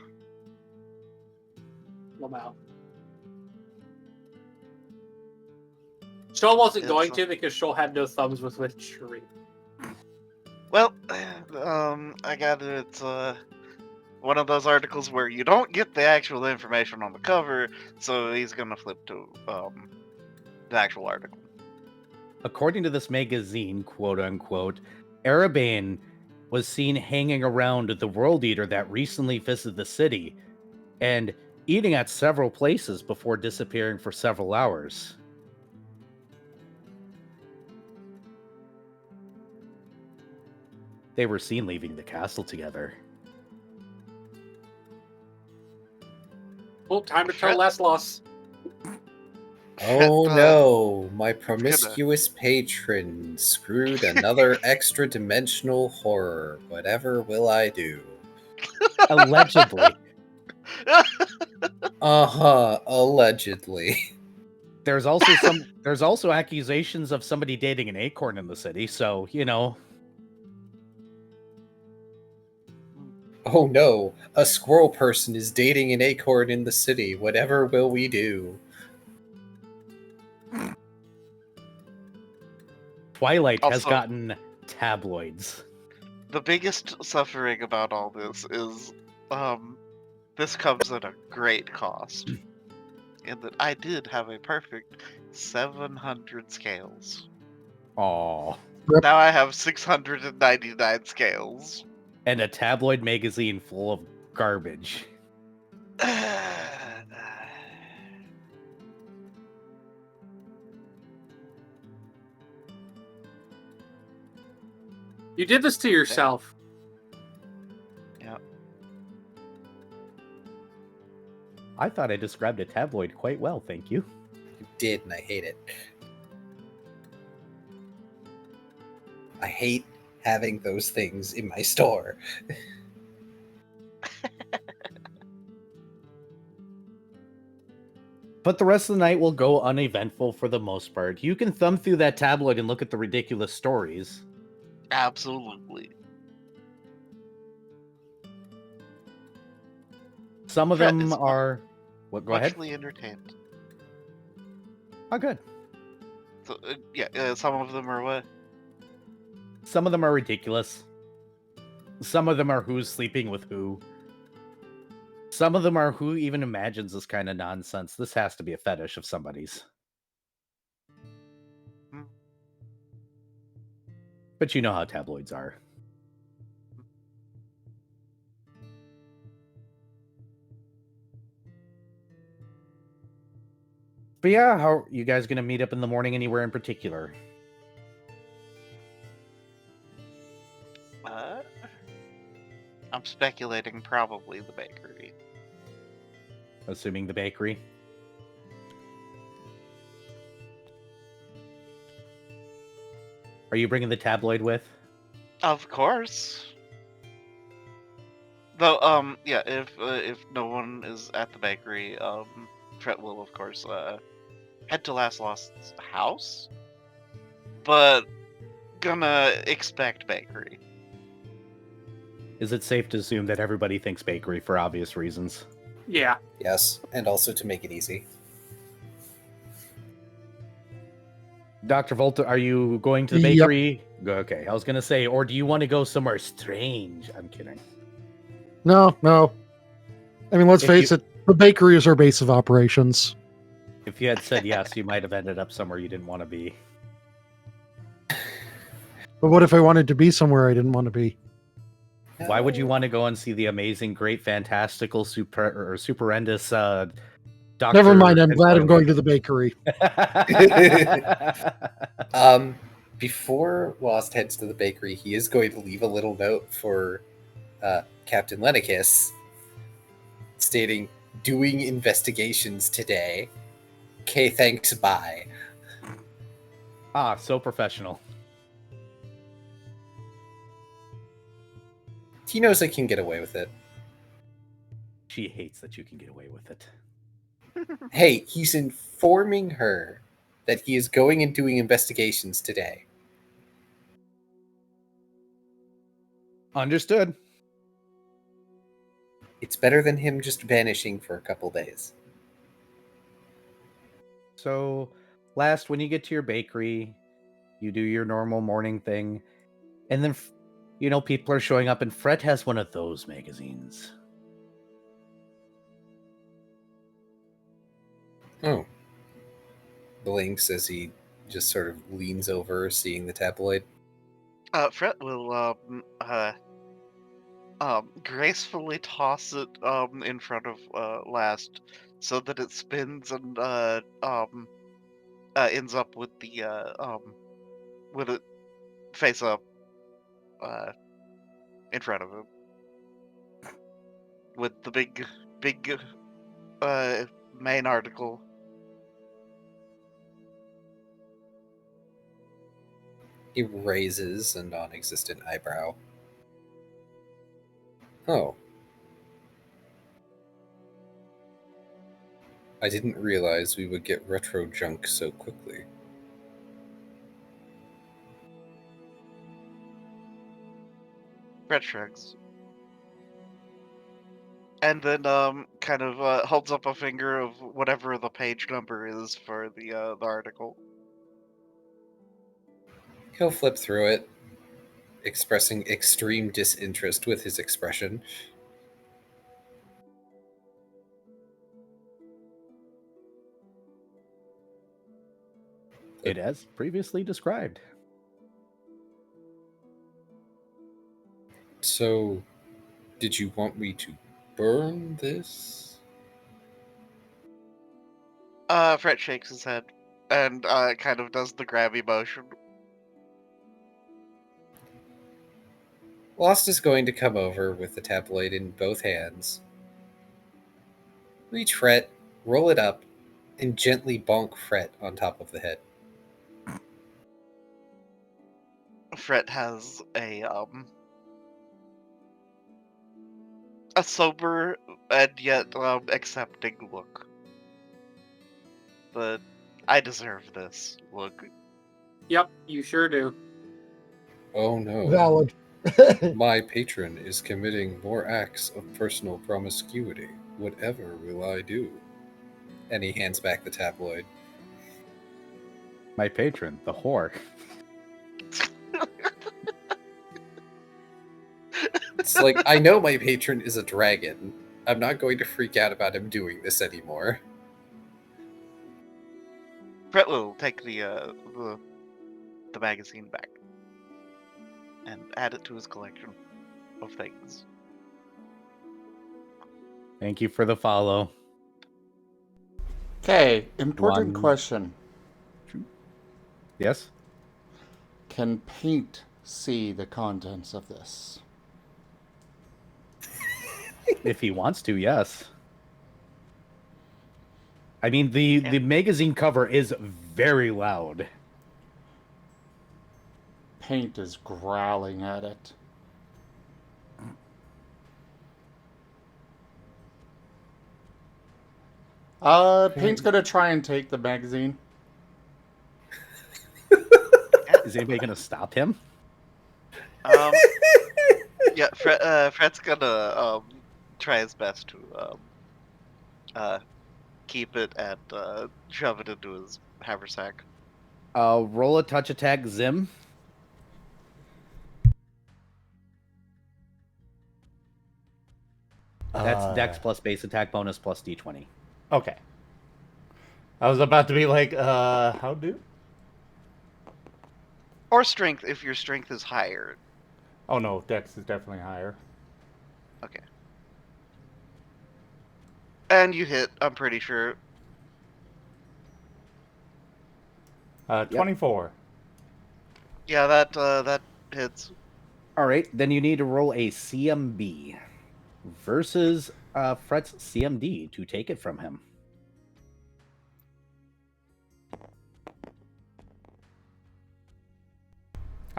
F: Wow. Shoal wasn't
C: It's
F: going
C: a-
F: to because Shoal had no thumbs with which to read.
C: Well, I got it. It's one of those articles where you don't get the actual information on the cover, so he's gonna flip to the actual article.
B: According to this magazine, quote unquote, Erabain was seen hanging around the World Eater that recently visited the city and eating at several places before disappearing for several hours. They were seen leaving the castle together.
F: Well, time to tell last loss.
E: Oh
C: Uh,
E: no, my promiscuous patron screwed another extra dimensional horror. Whatever will I do?
B: Allegedly.
E: Allegedly.
B: There's also accusations of somebody dating an acorn in the city, so, you know.
E: Oh no, a squirrel person is dating an acorn in the city. Whatever will we do?
B: Twilight has
C: Also-
B: gotten tabloids.
C: The biggest suffering about all this is, this comes at a great cost. In that I did have a perfect 700 scales.
B: Aww.
C: Now I have 699 scales.
B: And a tabloid magazine full of garbage.
F: You did this to yourself.
B: I thought I described a tabloid quite well, thank you.
E: You did, and I hate it. I hate having those things in my store.
B: But the rest of the night will go uneventful for the most part. You can thumb through that tabloid and look at the ridiculous stories.
C: Absolutely.
B: Some of
C: Fret
B: them
C: is
B: are... What? Go ahead.
C: muchly entertained.
B: Oh, good.
C: So, some of them are what?
B: Some of them are ridiculous. Some of them are who's sleeping with who. Some of them are who even imagines this kind of nonsense. This has to be a fetish of somebody's.
C: Hmm.
B: But you know how tabloids are. But yeah, how are you guys gonna meet up in the morning anywhere in particular?
C: I'm speculating probably the bakery.
B: Assuming the bakery. Are you bringing the tabloid with?
C: Of course. Though, if no one is at the bakery, Fret will of course head to Last Lost's house, but gonna expect bakery.
B: Is it safe to assume that everybody thinks bakery for obvious reasons?
F: Yeah.
E: Yes, and also to make it easy.
B: Dr. Volta, are you going to the
D: Yep.
B: bakery? Okay, I was gonna say, or do you want to go somewhere strange? I'm kidding.
D: No. I mean, let's
B: If
D: face
B: you-
D: it. The bakery is our base of operations.
B: If you had said yes, you might have ended up somewhere you didn't want to be.
D: But what if I wanted to be somewhere I didn't want to be?
B: Why would you want to go and see the amazing, great, fantastical, superendous doctor?
D: Never mind. I'm
B: and
D: glad I'm going
B: toilet?
D: to the bakery.
E: Before Lost heads to the bakery, he is going to leave a little note for Captain Lenicus stating, doing investigations today. Okay, thanks, bye.
B: Ah, so professional.
E: He knows I can get away with it.
B: She hates that you can get away with it.
E: Hey, he's informing her that he is going and doing investigations today.
B: Understood.
E: It's better than him just vanishing for a couple days.
B: So, last, when you get to your bakery, you do your normal morning thing, and then, people are showing up, and Fred has one of those magazines.
E: Oh. Blinks as he just sort of leans over, seeing the tabloid.
C: Fret will gracefully toss it in front of Last, so that it spins and ends up with with it face up in front of him, with the big main article.
E: He raises a non-existent eyebrow. Oh. I didn't realize we would get retro junk so quickly.
C: Fret shrugs. And then kind of holds up a finger of whatever the page number is for the article.
E: He'll flip through it, expressing extreme disinterest with his expression.
B: It as previously described.
E: So, did you want me to burn this?
C: Fret shakes his head and kind of does the grabby motion.
E: Lost is going to come over with the tabloid in both hands, reach Fret, roll it up, and gently bonk Fret on top of the head.
C: Fret has a sober and yet accepting look. the I deserve this look.
F: Yep, you sure do.
E: Oh no.
D: Valid.
E: My patron is committing more acts of personal promiscuity. Whatever will I do? And he hands back the tabloid.
B: My patron, the whore.
E: It's like, I know my patron is a dragon. I'm not going to freak out about him doing this anymore.
C: Brett will take the magazine back and add it to his collection of things.
B: Thank you for the follow.
A: Okay, important
B: One.
A: question.
B: Yes?
A: Can Paint see the contents of this?
B: If he wants to, yes. I mean, the magazine cover is very loud.
A: Paint is growling at it. Paint's gonna try and take the magazine.
B: Is anybody going to stop him?
C: Yeah, Fred's gonna try his best to keep it and shove it into his haversack.
B: Roll a touch attack, Zim. That's Dex plus base attack bonus plus D20.
A: Okay. I was about to be like, how do?
C: Or strength, if your strength is higher.
A: Oh no, Dex is definitely higher.
C: Okay. And you hit, I'm pretty sure.
A: 24.
C: Yeah, that hits.
B: All right, then you need to roll a CMB versus Fret's CMD to take it from him.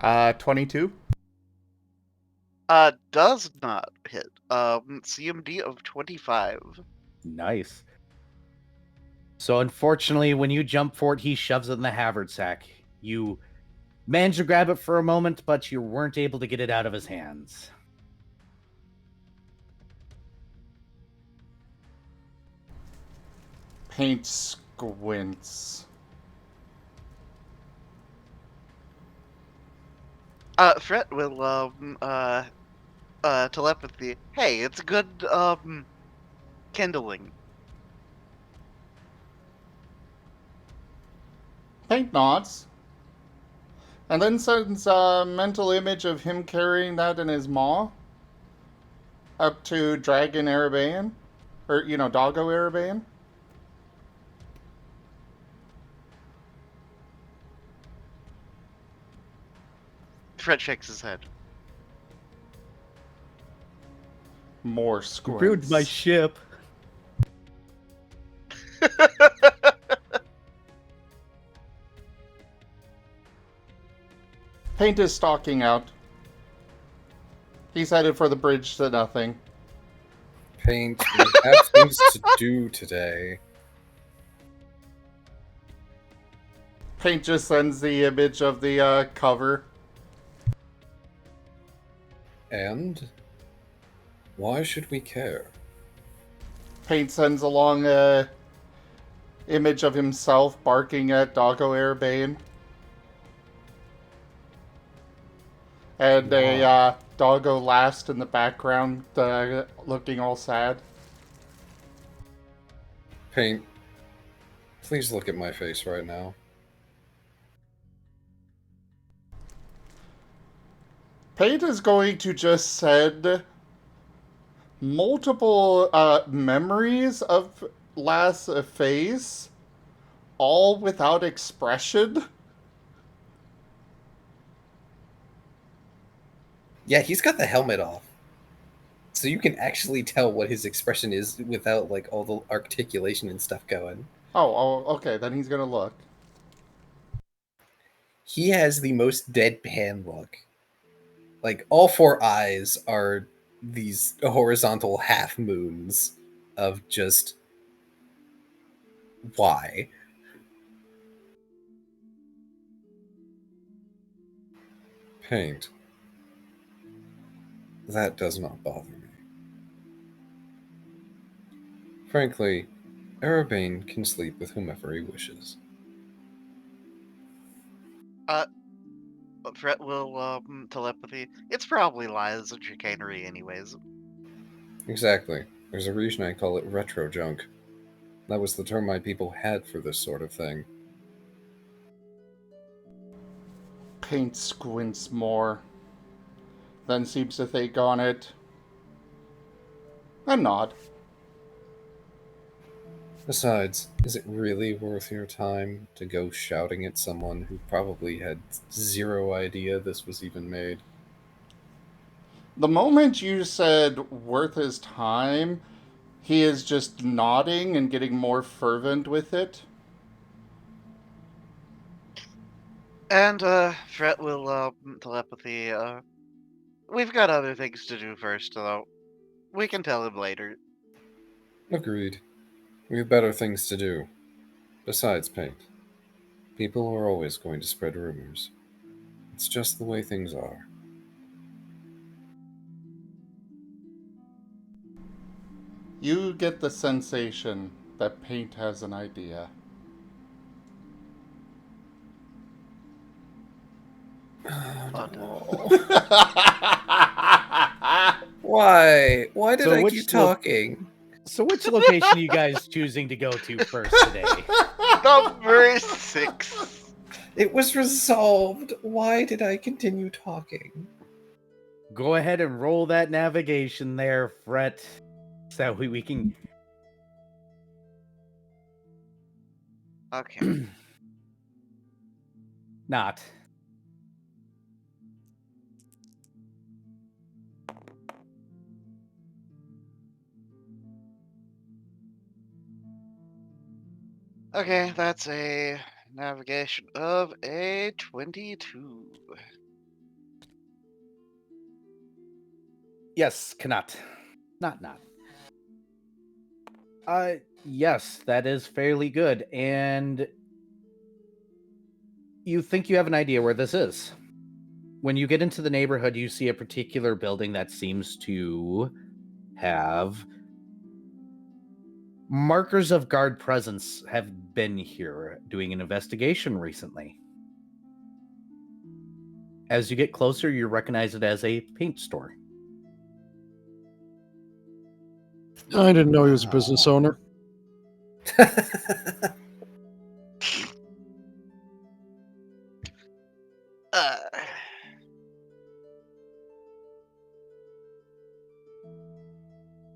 A: Uh, 22.
C: Does not hit. CMD of 25.
B: Nice. So unfortunately, when you jump for it, he shoves it in the haversack. You manage to grab it for a moment, but you weren't able to get it out of his hands.
A: Paint squints.
C: Fret will telepathy. Hey, it's good kindling.
A: Paint nods. And then sends a mental image of him carrying that in his maw up to Dragon Erabain. Or, Doggo Erabain.
C: Fret shakes his head.
A: More squints.
B: Ruined my ship.
A: Paint is stalking out. He's headed for the bridge to nothing.
E: Paint, we have things to do today.
A: Paint just sends the image of the cover.
E: And? Why should we care?
A: Paint sends along a image of himself barking at Doggo Erabain. And a Doggo last in the background, looking all sad.
E: Paint, please look at my face right now.
A: Paint is going to just send multiple memories of last phase, all without expression.
E: Yeah, he's got the helmet off. So you can actually tell what his expression is without, like, all the articulation and stuff going.
A: Oh, okay, then he's gonna look.
E: He has the most deadpan look. Like, all four eyes are these horizontal half moons of just... why? paint. That does not bother me. Frankly, Erabain can sleep with whomever he wishes.
C: Fret will telepathy. It's probably lies and chicanery, anyways.
E: Exactly. There's a reason I call it retro junk. That was the term my people had for this sort of thing.
A: Paint squints more, then seems to think on it, and nod.
E: Besides, is it really worth your time to go shouting at someone who probably had zero idea this was even made?
A: The moment you said worth his time, he is just nodding and getting more fervent with it.
C: And Fret will telepathy. We've got other things to do first, though. We can tell him later.
E: Agreed. We have better things to do. Besides paint. People are always going to spread rumors. It's just the way things are.
A: You get the sensation that Paint has an idea.
C: Oh,
E: no. Why? Why did
B: So
E: I
B: which
E: keep
B: lo-
E: talking?
B: So which location are you guys choosing to go to first today?
C: Number 6.
E: It was resolved. Why did I continue talking?
B: Go ahead and roll that navigation there, Fret. So we can...
C: Okay.
B: Not.
C: Okay, that's a navigation of a 22.
B: Yes, cannot. Not. Yes, that is fairly good. And you think you have an idea where this is. When you get into the neighborhood, you see a particular building that seems to have markers of guard presence have been here doing an investigation recently. As you get closer, you recognize it as a paint store.
D: I didn't know he was a business owner.
C: Uh,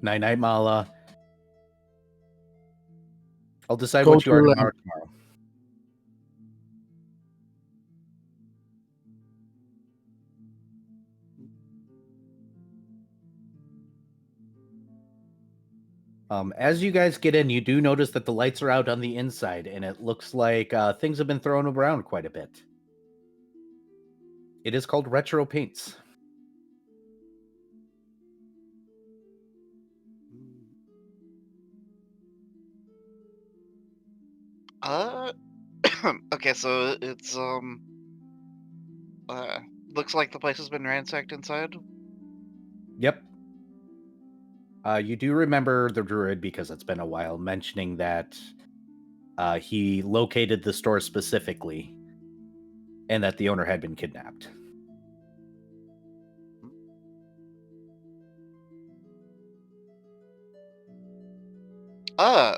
B: Night, Mala. I'll decide
D: Go
B: what you are
D: to
B: tomorrow. As you guys get in, you do notice that the lights are out on the inside, and it looks like things have been thrown around quite a bit. It is called Retro Paints.
C: okay, so it's looks like the place has been ransacked inside.
B: Yep. You do remember the druid, because it's been a while, mentioning that he located the store specifically and that the owner had been kidnapped.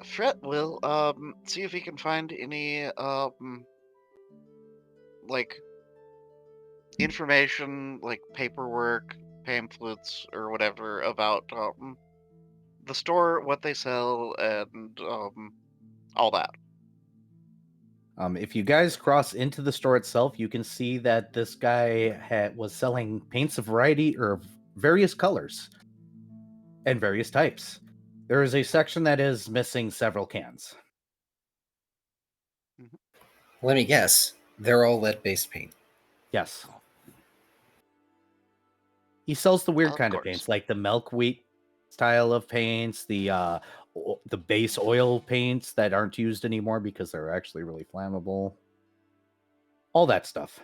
C: Fret will see if he can find any like information, like paperwork, pamphlets, or whatever about the store, what they sell, and all that.
B: If you guys cross into the store itself, you can see that this guy was selling paints of variety or various colors and various types. There is a section that is missing several cans.
E: Let me guess. They're all lead-based paint.
B: Yes. He sells the weird
C: Of
B: kind of
C: course.
B: paints, like the milk wheat style of paints, the base oil paints that aren't used anymore because they're actually really flammable. All that stuff.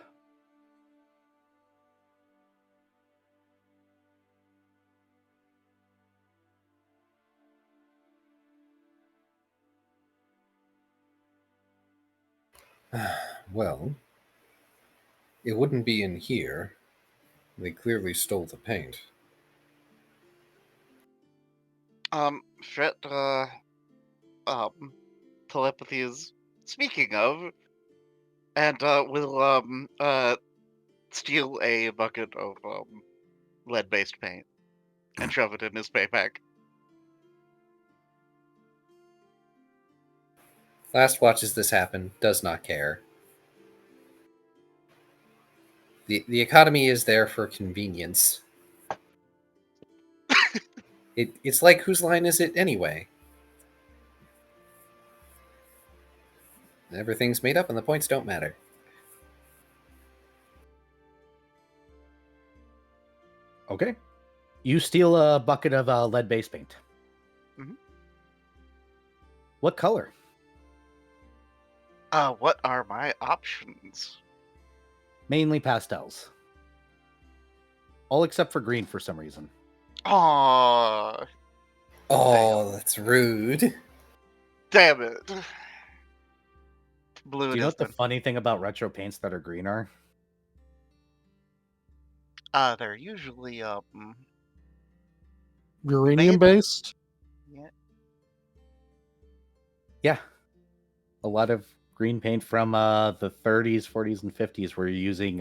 E: Well, it wouldn't be in here. They clearly stole the paint.
C: Fret, telepathy is speaking of, and, will, steal a bucket of, lead-based paint and shove it in his paypack.
E: Last watches this happen, does not care. The economy is there for convenience. It's like, whose line is it anyway? Everything's made up and the points don't matter.
B: Okay. You steal a bucket of lead-based paint.
C: Mhm.
B: What color?
C: What are my options?
B: Mainly pastels. All except for green for some reason.
C: Aw,
E: Oh, that's rude.
C: damn it. Blue
B: Do
C: it
B: you know
C: is
B: what the
C: then.
B: funny thing about retro paints that are green are?
C: They're usually,
D: Uranium based?
C: yeah.
B: Yeah. A lot of green paint from the 30s, 40s, and 50s were using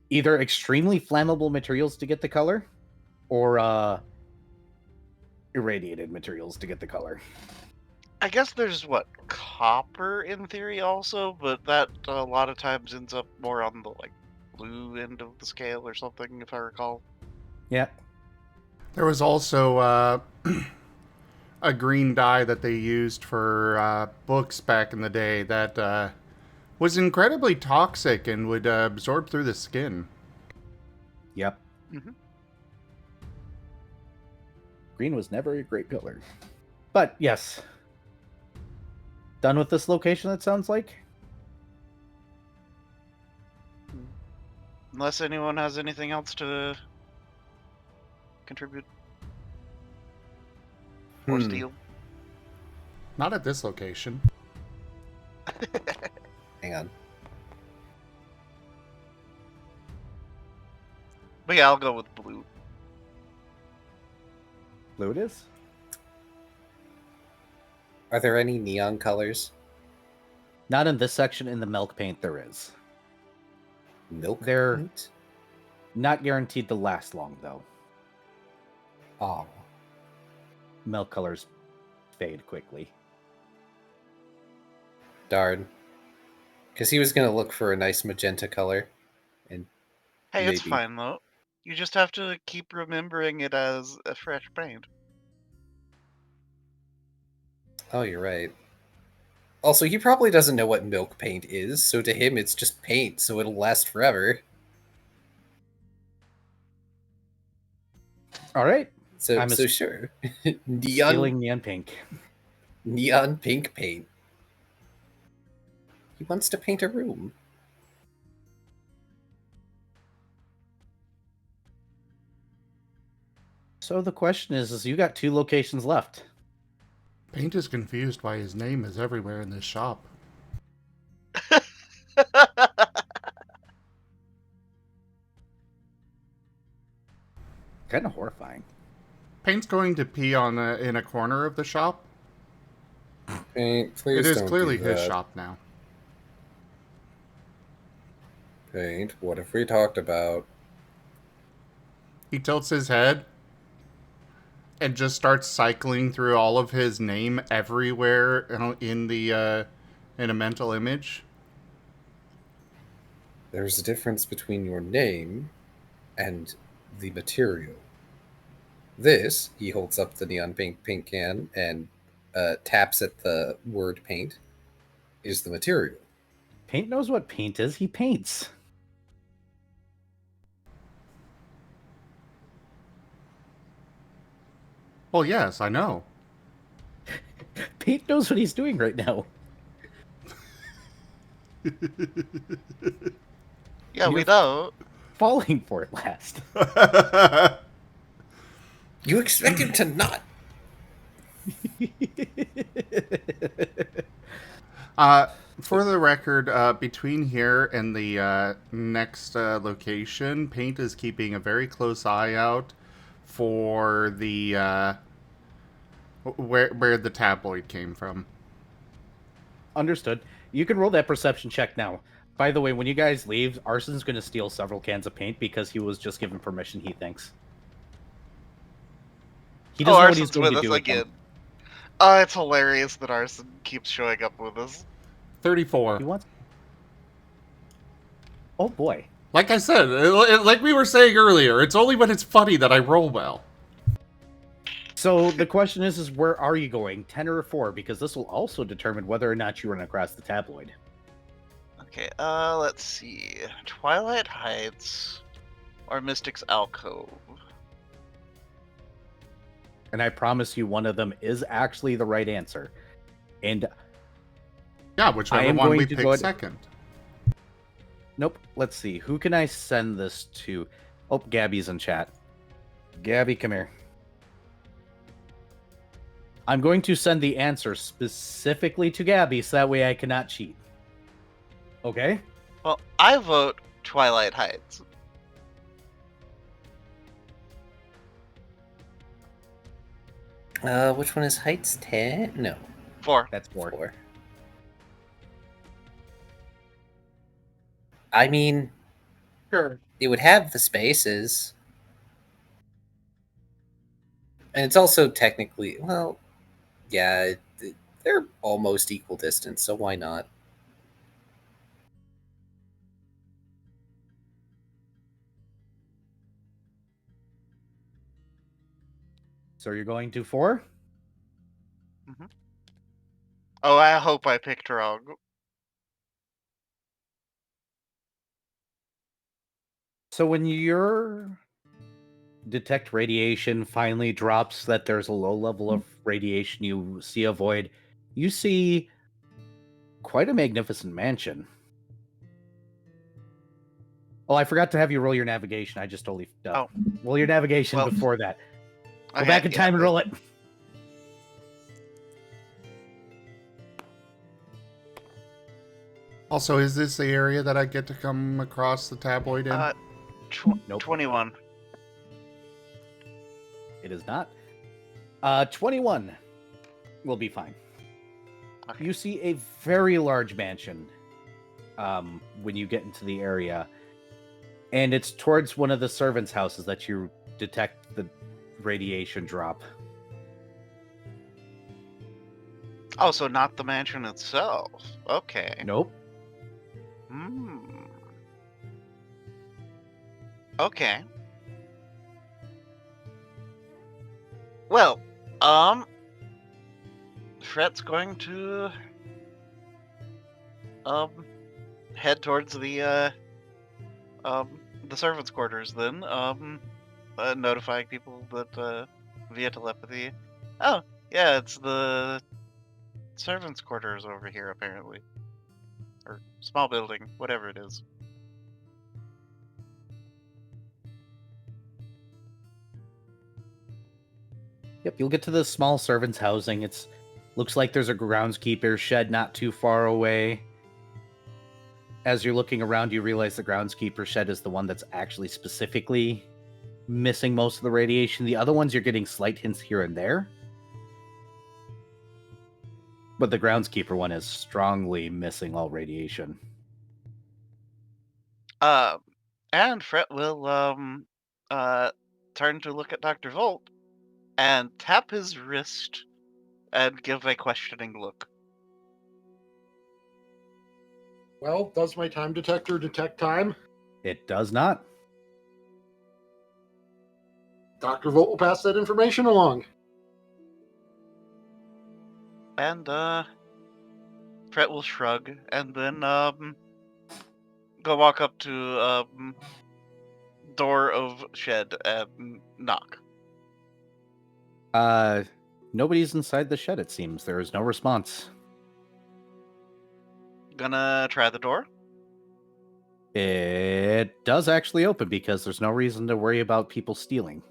B: either extremely flammable materials to get the color or irradiated materials to get the color.
C: I guess there's, copper in theory also, but that a lot of times ends up more on the, blue end of the scale or something, if I recall.
B: Yeah.
A: There was also a green dye that they used for books back in the day that was incredibly toxic and would absorb through the skin.
B: Yep.
C: Mhm.
B: Green was never a great color. But yes. Done with this location, it sounds like?
C: Unless anyone has anything else to contribute or steal.
A: Not at this location.
E: Hang on.
C: But yeah, I'll go with blue.
B: Blue it is?
E: Are there any neon colors?
B: Not in this section. In the milk paint, there is.
E: Milk
B: They're
E: paint?
B: not guaranteed to last long, though.
E: Oh.
B: Milk colors fade quickly.
E: Darn. Because he was going to look for a nice magenta color. And
C: Hey, it's
E: maybe.
C: fine though. You just have to keep remembering it as a fresh paint.
E: Oh, you're right. Also, he probably doesn't know what milk paint is, so to him it's just paint, so it'll last forever.
B: All right.
E: So,
B: I'm
E: so sure.
B: Stealing neon pink.
E: Neon pink paint. He wants to paint a room.
B: So the question is you got 2 locations left.
A: Paint is confused why his name is everywhere in this shop.
B: Kind of horrifying.
A: Paint's going to pee on in a corner of the shop.
E: Paint, please
A: It is
E: don't
A: clearly
E: do
A: his
E: that.
A: shop now.
E: Paint, what have we talked about?
A: He tilts his head and just starts cycling through all of his name everywhere in the in a mental image.
E: There's a difference between your name and the material. This, he holds up the neon pink can and taps at the word paint, is the material.
B: Paint knows what paint is. He paints.
A: Well, yes, I know.
B: Paint knows what he's doing right now.
C: Yeah, we
B: You're-
C: know.
B: Falling for it last.
E: You expect him to not?
A: For the record, between here and the next location, Paint is keeping a very close eye out for the where the tabloid came from.
B: Understood. You can roll that perception check now. By the way, when you guys leave, Arson's going to steal several cans of paint because he was just given permission, he thinks. He doesn't know what he's
C: Arson's
B: going to
C: with
B: be
C: us
B: doing with them.
C: again. It's hilarious that Arson keeps showing up with us.
A: 34.
B: He wants... Oh, boy.
A: Like I said, like we were saying earlier, it's only when it's funny that I roll well.
B: So the question is where are you going, 10 or 4? Because this will also determine whether or not you run across the tabloid.
C: Okay, let's see. Twilight Heights or Mystic's Alcove?
B: And I promise you one of them is actually the right answer. And
A: Yeah,
B: I
A: whichever
B: am
A: one
B: going
A: we
B: to
A: pick
B: go ahead-
A: second.
B: nope, let's see. Who can I send this to? Oh, Gabby's in chat. Gabby, come here. I'm going to send the answer specifically to Gabby so that way I cannot cheat. Okay?
C: Well, I vote Twilight Heights.
E: Which one is Heights? 10? No,
C: 4.
B: That's 4.
E: 4. I mean,
F: Sure.
E: it would have the spaces. And it's also technically, well, yeah, they're almost equal distance, so why not?
B: So you're going to 4?
C: Oh, I hope I picked wrong.
B: So when your detect radiation finally drops that there's a low level of radiation you see a void, you see quite a magnificent mansion. Oh, I forgot to have you roll your navigation. I just totally f***ed up. Roll your navigation
C: Well,
B: before that. Go
C: Okay,
B: back in
C: yeah,
B: time and roll it.
A: Also, is this the area that I get to come across the tabloid in?
B: Nope.
C: 21.
B: It is not. 21 will be fine.
C: Okay.
B: You see a very large mansion when you get into the area. And it's towards one of the servants' houses that you detect the radiation drop.
C: Oh, so not the mansion itself. Okay.
B: Nope.
C: Hmm. Okay. Well, Fret's going to head towards the servants' quarters then, notifying people that via telepathy. Oh, yeah, it's the servants' quarters over here apparently. Or small building, whatever it is.
B: Yep, you'll get to the small servants' housing. It's looks like there's a groundskeeper shed not too far away. As you're looking around, you realize the groundskeeper shed is the one that's actually specifically missing most of the radiation. The other ones you're getting slight hints here and there. But the groundskeeper one is strongly missing all radiation.
C: And Fret will turn to look at Dr. Volt and tap his wrist and give a questioning look.
D: Well, does my time detector detect time?
B: It does not.
D: Dr. Volt will pass that information along.
C: And Fret will shrug and then go walk up to door of shed and knock.
B: Nobody's inside the shed, it seems. There is no response.
C: Gonna try the door.
B: It does actually open because there's no reason to worry about people stealing.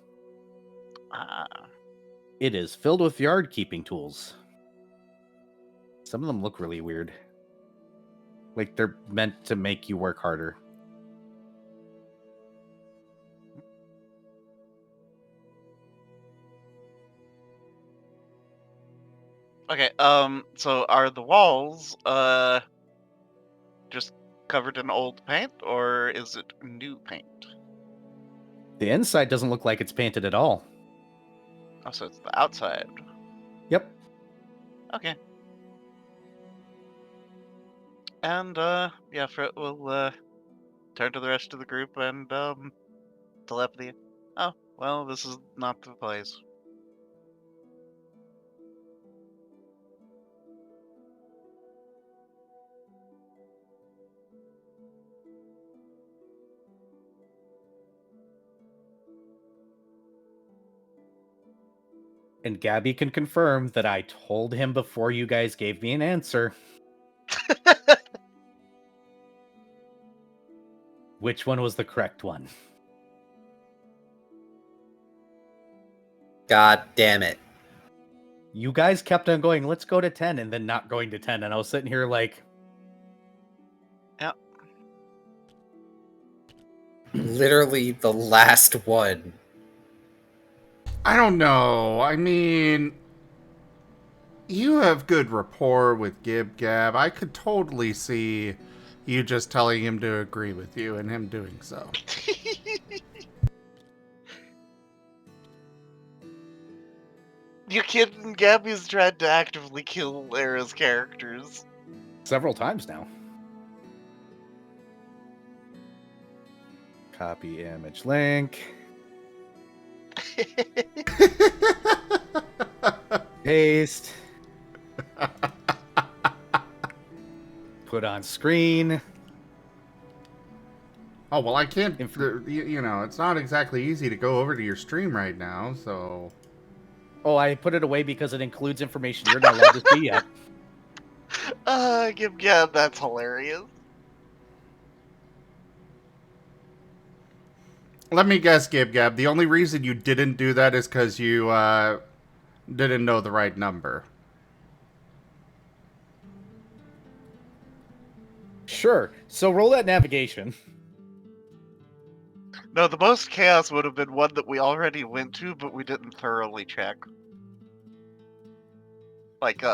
B: It is filled with yard keeping tools. Some of them look really weird. Like they're meant to make you work harder.
C: Okay, so are the walls, just covered in old paint, or is it new paint?
B: The inside doesn't look like it's painted at all.
C: Oh, so it's the outside.
B: Yep.
C: Okay. And, yeah, Fred will, turn to the rest of the group and, telepathy. Oh, well, this is not the place.
B: And Gabby can confirm that I told him before you guys gave me an answer. Which one was the correct one?
E: God damn it.
B: You guys kept on going, let's go to 10, and then not going to 10. And I was sitting here like...
C: Yeah.
E: Literally the last one.
A: I don't know. I mean, you have good rapport with Gib Gab. I could totally see you just telling him to agree with you and him doing so.
C: You kidding? Gabby's tried to actively kill Lara's characters.
B: several times now. Copy image link. Paste. Put on screen.
A: Oh, well, I can't, you know, it's not exactly easy to go over to your stream right now, so...
B: Oh, I put it away because it includes information you're not allowed to see yet.
C: Yeah, that's hilarious.
A: Let me guess, Gib Gab, the only reason you didn't do that is because you, didn't know the right number.
B: Sure. So roll that navigation.
C: No, the most chaos would have been one that we already went to, but we didn't thoroughly check. Like,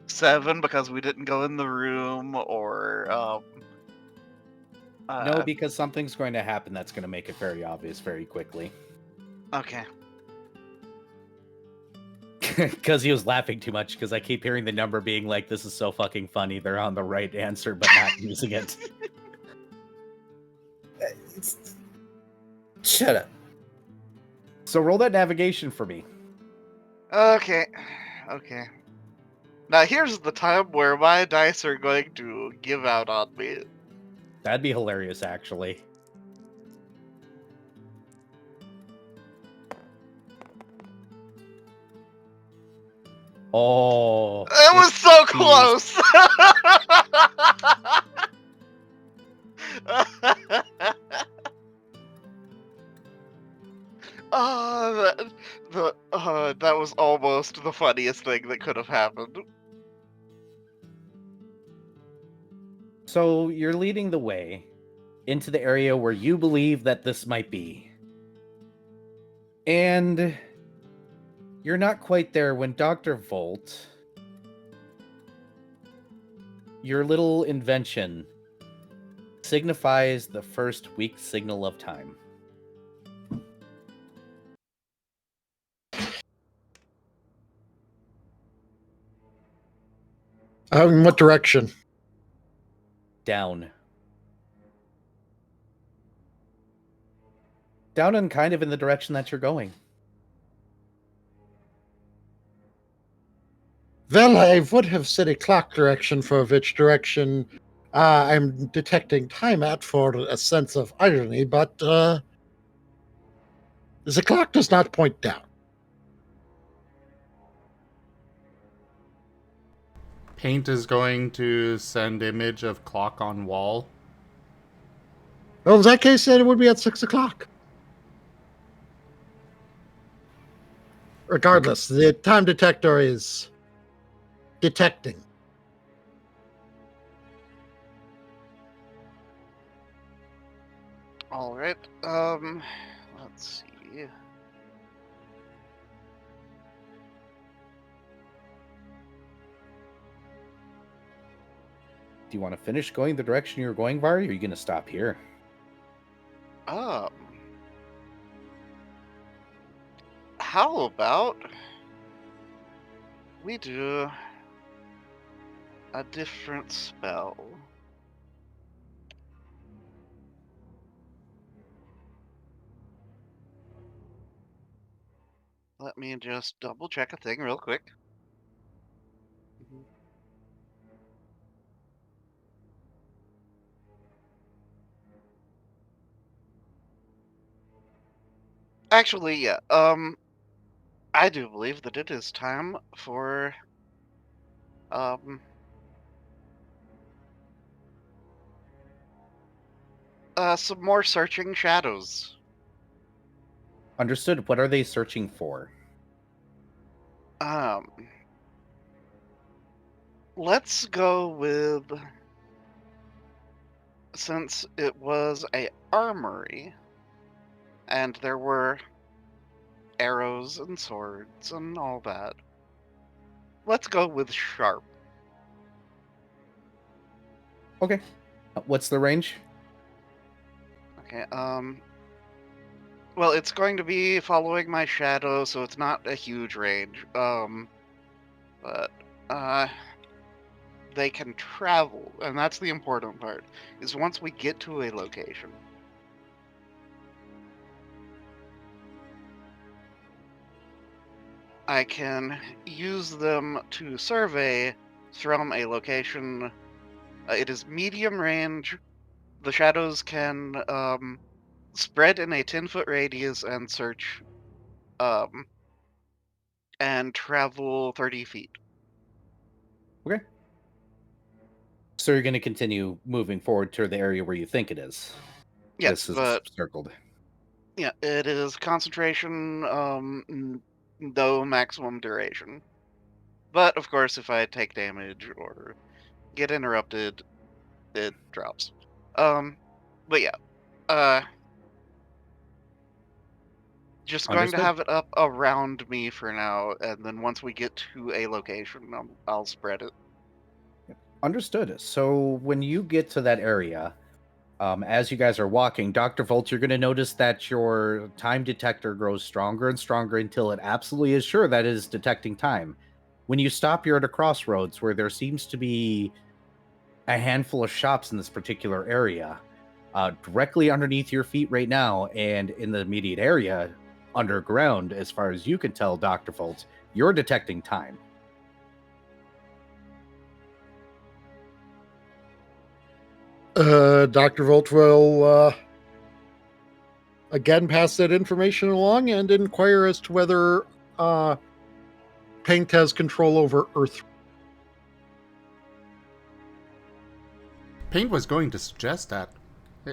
C: 7 because we didn't go in the room, or,
B: No, because something's going to happen that's going to make it very obvious very quickly.
C: Okay.
B: Because he was laughing too much, because I keep hearing the number being like, this is so fucking funny, they're on the right answer, but not using it.
E: Shut up.
B: So roll that navigation for me.
C: Okay. Okay. Now here's the time where my dice are going to give out on me.
B: That'd be hilarious, actually. Oh.
C: It was so close! That was almost the funniest thing that could have happened.
B: So you're leading the way into the area where you believe that this might be. And you're not quite there when Dr. Volt, your little invention, signifies the first weak signal of time.
D: In what direction?
B: Down. Down and kind of in the direction that you're going.
D: Well, I would have said a clock direction for which direction I'm detecting time at for a sense of irony, but the clock does not point down.
A: Paint is going to send image of clock on wall.
D: Well, in that case, then it would be at 6 o'clock. Regardless, the time detector is detecting.
C: All right. Let's see.
B: Do you want to finish going the direction you're going, Vari, or are you going to stop here?
C: Um, how about we do a different spell? Let me just double check a thing real quick. Actually, yeah. I do believe that it is time for um some more searching shadows.
B: Understood. What are they searching for?
C: Um, let's go with, since it was a armory and there were arrows and swords and all that. Let's go with sharp.
B: Okay. What's the range?
C: Okay, well, it's going to be following my shadow, so it's not a huge range. But they can travel, and that's the important part, is once we get to a location. I can use them to survey from a location. It is medium range. The shadows can spread in a 10-foot radius and search um, and travel 30 feet.
B: Okay. So you're going to continue moving forward to the area where you think it is.
C: Yes,
B: This is
C: but
B: circled.
C: yeah, it is concentration, though maximum duration. But of course, if I take damage or get interrupted, it drops. But yeah, uh, just going to
B: Understood.
C: have it up around me for now, and then once we get to a location, I'll spread it.
B: Understood. So when you get to that area, as you guys are walking, Dr. Volt, you're going to notice that your time detector grows stronger and stronger until it absolutely is sure that it is detecting time. When you stop, you're at a crossroads where there seems to be a handful of shops in this particular area. Directly underneath your feet right now, and in the immediate area, underground, as far as you can tell, Dr. Volt, you're detecting time.
D: Dr. Volt will again pass that information along and inquire as to whether Paint has control over Earth.
A: Paint was going to suggest that.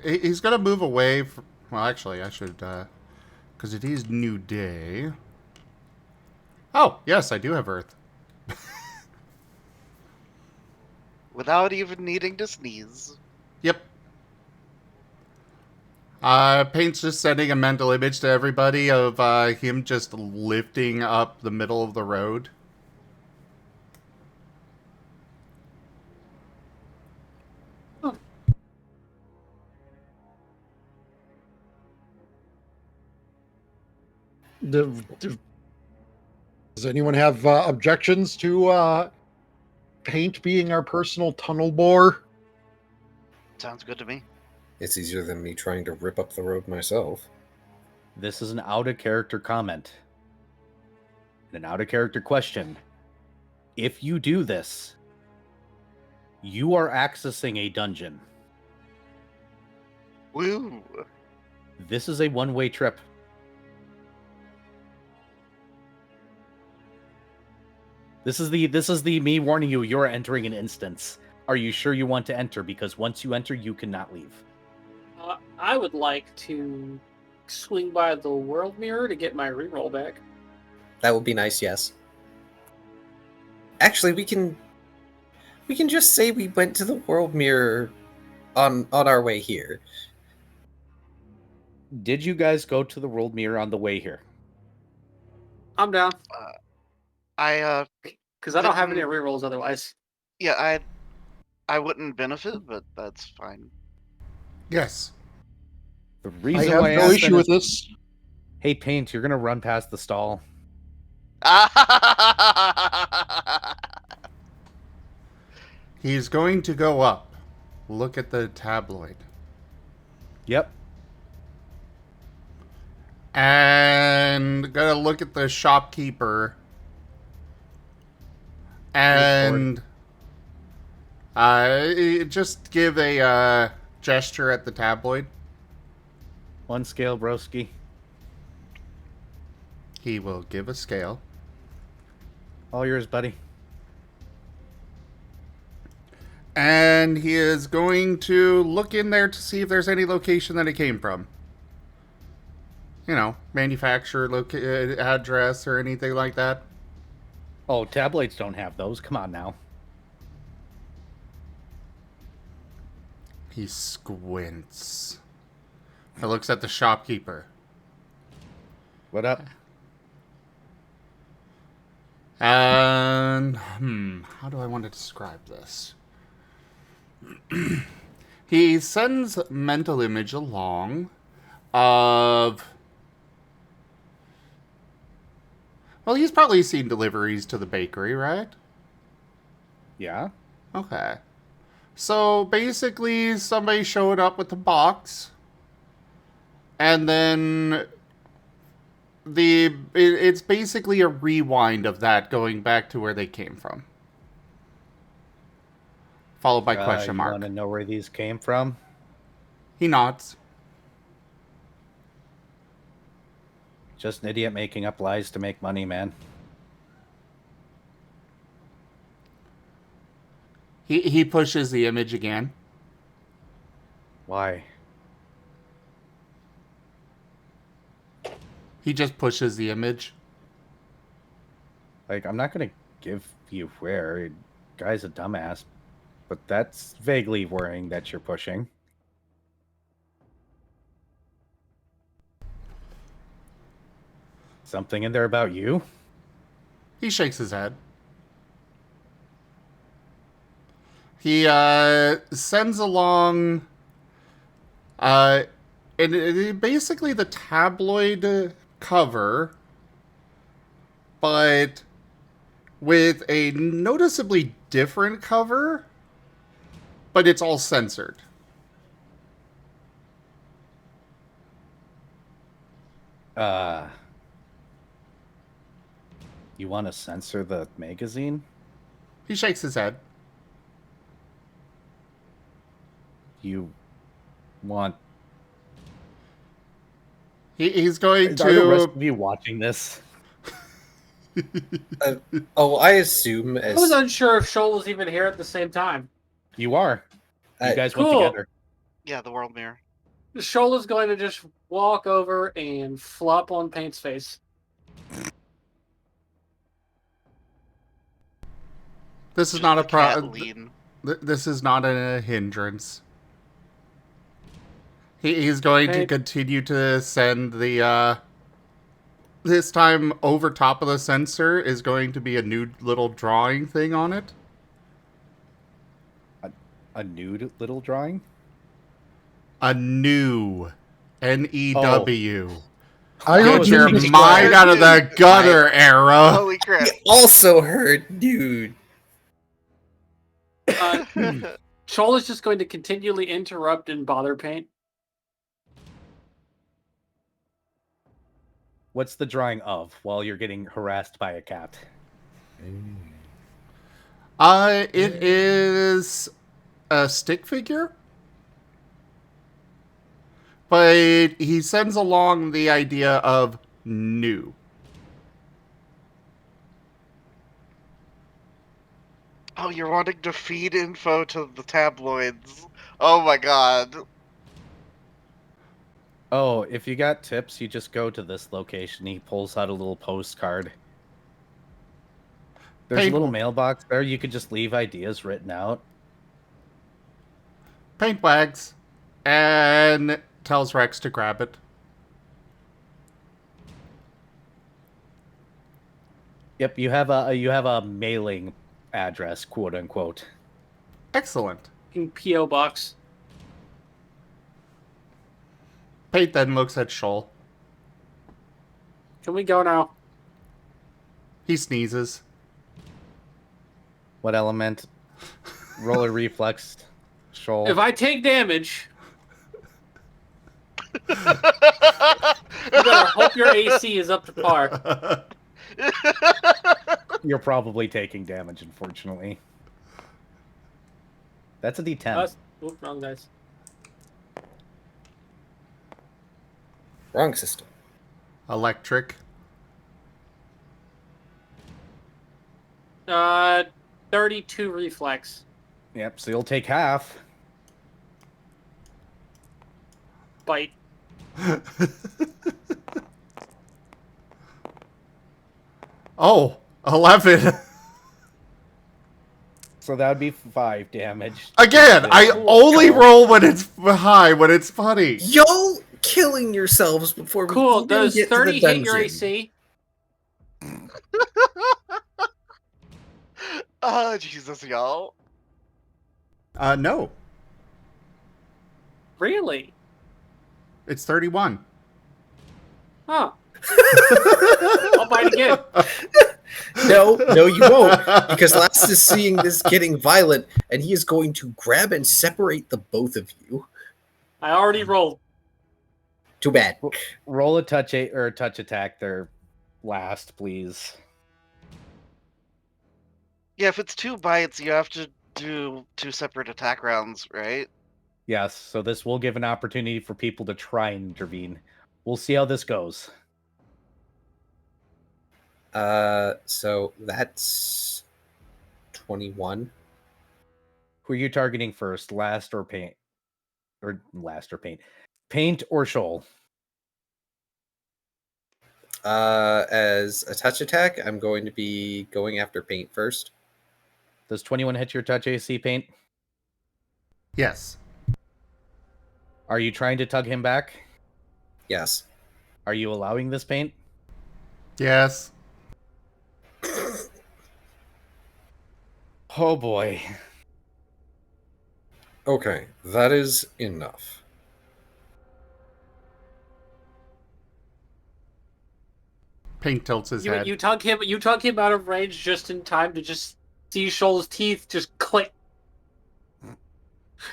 A: He's going to move away from... Well, actually, I should... Because it is New Day. Oh, yes, I do have Earth.
C: Without even needing to sneeze.
A: Yep. Paint's just sending a mental image to everybody of him just lifting up the middle of the road.
D: Does anyone have objections to Paint being our personal tunnel bore?
C: Sounds good to me.
E: It's easier than me trying to rip up the road myself.
B: This is an out-of-character comment. An out-of-character question. If you do this, you are accessing a dungeon.
C: Woo!
B: This is a one-way trip. This is the me warning you, you're entering an instance. Are you sure you want to enter? Because once you enter, you cannot leave.
F: I would like to swing by the world mirror to get my reroll back.
E: That would be nice, yes. Actually, we can just say we went to the world mirror on our way here.
B: Did you guys go to the world mirror on the way here?
F: I'm down
C: I
F: because I don't have any
C: Didn't-
F: rerolls otherwise.
C: yeah, I wouldn't benefit, but that's fine.
A: Yes.
B: The
D: I
B: reason
D: have
B: why I
D: no
B: asked
D: issue
B: that
D: with
B: is,
D: this.
B: hey, Paint, you're gonna run past the stall.
A: He's going to go up. Look at the tabloid.
B: Yep.
A: And gonna look at the shopkeeper. And just give a gesture at the tabloid.
B: One scale, broski.
A: He will give a scale.
B: All yours, buddy.
A: And he is going to look in there to see if there's any location that it came from. You know, manufacturer, address, or anything like that.
B: Oh, tabloids don't have those. Come on now.
A: He squints. He looks at the shopkeeper.
B: What up?
A: And, how do I want to describe this? He sends mental image along of... Well, he's probably seen deliveries to the bakery, right?
B: Yeah.
A: Okay. So, basically, somebody showed up with a box. And then... It's basically a rewind of that going back to where they came from. Followed by question
B: You
A: mark.
B: want to know where these came from?
A: He nods.
B: Just an idiot making up lies to make money, man.
A: He pushes the image again.
B: Why?
A: He just pushes the image.
B: Like, I'm not gonna give you where. Guy's a dumbass. But that's vaguely worrying that you're pushing. Something in there about you?
A: He shakes his head. He sends along basically the tabloid cover, but with a noticeably different cover, but it's all censored.
B: You want to censor the magazine?
A: He shakes his head.
B: You want...
A: He's going
B: Are the rest
A: to...
B: of you watching this?
E: I assume
F: I
E: as
F: was unsure if Shoal was even here at the same time.
B: You are. You guys went
F: Cool.
B: together.
C: Yeah, the world mirror.
F: Shoal is going to just walk over and flop on Paint's face.
A: This is
C: Just
A: not a
C: the cat
A: problem.
C: lean.
A: This is not a hindrance. He's going to
F: Okay.
A: continue to send the, this time over top of the sensor is going to be a new little drawing thing on it.
B: A nude little drawing?
A: A new N-E-W.
D: I
A: Get
D: heard
A: your
D: you
A: mind out of the gutter, era.
C: Holy crap.
E: I also heard, dude.
F: Shoal is just going to continually interrupt and bother Paint.
B: What's the drawing of while you're getting harassed by a cat?
A: It is a stick figure. But he sends along the idea of new.
C: Oh, you're wanting to feed info to the tabloids. Oh my god.
B: Oh, if you got tips, you just go to this location. He pulls out a little postcard. There's
A: Paint-
B: a little mailbox there. You could just leave ideas written out.
A: Paint wags and tells Rex to grab it.
B: Yep, you have a mailing address, quote unquote.
A: Excellent.
F: In P.O. box.
A: Pate then looks at Shoal.
F: Can we go now?
A: He sneezes.
B: What element? Roller reflex. Shoal.
F: If I take damage, you better hope your AC is up to par.
B: You're probably taking damage, unfortunately. That's a D10.
F: Oop, wrong dice.
E: Wrong system.
A: Electric.
F: 32 reflex.
B: Yep, so you'll take half.
F: Bite.
A: Oh, 11.
B: So that would be 5 damage.
A: Again, I only roll when it's high, when it's funny.
E: Y'all killing yourselves before we
F: Cool.
E: even
F: Does
E: get
F: 30
E: to the
F: hit your
E: dungeon.
F: AC?
C: Oh, Jesus, y'all.
A: No.
F: Really?
A: It's 31.
F: Huh. I'll bite again.
E: No, you won't, because Last is seeing this getting violent, and he is going to grab and separate the both of you.
F: I already rolled.
E: Too bad.
B: Roll a touch attack there last, please.
C: Yeah, if it's 2 bites, you have to do 2 separate attack rounds, right?
B: Yes, so this will give an opportunity for people to try and intervene. We'll see how this goes.
E: So that's 21.
B: Who are you targeting first, last or paint? Paint or Shoal?
E: As a touch attack, I'm going to be going after Paint first.
B: Does 21 hit your touch AC, Paint?
A: Yes.
B: Are you trying to tug him back?
E: Yes.
B: Are you allowing this, Paint?
A: Yes.
B: Oh boy.
E: Okay, that is enough.
A: Pink tilts his head.
F: You tug him out of range just in time to just see Shoal's teeth just click.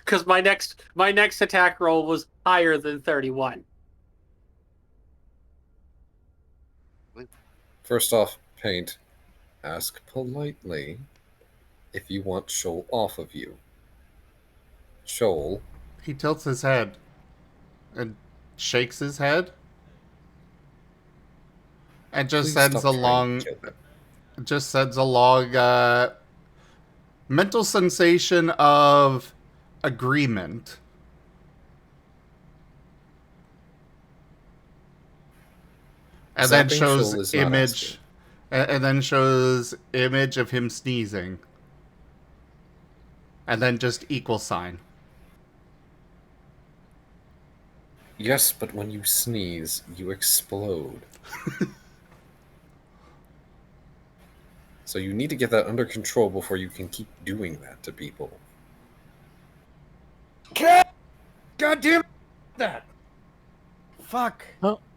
F: Because my next attack roll was higher than 31.
E: First off, Paint, ask politely if you want Shoal off of you. Shoal.
A: He tilts his head and shakes his head and just
E: Please
A: sends
E: stop
A: a
E: trying
A: long,
E: to kill him.
A: mental sensation of agreement. And then
E: Zapping
A: shows
E: Shoal is not
A: image, and then shows image of him sneezing, and then just equal sign.
E: Yes, but when you sneeze, you explode. So you need to get that under control before you can keep doing that to people.
B: God damn that! Fuck!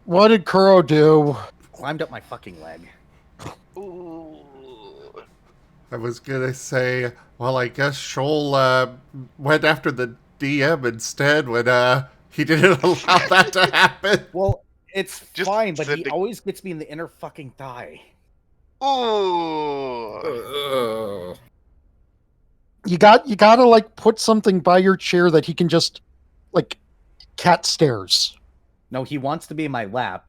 D: What did Kuro do?
B: Climbed up my fucking leg.
C: Ooh.
A: I was gonna say, well, I guess Shoal went after the DM instead when he didn't allow that to happen.
B: Well, it's
C: Just
B: fine, but he
C: sending-
B: always gets me in the inner fucking thigh.
C: Ooh.
E: Ugh.
D: You gotta like put something by your chair that he can just like cat stairs.
B: No, he wants to be in my lap.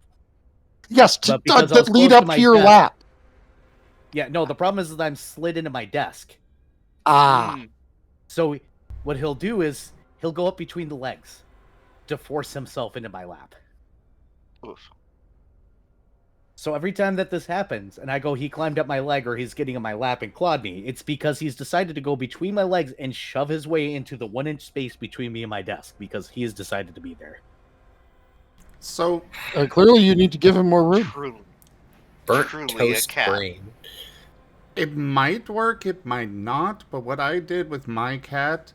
D: Yes,
B: But because I was
D: that lead
B: close to
D: up
B: my
D: to your
B: desk.
D: lap.
B: Yeah, no, the problem is that I'm slid into my desk.
D: Ah,
C: Mm.
B: So what he'll do is he'll go up between the legs to force himself into my lap.
C: Oof.
B: So every time that this happens, and I go, he climbed up my leg or he's getting in my lap and clawed me, it's because he's decided to go between my legs and shove his way into the 1-inch space between me and my desk because he has decided to be there.
A: So
D: clearly you need to give him more room.
C: Truly.
E: burnt
C: truly a
E: toast
C: cat.
E: brain.
A: It might work, it might not, but what I did with my cat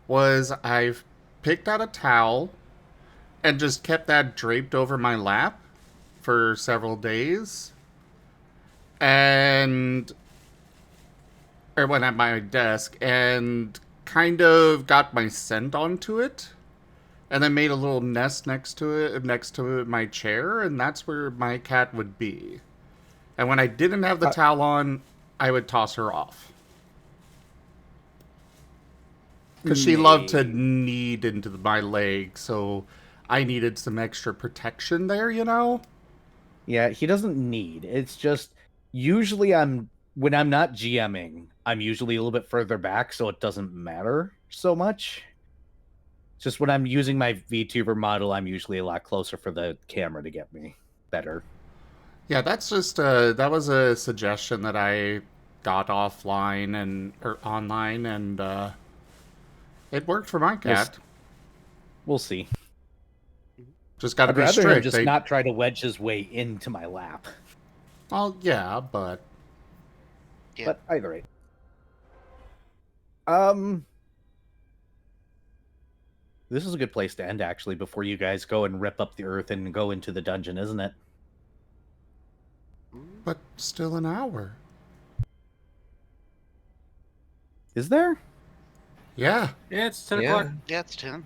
A: was I've picked out a towel and just kept that draped over my lap for several days. And I went at my desk and kind of got my scent onto it. And then made a little nest next to my chair, and that's where my cat would be. And when I didn't have the towel on, I would toss her off. Because she loved to knead into my leg, so I needed some extra protection there, you know?
B: Yeah, he doesn't need. It's just usually when I'm not GMing, I'm usually a little bit further back, so it doesn't matter so much. Just when I'm using my VTuber model, I'm usually a lot closer for the camera to get me better.
A: Yeah, that's just that was a suggestion that I got offline or online, and it worked for my cat.
B: We'll see.
A: Just got to
B: I'd
A: be
B: rather him
A: strict.
B: just not try to wedge his way into my lap.
A: Well, yeah, but
C: Yeah.
B: But either rate. This is a good place to end, actually, before you guys go and rip up the earth and go into the dungeon, isn't it?
A: but still an hour.
B: Is there?
A: Yeah.
F: Yeah, it's 10
E: Yeah.
F: o'clock.
C: Yeah, it's 10.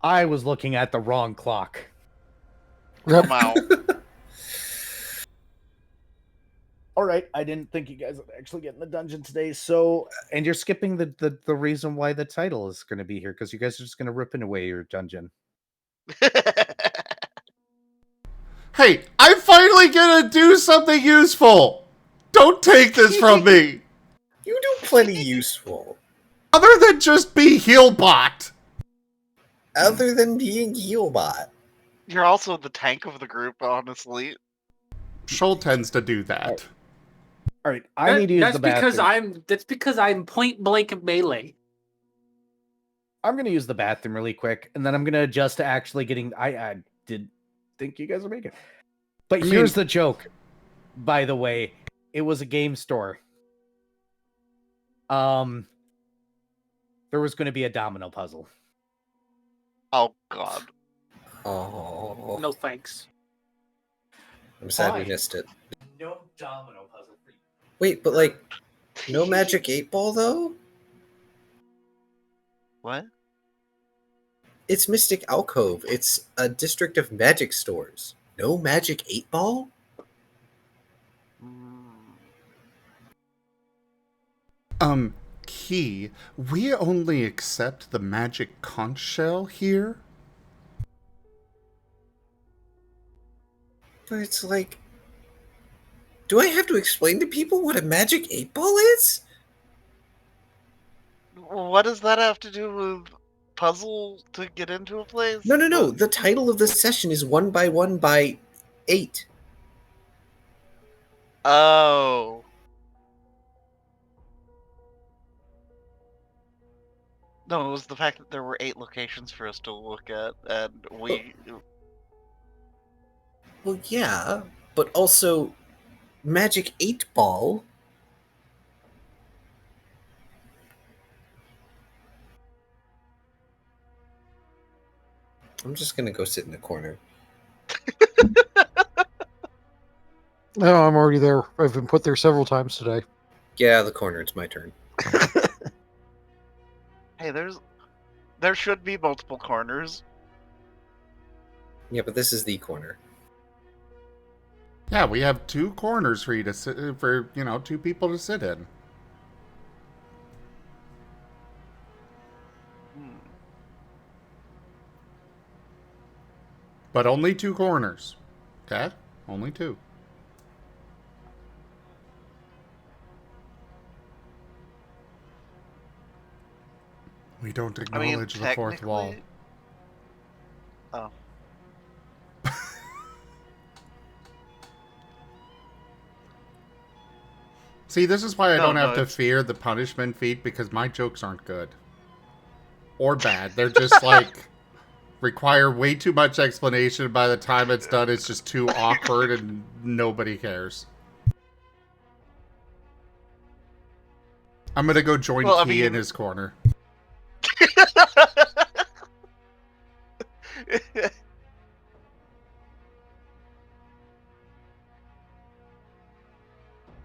B: I was looking at the wrong clock.
D: Yep.
C: Come out.
B: All right, I didn't think you guys would actually get in the dungeon today. So, and you're skipping the reason why the title is going to be here, because you guys are just going to rip away your dungeon.
A: Hey, I'm finally gonna do something useful! Don't take this from me!
E: You do plenty useful.
A: Other than just be Healbot!
E: Other than being Healbot.
C: You're also the tank of the group, honestly.
A: Shoal tends to do that.
B: All right, I need to use the bathroom.
F: That's because I'm point blank melee.
B: I'm going to use the bathroom really quick, and then I'm going to adjust to actually getting... I did think you guys would make it. But here's the joke, by the way. It was a game store. There was going to be a domino puzzle.
C: Oh, God.
E: Oh.
F: No thanks.
E: I'm sad we
B: Fine.
E: missed it.
B: No domino puzzle for you.
E: Wait, but like, no Magic 8 Ball though?
C: What?
E: It's Mystic Alcove. It's a district of magic stores. No Magic 8 Ball?
A: Key, we only accept the magic conch shell here?
E: But it's like, do I have to explain to people what a Magic 8 Ball is?
C: What does that have to do with puzzle to get into a place?
E: No. The title of this session is 1 by 1 by 8.
C: Oh. No, it was the fact that there were 8 locations for us to look at, and we...
E: Well, yeah, but also Magic 8 Ball. I'm just gonna go sit in the corner.
D: No, I'm already there. I've been put there several times today.
E: Yeah, the corner. It's my turn.
C: Hey, there should be multiple corners.
E: Yeah, but this is the corner.
A: Yeah, we have 2 corners for you to sit, for, 2 people to sit in. But only 2 corners. Okay? Only 2. We don't acknowledge the fourth wall.
C: technically- Oh.
A: See, this is why I
C: No,
A: don't have
C: no,
A: to
C: it's-
A: fear the punishment feat, because my jokes aren't good. Or bad. They're just like, require way too much explanation. By the time it's done, it's just too awkward and nobody cares. I'm gonna go join Key in his corner.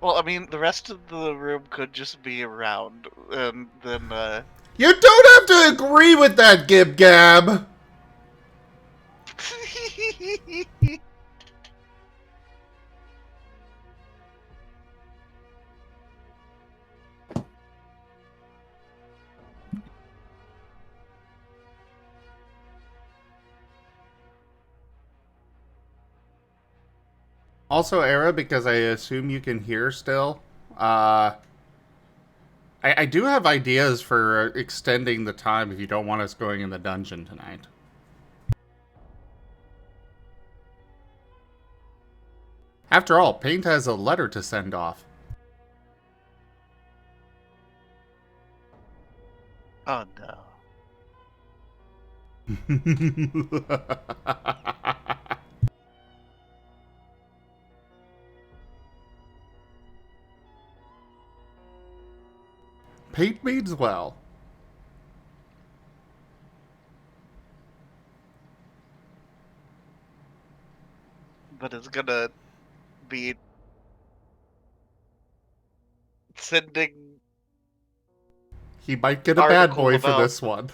C: Well, I mean, the rest of the room could just be around, and then,
A: You don't have to agree with that, Gib Gab! Also, Era, because I assume you can hear still, I do have ideas for extending the time if you don't want us going in the dungeon tonight. After all, Paint has a letter to send off.
C: oh no.
A: Paint means well.
C: But it's gonna be sending.
A: He might get a bad
C: Article
A: boy for
C: about-
A: this one.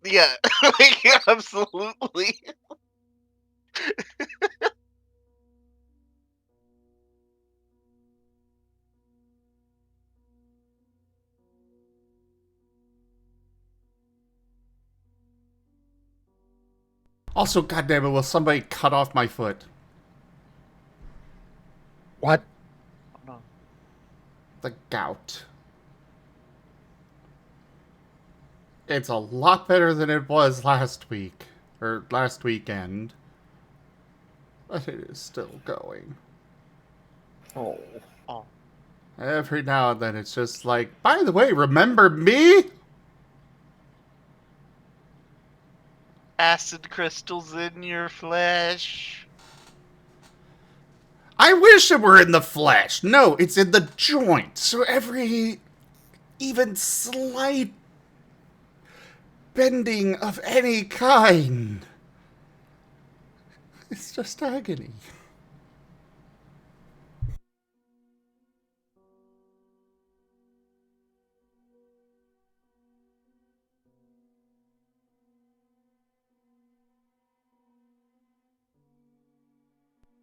C: Yeah, like, absolutely.
A: Also, goddammit, will somebody cut off my foot?
D: What?
C: Oh, no.
A: The gout. It's a lot better than it was last week. Or last weekend. But it is still going.
E: Oh.
C: Oh.
A: Every now and then it's just like, by the way, remember me?
C: Acid crystals in your flesh.
A: I wish it were in the flesh. No, it's in the joint. So every even slight bending of any kind, it's just agony.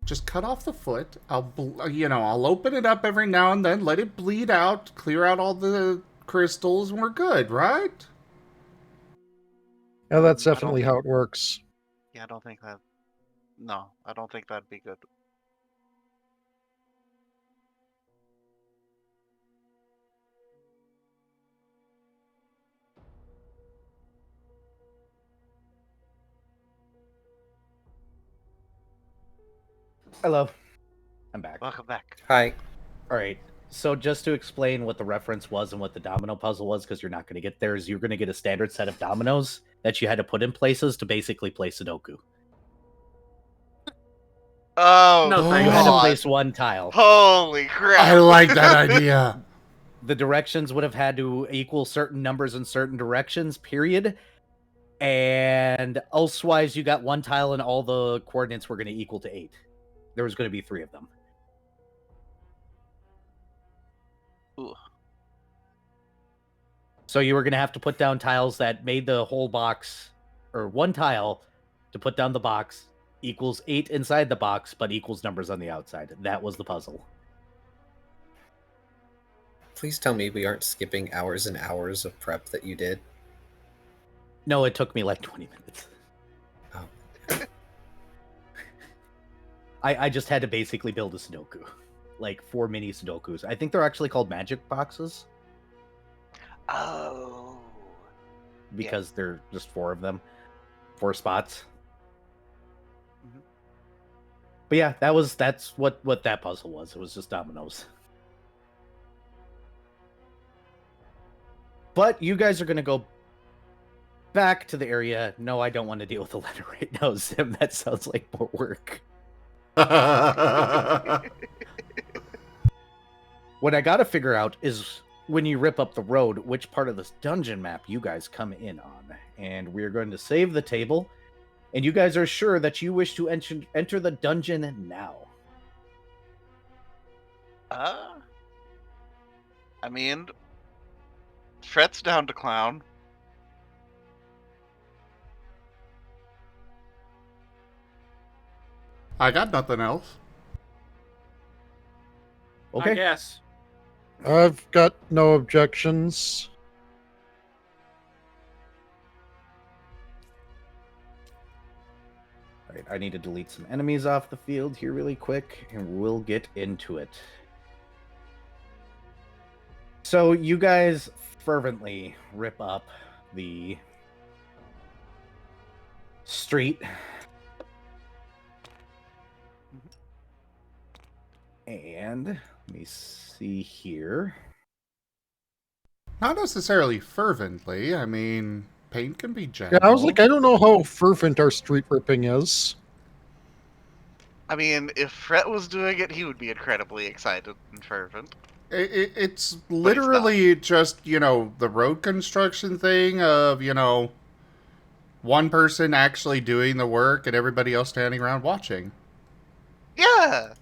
A: Just cut off the foot. I'll open it up every now and then, let it bleed out, clear out all the crystals, and we're good, right?
D: Yeah, that's
C: I don't
D: definitely
C: think-
D: how it works.
C: Yeah, I don't think that. No, I don't think that'd be good.
B: Hello. I'm back.
C: Welcome back.
E: Hi.
B: All right. So just to explain what the reference was and what the domino puzzle was, because you're not going to get there, is you're going to get a standard set of dominoes that you had to put in places to basically play Sudoku.
C: Oh,
F: No, thank
B: You had to
C: God.
B: place one tile.
C: Holy crap!
A: I like that idea.
B: The directions would have had to equal certain numbers in certain directions, period. And elsewise, you got one tile and all the coordinates were going to equal to 8. There was going to be 3 of them.
C: Ooh.
B: So you were going to have to put down tiles that made the whole box, or one tile to put down the box equals 8 inside the box, but equals numbers on the outside. That was the puzzle.
E: Please tell me we aren't skipping hours and hours of prep that you did.
B: No, it took me like 20 minutes.
E: Oh.
B: I just had to basically build a Sudoku. Like 4 mini Sudokus. I think they're actually called magic boxes
C: Oh.
B: because they're just 4 of them. 4 spots.
C: Mhm.
B: But yeah, that's what that puzzle was. It was just dominoes. But you guys are gonna go back to the area. No, I don't want to deal with the letter right now, Zim. That sounds like more work. What I gotta figure out is when you rip up the road, which part of this dungeon map you guys come in on. And we're going to save the table. And you guys are sure that you wish to enter the dungeon now.
C: I mean, Fret's down to clown.
A: I got nothing else.
F: I
B: Okay.
F: guess.
D: I've got no objections.
B: All right, I need to delete some enemies off the field here really quick, and we'll get into it. So you guys fervently rip up the street. And let me see here.
A: Not necessarily fervently. I mean, paint can be gentle.
D: Yeah, I was like, I don't know how fervent our street ripping is.
C: I mean, if Fret was doing it, he would be incredibly excited and fervent.
A: It's literally just, the road construction thing of, one person actually doing the work and everybody else standing around watching.
C: Yeah!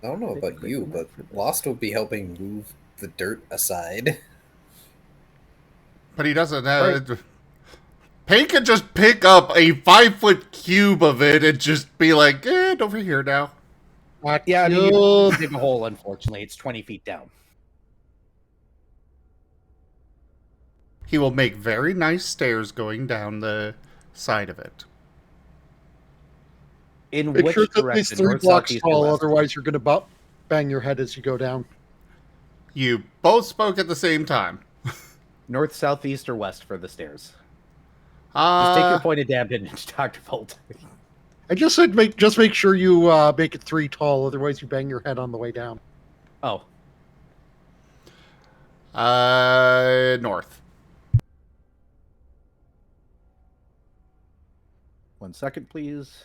E: I don't know about you, but Lost will be helping move the dirt aside.
A: But he doesn't have... Paint can just pick up a 5-foot cube of it and just be like, over here now.
B: Yeah, I mean, you dig a hole, unfortunately. It's 20 feet down.
A: He will make very nice stairs going down the side of it.
B: In
D: Make
B: which
D: sure it's at
B: direction?
D: least 3
B: North,
D: blocks
B: south, east, or
D: tall,
B: west?
D: otherwise you're going to bang your head as you go down.
A: You both spoke at the same time.
B: North, south, east, or west for the stairs? Just take your point of damage, Dr. Volt.
D: I just said make sure you make it 3 tall, otherwise you bang your head on the way down.
B: Oh.
A: North.
B: 1 second, please.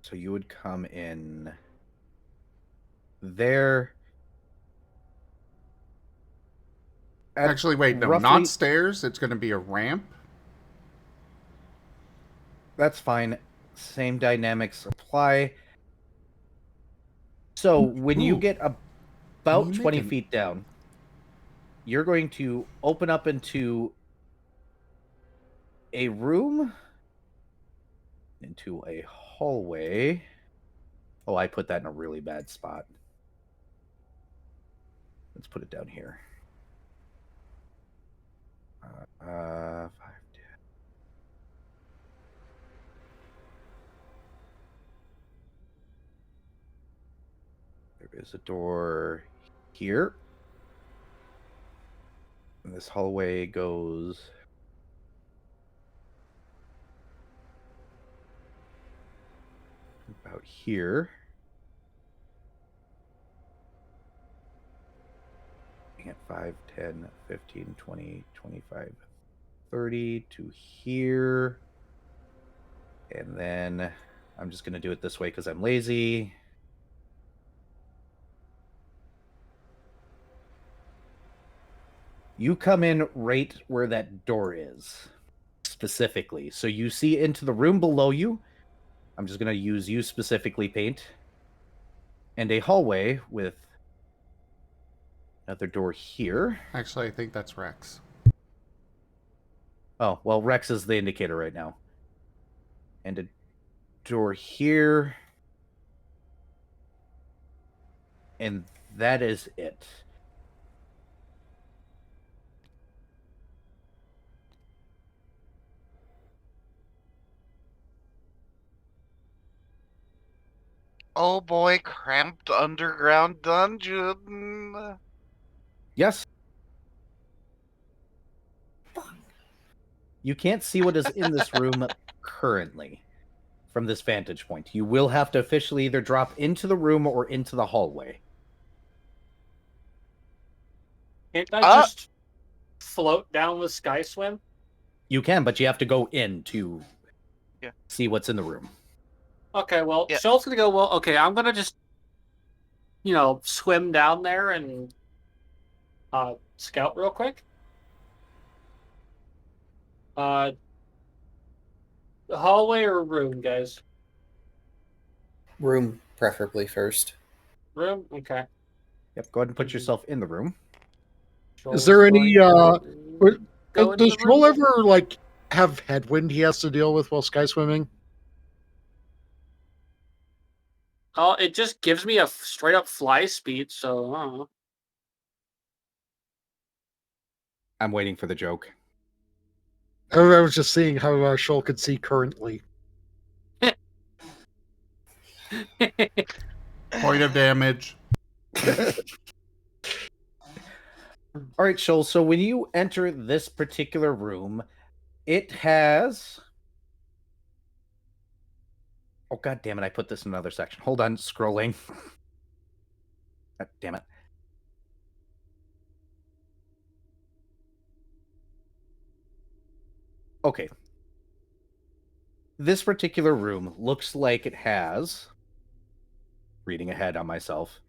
B: So you would come in there.
A: Actually, wait, no, not stairs. It's going to be a ramp.
B: That's fine. Same dynamics apply. So when you get about 20 feet down, you're going to open up into a room, into a hallway. Oh, I put that in a really bad spot. Let's put it down here. 5, 10. There is a door here. And this hallway goes about here. At 5, 10, 15, 20, 25, 30 to here. And then I'm just going to do it this way because I'm lazy. You come in right where that door is, specifically. So you see into the room below you. I'm just going to use you specifically, Paint. And a hallway with another door here.
A: Actually, I think that's Rex.
B: Oh, well, Rex is the indicator right now. And a door here. And that is it.
C: Oh boy, cramped underground dungeon.
B: Yes. You can't see what is in this room currently from this vantage point. You will have to officially either drop into the room or into the hallway.
F: Can't I
C: Uh.
F: just float down with Sky Swim?
B: You can, but you have to go in to
C: Yeah.
B: see what's in the room.
F: Okay, well,
C: Yeah.
F: Shoal's gonna go, well, okay, I'm gonna just, swim down there and scout real quick. Hallway or room, guys?
E: Room, preferably first.
F: Room? Okay.
B: Yep, go ahead and put yourself in the room.
D: Is there any,
F: Shoal's going to go into
D: does
F: the room.
D: Shoal ever, like, have headwind he has to deal with while sky swimming?
F: Oh, it just gives me a straight up fly speed, so I don't know.
B: I'm waiting for the joke.
D: I was just seeing how Shoal could see currently.
A: Point of damage.
B: All right, Shoal. So when you enter this particular room, it has. Oh, god damn it. I put this in another section. Hold on, scrolling. God damn it. Okay. This particular room looks like it has. Reading ahead on myself.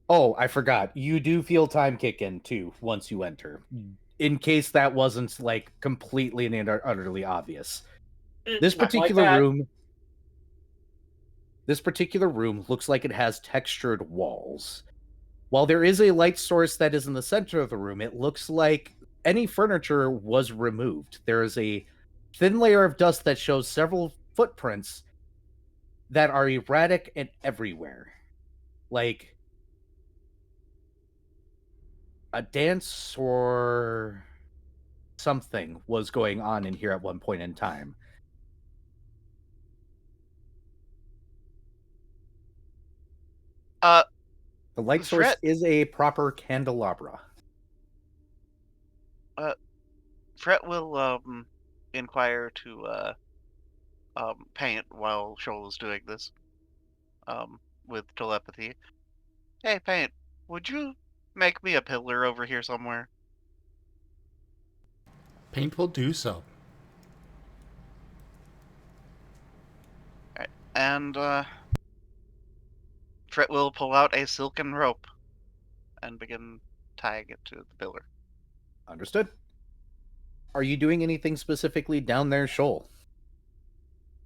B: Oh, I forgot. You do feel time kick in too once you enter. In case that wasn't like completely and utterly obvious. This
F: Not like
B: particular
F: that.
B: room. This particular room looks like it has textured walls. While there is a light source that is in the center of the room, it looks like any furniture was removed. There is a thin layer of dust that shows several footprints that are erratic and everywhere. Like a dance or something was going on in here at one point in time. The light source
C: Fret,
B: is a proper candelabra.
C: Fret will inquire to Paint while Shoal is doing this. With telepathy. Hey, Paint, would you make me a pillar over here somewhere?
A: Paint will do so.
C: Alright. And Fret will pull out a silken rope and begin tying it to the pillar.
B: Understood. Are you doing anything specifically down there, Shoal?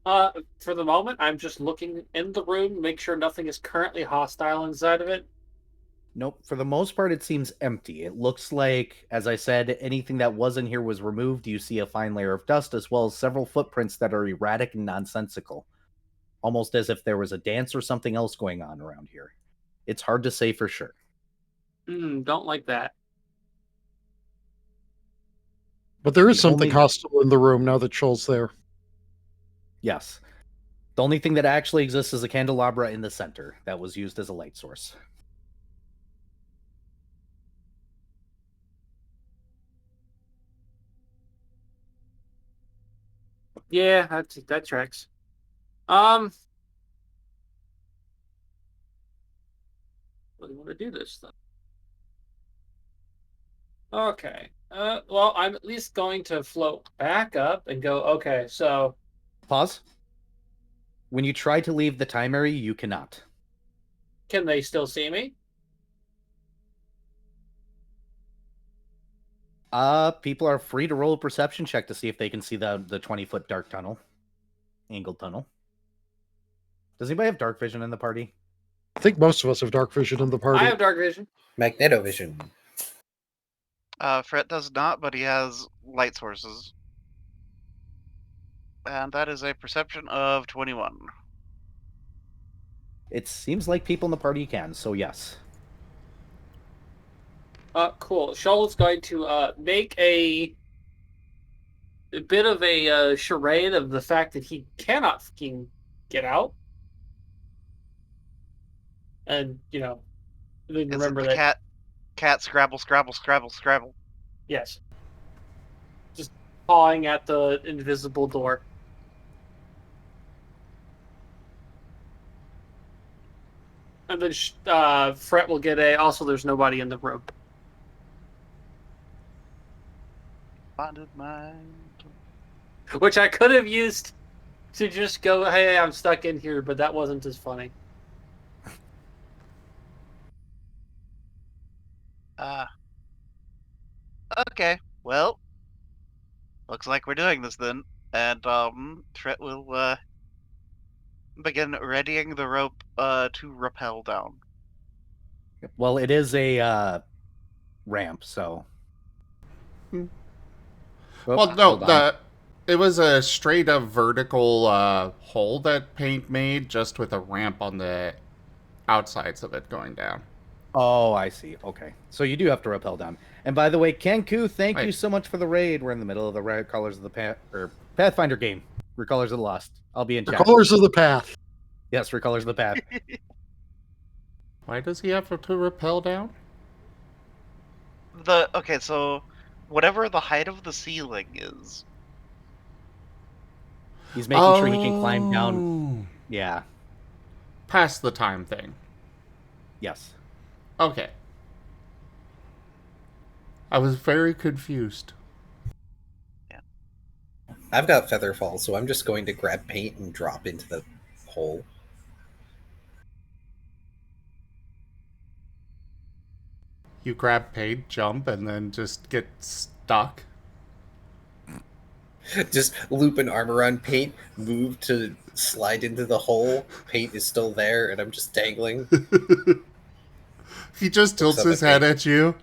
F: For the moment, I'm just looking in the room, make sure nothing is currently hostile inside of it.
B: Nope. For the most part, it seems empty. It looks like, as I said, anything that was in here was removed. You see a fine layer of dust, as well as several footprints that are erratic and nonsensical. Almost as if there was a dance or something else going on around here. It's hard to say for sure.
F: Don't like that.
D: But there is
B: The
D: something
B: only-
D: hostile in the room now that Shoal's there.
B: Yes. The only thing that actually exists is a candelabra in the center that was used as a light source.
F: Yeah, that tracks. What do you want to do this then? Okay. Well, I'm at least going to float back up and go, okay, so
B: Pause. When you try to leave the time area, you cannot.
F: can they still see me?
B: People are free to roll a perception check to see if they can see the 20-foot dark tunnel. Angled tunnel. Does anybody have dark vision in the party?
D: I think most of us have dark vision in the party.
F: I have dark vision.
E: Magnetovision.
C: Fret does not, but he has light sources. And that is a perception of 21.
B: It seems like people in the party can, so yes.
F: Cool. Shoal is going to make a bit of a charade of the fact that he cannot fucking get out. And, then
C: Is
F: remember
C: it the
F: that.
C: cat scrabble, scrabble, scrabble, scrabble?
F: Yes. Just pawing at the invisible door. And then Fret will get a. Also, there's nobody in the rope.
C: Bonded mind.
F: Which I could have used to just go, hey, I'm stuck in here, but that wasn't as funny.
C: Okay. Well, looks like we're doing this then. And Tret will begin readying the rope to rappel down.
B: Well, it is a ramp, so.
A: Hmm.
B: Oh,
A: Well, no,
B: hold on.
A: it was a straight up vertical hole that Paint made, just with a ramp on the outsides of it going down.
B: Oh, I see. Okay. So you do have to rappel down. And by the way, Kenku, thank you
A: Wait.
B: so much for the raid. We're in the middle of the Colors of the Pathfinder game. Recolors of the Lost. I'll be in
D: The
B: chat.
D: colors of the path.
B: Yes, Recolors of the Path.
A: Why does he have to rappel down?
C: Okay, so whatever the height of the ceiling is.
B: He's making sure he can climb down.
A: Oh.
B: Yeah.
A: Past the time thing.
B: Yes.
A: Okay. I was very confused.
E: I've got Featherfall, so I'm just going to grab paint and drop into the hole.
A: You grab paint, jump, and then just get stuck.
E: Just loop an arm around paint, move to slide into the hole. Paint is still there, and I'm just dangling.
A: He just tilts
E: Looks up
A: his
E: at
A: head
E: me.
A: at you.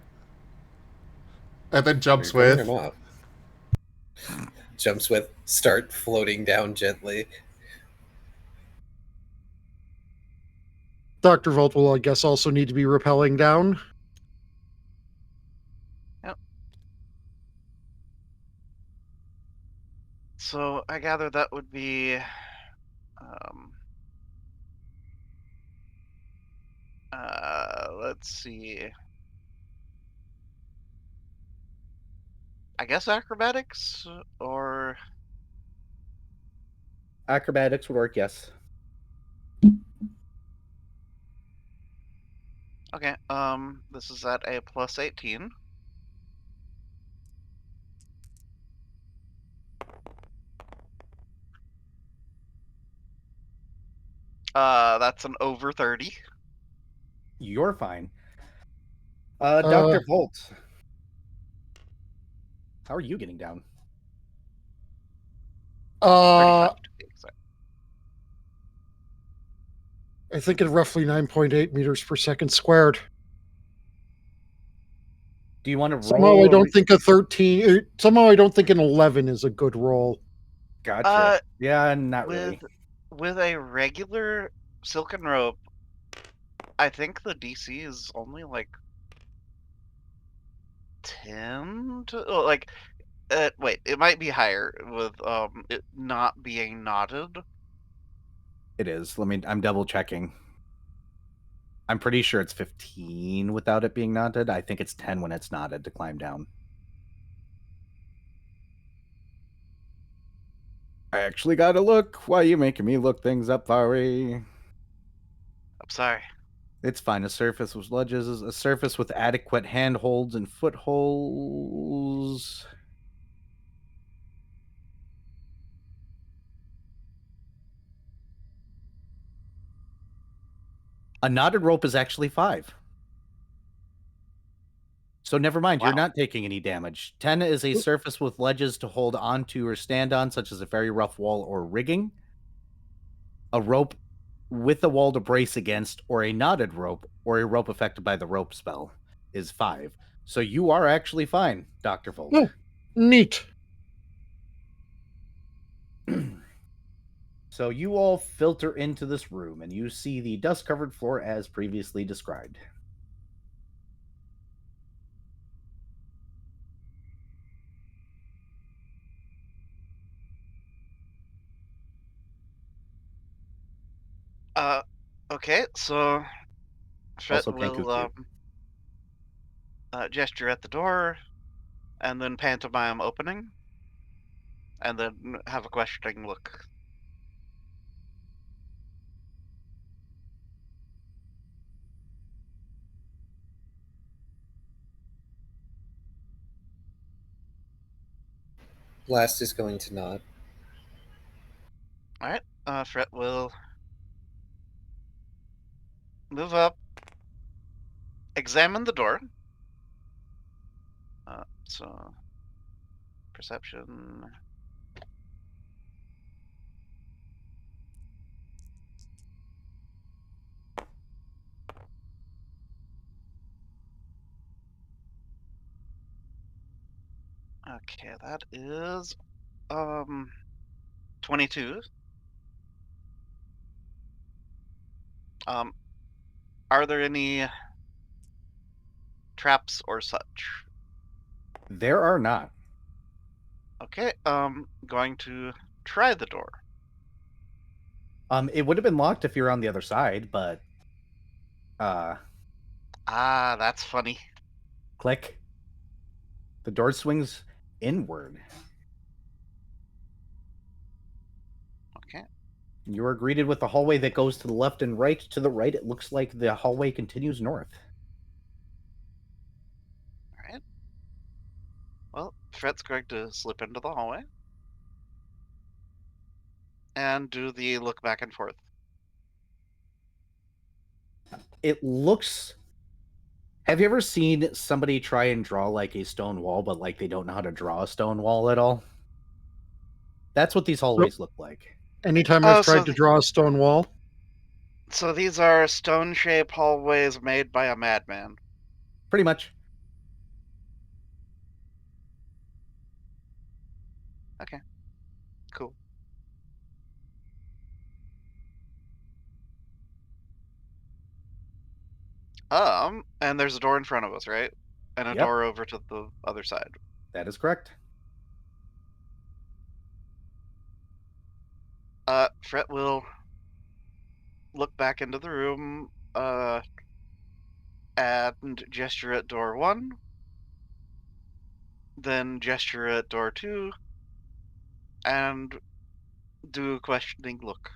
A: And then jumps
E: Are you
A: with.
E: coming or not? Jumps with, start floating down gently.
D: Dr. Volt will, I guess, also need to be rappelling down.
C: Yep. So I gather that would be let's see. I guess acrobatics or
B: Acrobatics would work, yes.
C: okay. This is at a plus 18. That's an over 30.
B: You're fine. Dr. Volt. How are you getting down?
C: 35 to be exact.
D: I think at roughly 9.8 meters per second squared.
B: Do you want to roll?
D: Somehow I don't think a 13. Somehow I don't think an 11 is a good roll.
B: Gotcha. Yeah, not really.
C: With a regular silken rope, I think the DC is only like 10 to like. Wait, it might be higher with it not being knotted.
B: It is. I'm double checking. I'm pretty sure it's 15 without it being knotted. I think it's 10 when it's knotted to climb down. I actually gotta look. Why are you making me look things up, Furry?
C: I'm sorry.
B: It's fine. A surface with ledges is a surface with adequate handholds and footholds. A knotted rope is actually 5. So never mind,
C: Wow.
B: you're not taking any damage. 10 is a surface with ledges to hold onto or stand on, such as a very rough wall or rigging. A rope with a wall to brace against, or a knotted rope, or a rope affected by the rope spell is 5. So you are actually fine, Dr. Volt.
D: Oh, neat.
B: So you all filter into this room, and you see the dust-covered floor as previously described.
C: Okay, so Fret
B: Also
C: will
B: Kenku.
C: gesture at the door, and then pantomime opening, and then have a questioning look.
E: Blast is going to nod.
C: All right. Fret will move up, examine the door. So perception. Okay, that is 22. Are there any traps or such?
B: There are not.
C: Okay, going to try the door.
B: It would have been locked if you're on the other side, but
C: Ah, that's funny.
B: click. The door swings inward.
C: Okay.
B: You are greeted with a hallway that goes to the left and right. To the right, it looks like the hallway continues north.
C: All right. Well, Fret's going to slip into the hallway and do the look back and forth.
B: It looks. Have you ever seen somebody try and draw like a stone wall, but like they don't know how to draw a stone wall at all? That's what these hallways look like.
D: Anytime
C: Oh,
D: I've tried to draw a stone wall,
C: So these are stone-shaped hallways made by a madman.
B: Pretty much.
C: Okay. Cool. And there's a door in front of us, right? And a
B: Yep.
C: door over to the other side.
B: That is correct.
C: Fret will look back into the room, and gesture at door 1, then gesture at door 2, and do a questioning look.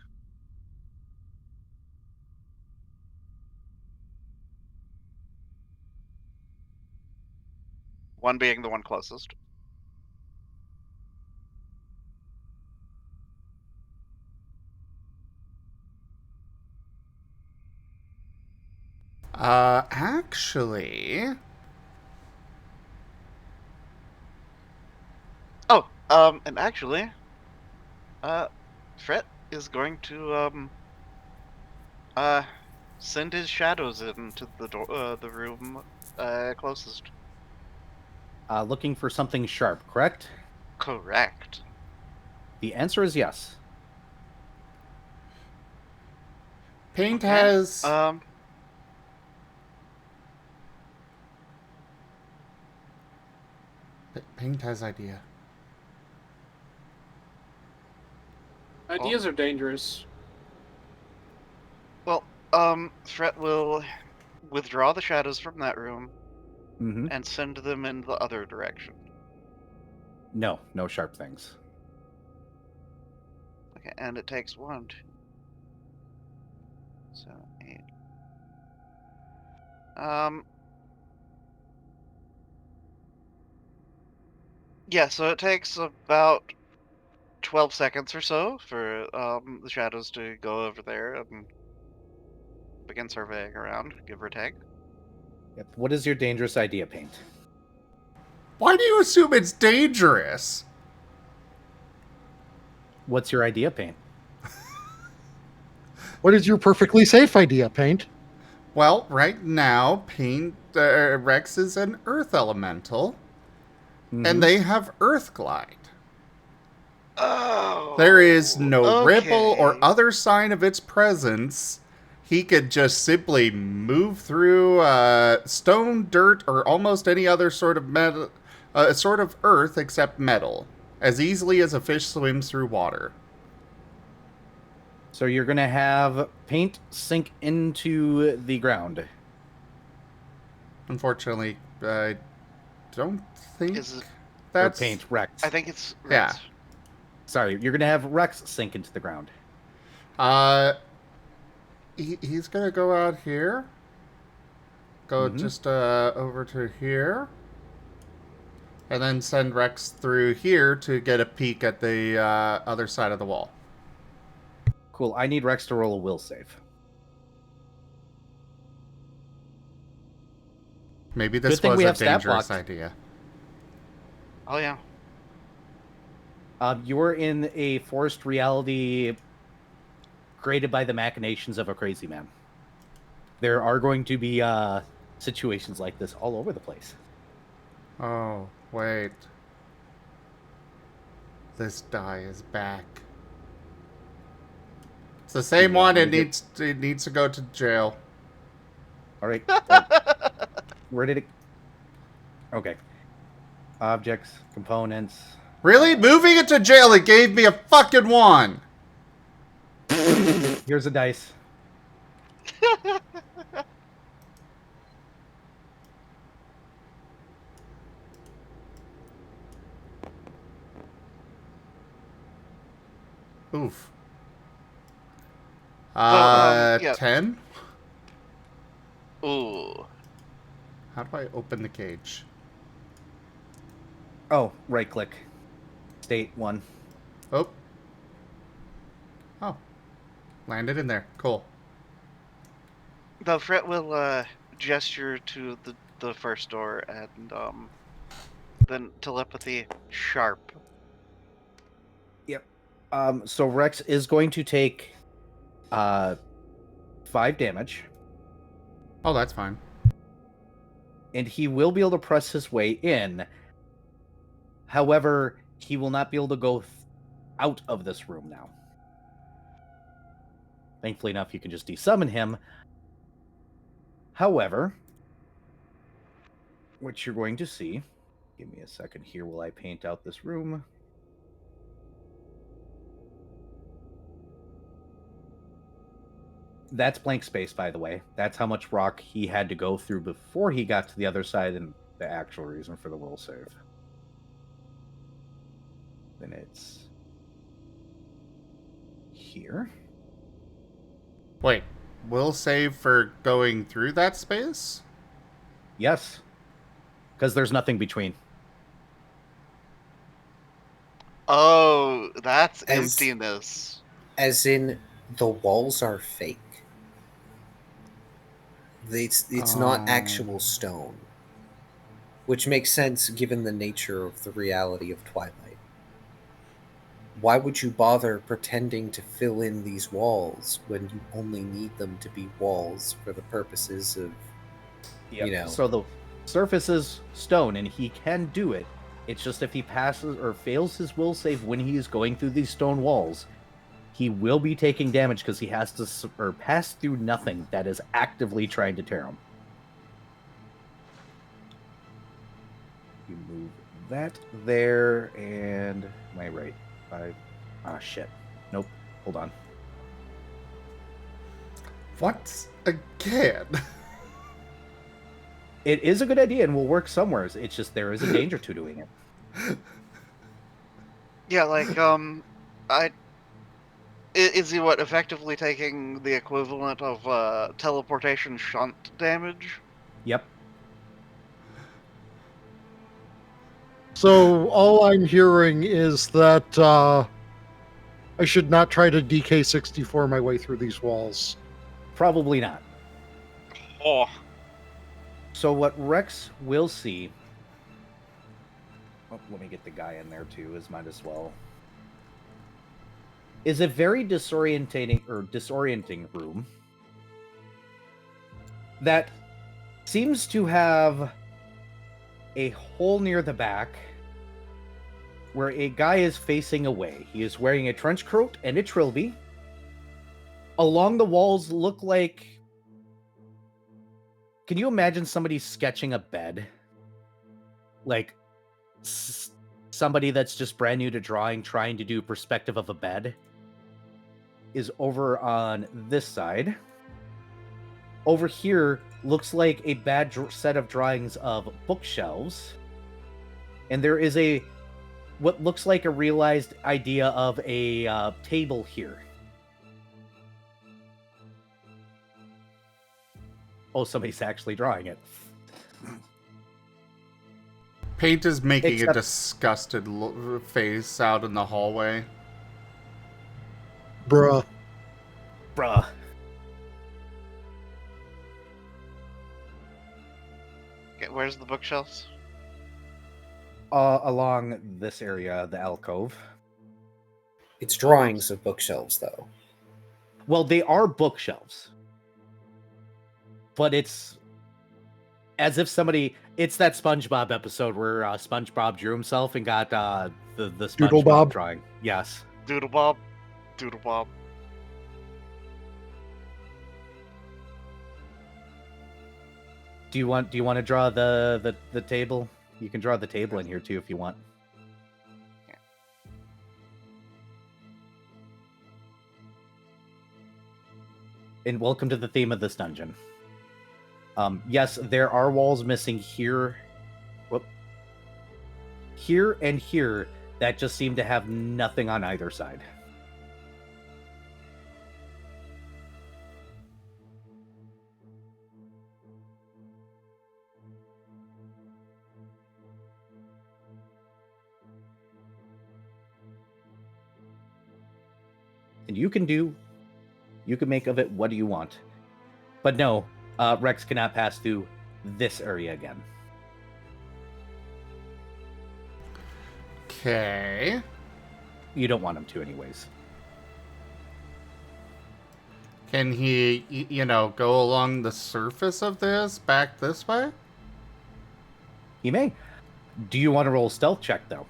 C: One being the one closest.
A: Actually,
C: Oh, and actually, Fret is going to, send his shadows into the door, the room, closest.
B: Looking for something sharp, correct?
C: Correct.
B: The answer is yes.
A: Paint
C: Okay.
A: has Paint has idea.
F: Ideas are dangerous.
C: Well, Fret will withdraw the shadows from that room
B: Mm-hmm.
C: and send them in the other direction.
B: No sharp things.
C: Okay, and it takes 1, 2, 7, 8. Yeah, so it takes about 12 seconds or so for the shadows to go over there and begin surveying around, give or take.
B: Yep. What is your dangerous idea, Paint?
A: Why do you assume it's dangerous?
B: What's your idea, Paint?
D: what is your perfectly safe idea, Paint?
A: Well, right now, Paint Rex is an Earth elemental, and they have Earth Glide.
C: Oh,
A: There is no ripple or
C: okay.
A: other sign of its presence. He could just simply move through stone, dirt, or almost any other sort of metal, sort of earth except metal, as easily as a fish swims through water.
B: So you're gonna have Paint sink into the ground.
A: Unfortunately, I don't think
C: Is it?
B: Or
A: that's
B: Paint Rex.
C: I think it's
A: Yeah.
C: Rex.
B: Sorry, you're gonna have Rex sink into the ground.
A: He's gonna go out here. Go
B: Mhm.
A: just over to here. And then send Rex through here to get a peek at the other side of the wall.
B: Cool. I need Rex to roll a will save.
A: Maybe this
B: Good thing
A: was
B: we
A: a
B: have stat
A: dangerous
B: blocked.
A: idea.
C: Oh yeah.
B: You're in a forced reality created by the machinations of a crazy man. There are going to be situations like this all over the place.
A: Oh, wait. This die is back. It's the same
B: You want
A: one.
B: me
A: It
B: to
A: needs to go to jail.
B: All right. Where did it? Okay. Objects, components.
A: Really? Moving it to jail, it gave me a fucking one.
B: Here's a dice.
A: Oof.
C: Yeah.
A: 10?
C: Ooh.
A: How do I open the cage?
B: Oh, right click. State 1.
A: Oh. Oh. Landed in there. Cool.
C: The Fret will gesture to the first door and then telepathy sharp.
B: Yep. So Rex is going to take 5 damage,
A: Oh, that's fine.
B: and he will be able to press his way in. However, he will not be able to go out of this room now. Thankfully enough, you can just desummon him. However, what you're going to see, give me a second here while I paint out this room. That's blank space, by the way. That's how much rock he had to go through before he got to the other side, and the actual reason for the will save. Then it's here.
A: Wait. Will save for going through that space?
B: Yes. Because there's nothing between.
C: Oh, that's
E: As-
C: emptiness.
E: As in, the walls are fake. It's not actual stone. Which makes sense given the nature of the reality of Twilight. Why would you bother pretending to fill in these walls when you only need them to be walls for the purposes of, you know...
B: So the surface is stone, and he can do it. It's just if he passes or fails his will save when he is going through these stone walls, he will be taking damage because he has to pass through nothing that is actively trying to tear him. You move that there, and am I right? 5. Ah, shit. Nope. Hold on.
A: What? Again?
B: It is a good idea and will work somewhere. It's just there is a danger to doing it.
C: Yeah, like is he effectively taking the equivalent of teleportation shunt damage?
B: Yep.
D: So all I'm hearing is that I should not try to DK64 my way through these walls.
B: Probably not.
C: Oh.
B: So what Rex will see... Oh, let me get the guy in there too, as might as well. Is a very disorienting room that seems to have a hole near the back where a guy is facing away. He is wearing a trench coat and a trilby. Along the walls look like... Can you imagine somebody sketching a bed? Like somebody that's just brand new to drawing, trying to do perspective of a bed, is over on this side. Over here looks like a bad set of drawings of bookshelves. And there is what looks like a realized idea of a table here. Oh, somebody's actually drawing it.
A: Paint is making a
B: Except-
A: disgusted face out in the hallway.
D: Bruh.
B: Bruh.
C: Okay, where's the bookshelves?
B: Along this area, the alcove.
E: It's drawings of bookshelves, though.
B: Well, they are bookshelves. But it's as if somebody... It's that SpongeBob episode where SpongeBob drew himself and got the SpongeBob
D: Doodlebob?
B: drawing. Yes.
C: Doodle Bob. Doodle Bob.
B: Do you want to draw the table? You can draw the table in here too if you want. And welcome to the theme of this dungeon. Yes, there are walls missing here. Whoop. Here and here that just seem to have nothing on either side. And you can make of it what do you want. But no, Rex cannot pass through this area again.
A: Okay.
B: You don't want him to anyways.
A: Can he, go along the surface of this, back this way?
B: He may. Do you want to roll a stealth check, though?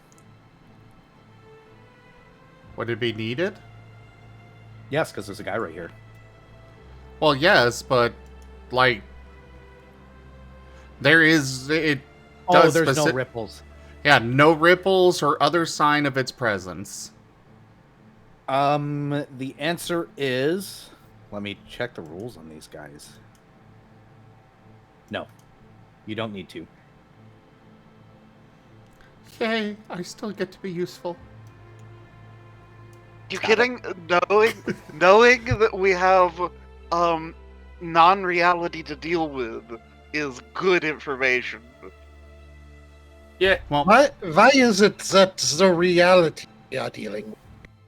A: Would it be needed?
B: Yes, because there's a guy right here.
A: Well, yes, but, it
B: Oh,
A: does
B: there's no ripples.
A: Yeah, no ripples or other sign of its presence.
B: The answer is... Let me check the rules on these guys. No. You don't need to.
A: Yay, I still get to be useful.
C: You kidding? Knowing that we have non-reality to deal with is good information.
F: Yeah.
A: Well,
D: Why is it that the reality we are dealing with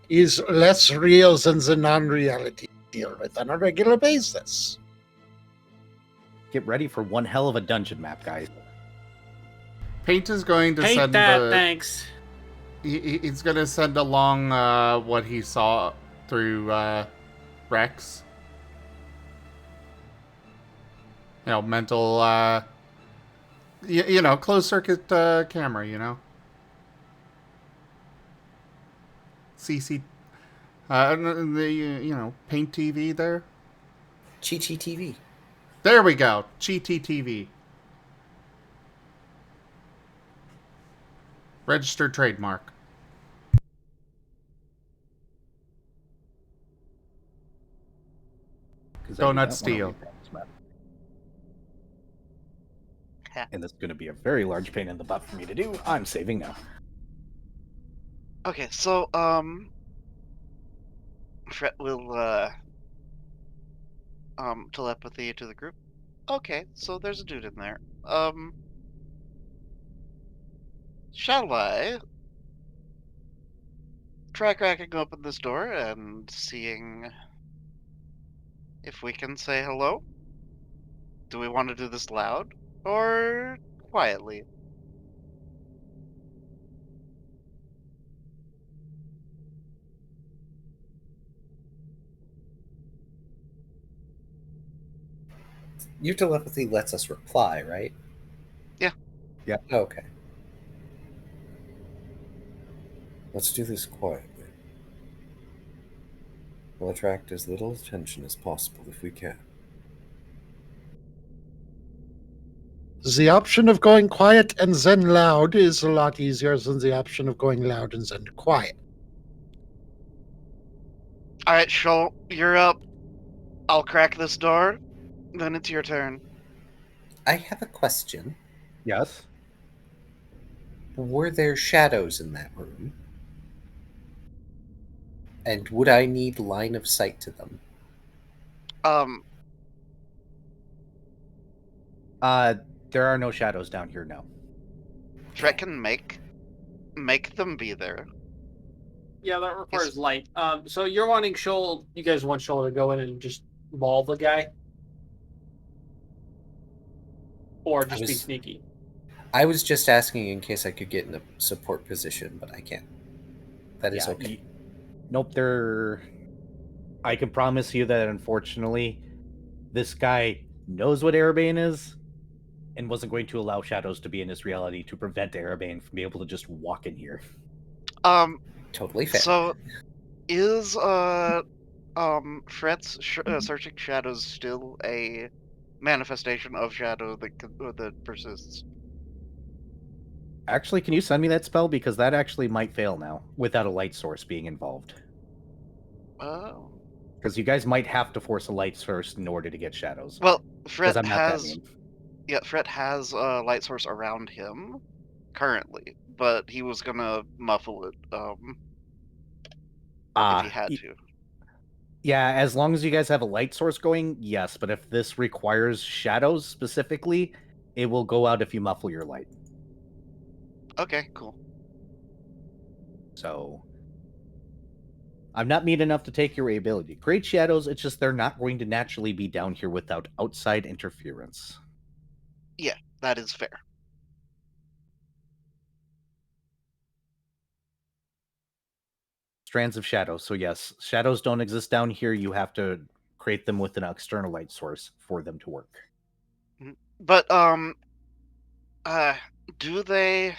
D: is less real than the non-reality we deal with on a regular basis?
B: Get ready for one hell of a dungeon map, guys.
A: Paint is going to
F: Paint
A: send
F: that, thanks.
A: He's going to send along what he saw through Rex. Mental, closed circuit camera, CC, Paint TV there.
E: Chi-Chi TV.
A: There we go, GT TV. Registered trademark. Donut Steel.
B: And that's going to be a very large pain in the butt for me to do. I'm saving now.
C: Okay, so Fret will telepathy to the group. Okay, so there's a dude in there. Shall I try cracking open this door and seeing if we can say hello? Do we want to do this loud or quietly?
E: Your telepathy lets us reply, right?
C: Yeah.
B: Yeah.
E: Okay. Let's do this quietly. We'll attract as little attention as possible if we can.
D: The option of going quiet and then loud is a lot easier than the option of going loud and then quiet.
C: Alright, Shoal, you're up. I'll crack this door, then it's your turn.
E: I have a question.
B: Yes.
E: Were there shadows in that room? And would I need line of sight to them?
B: There are no shadows down here, no.
C: Fret can make them be there.
F: Yeah, that requires light. So you're wanting Shoal. You guys want Shoal to go in and just maul the guy, or just be sneaky?
E: I was just asking in case I could get in a support position, but I can't. That is okay.
B: Nope, I can promise you that unfortunately, this guy knows what Erabain is and wasn't going to allow shadows to be in his reality to prevent Erabain from being able to just walk in here.
E: Totally fair.
C: So, is Fret's searching shadows still a manifestation of shadow that persists?
B: Actually, can you send me that spell? Because that actually might fail now without a light source being involved.
C: Oh.
B: Because you guys might have to force a light source in order to get shadows.
C: Well, Fret
B: I'm not that
C: has
B: mean.
C: Fret has a light source around him currently, but he was gonna muffle it if he had to.
B: Yeah, as long as you guys have a light source going, yes. But if this requires shadows specifically, it will go out if you muffle your light.
C: Okay, cool.
B: So I'm not mean enough to take your ability. Great shadows, it's just they're not going to naturally be down here without outside interference.
C: Yeah, that is fair.
B: Strands of shadows. So yes, shadows don't exist down here. You have to create them with an external light source for them to work.
C: But do they?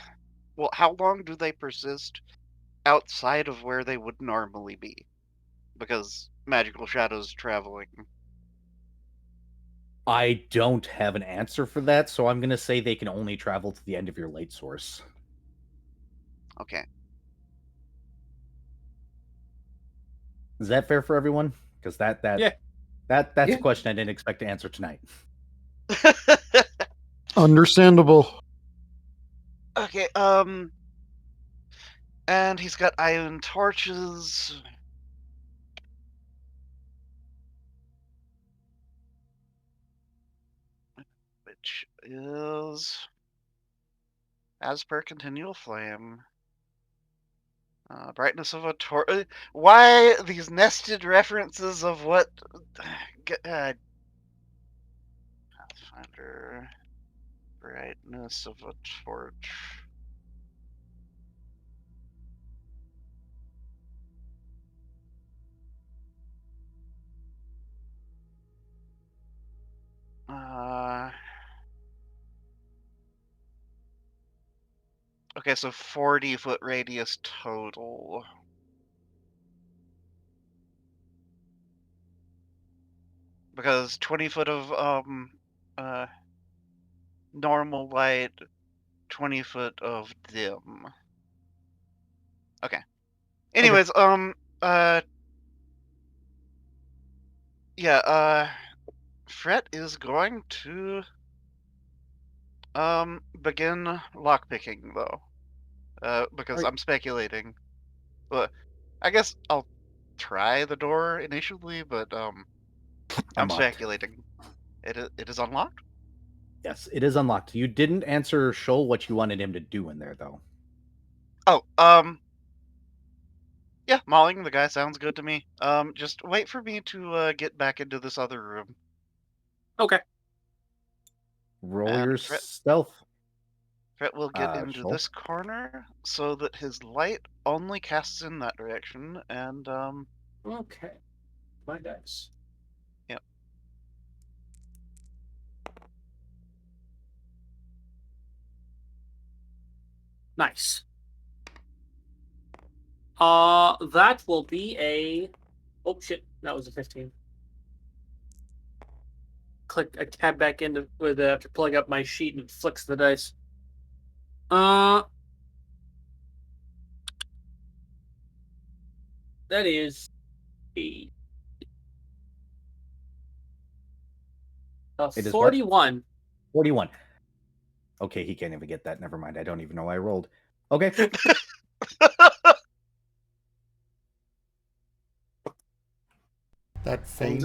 C: Well, how long do they persist outside of where they would normally be? Because magical shadows traveling.
B: I don't have an answer for that, so I'm going to say they can only travel to the end of your light source.
C: Okay.
B: Is that fair for everyone? Because that's a question I didn't expect to answer tonight.
D: Understandable.
C: Okay, and he's got iron torches. Which is, as per continual flame, brightness of a torch. Why these nested references of what? Pathfinder, brightness of a torch. Okay, so 40-foot radius total. Because 20 foot of normal light, 20 foot of dim. Okay. Anyways, Fret is going to begin lockpicking though. Because I'm speculating. But I guess I'll try the door initially, but I'm speculating. It is unlocked?
B: Yes, it is unlocked. You didn't answer Shoal what you wanted him to do in there, though.
C: Oh, yeah, mauling the guy sounds good to me. Just wait for me to get back into this other room.
F: Okay.
B: Roll your stealth.
C: Fret will get into
B: Shoal?
C: this corner so that his light only casts in that direction, and
F: Okay. My dice.
C: Yep.
F: Nice. That will be a. Oh shit! That was a 15. Click. I tab back into with after pulling up my sheet and it flicks the dice. That is a.
B: It is
F: 41.
B: 41. Okay, he can't even get that. Never mind. I don't even know I rolled. Okay.
A: That faint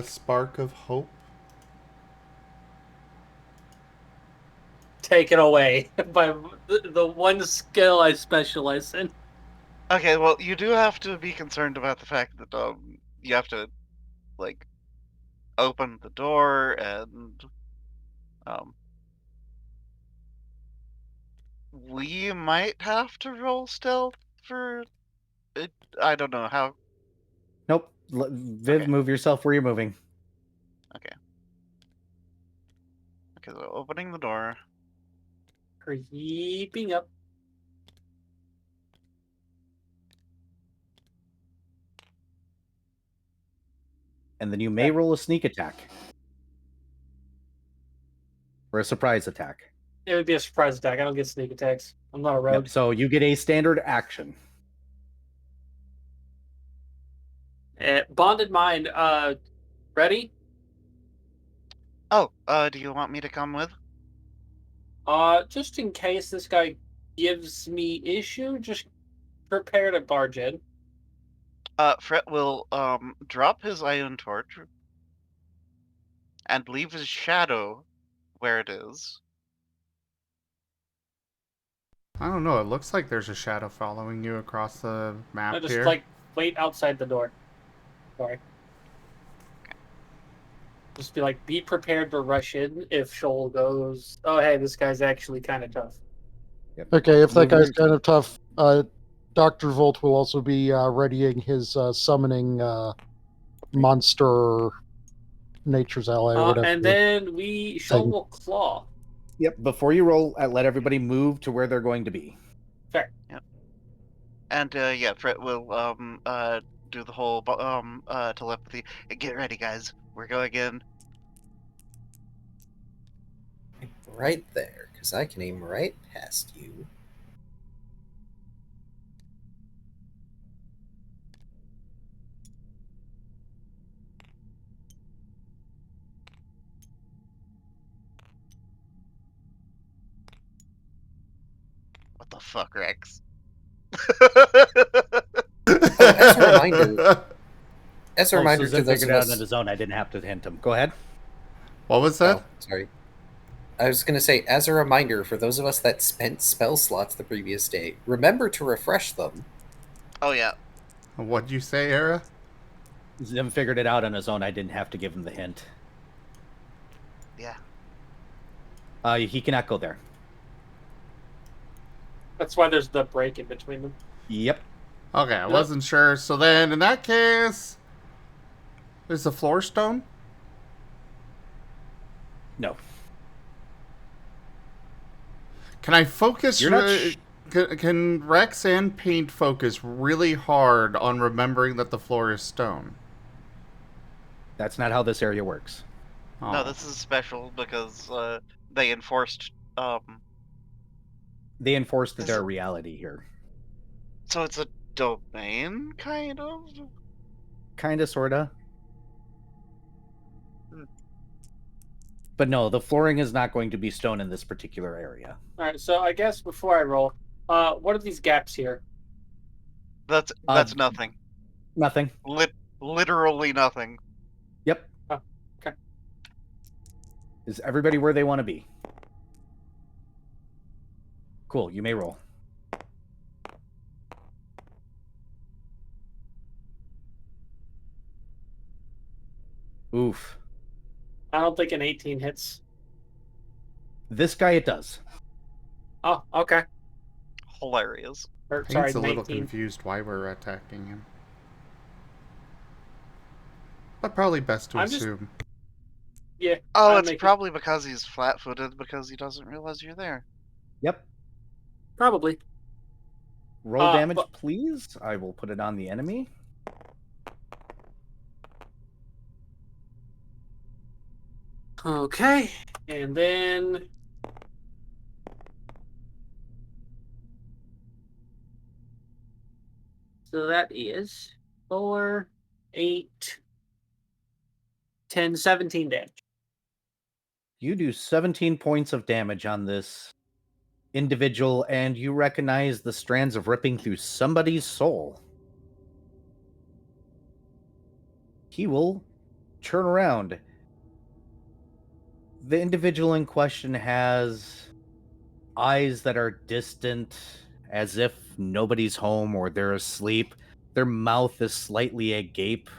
A: spark of hope.
F: taken away by the one skill I specialize in.
C: Okay, well, you do have to be concerned about the fact that you have to like open the door and um we might have to roll stealth for it. I don't know how.
B: Nope. Viv,
C: Okay.
B: move yourself where you're moving.
C: Okay, so opening the door.
F: Creeping up.
B: And then you may roll a sneak attack. Or a surprise attack.
F: It would be a surprise attack. I don't get sneak attacks. I'm not a rogue.
B: Yep, so you get a standard action.
F: Bonded mind. Ready?
C: Oh, do you want me to come with?
F: Just in case this guy gives me issue, just prepare to barge in.
C: Fret will drop his iron torch and leave his shadow where it is.
A: I don't know. It looks like there's a shadow following you across the map
F: No, just
A: here.
F: like wait outside the door. Sorry. Just be like, be prepared to rush in if Shoal goes, oh hey, this guy's actually kind of tough.
B: Yep.
D: Okay, if that
B: Move
D: guy's
B: your-
D: kind of tough, Dr. Volt will also be readying his summoning monster nature's ally or whatever.
F: And then Shoal
D: thing.
F: will claw.
B: Yep, before you roll, let everybody move to where they're going to be.
F: Fair.
C: And yeah, Fret will do the whole telepathy. Get ready, guys. We're going in.
E: Right there, because I can aim right past you.
C: What the fuck, Rex?
E: As a reminder, as a reminder to
B: Zim
E: those
B: figured
E: of
B: it out
E: us,
B: on his own. I didn't have to hint him. Go ahead.
A: What was that?
E: oh, sorry. I was going to say, as a reminder for those of us that spent spell slots the previous day, remember to refresh them.
C: Oh yeah.
A: What'd you say, Era?
B: Zim figured it out on his own. I didn't have to give him the hint.
C: Yeah.
B: He cannot go there.
F: That's why there's the break in between them.
B: Yep.
A: Okay, I wasn't sure. So then, in that case, is the floor stone?
B: No.
A: Can I focus?
B: You're not
A: Can Rex and Paint focus really hard on remembering that the floor is stone?
B: That's not how this area works.
A: Oh.
C: No, this is special because they enforced
B: They enforced
C: Is
B: their
C: it-
B: reality here.
C: so it's a domain kind of.
B: Kinda, sorta.
C: Hmm.
B: But no, the flooring is not going to be stone in this particular area.
F: Alright, so I guess before I roll, what are these gaps here?
C: That's nothing.
B: Nothing.
C: Literally nothing.
B: Yep.
F: Oh, okay.
B: Is everybody where they want to be? Cool, you may roll. Oof.
F: I don't think an 18 hits.
B: This guy, it does.
F: Oh, okay.
C: Hilarious.
F: Or, sorry,
A: Paint's a little
F: 19.
A: confused why we're attacking him. But probably best to
F: I'm just-
A: assume.
F: Yeah.
C: Oh,
F: I'm
C: it's
F: making-
C: probably because he's flat-footed because he doesn't realize you're there.
B: Yep.
F: Probably.
B: Roll damage,
F: but-
B: please. I will put it on the enemy.
F: Okay. And then... So that is 4, 8, 10, 17 damage.
B: You do 17 points of damage on this individual, and you recognize the strands of ripping through somebody's soul. He will turn around. The individual in question has eyes that are distant, as if nobody's home or they're asleep. Their mouth is slightly agape.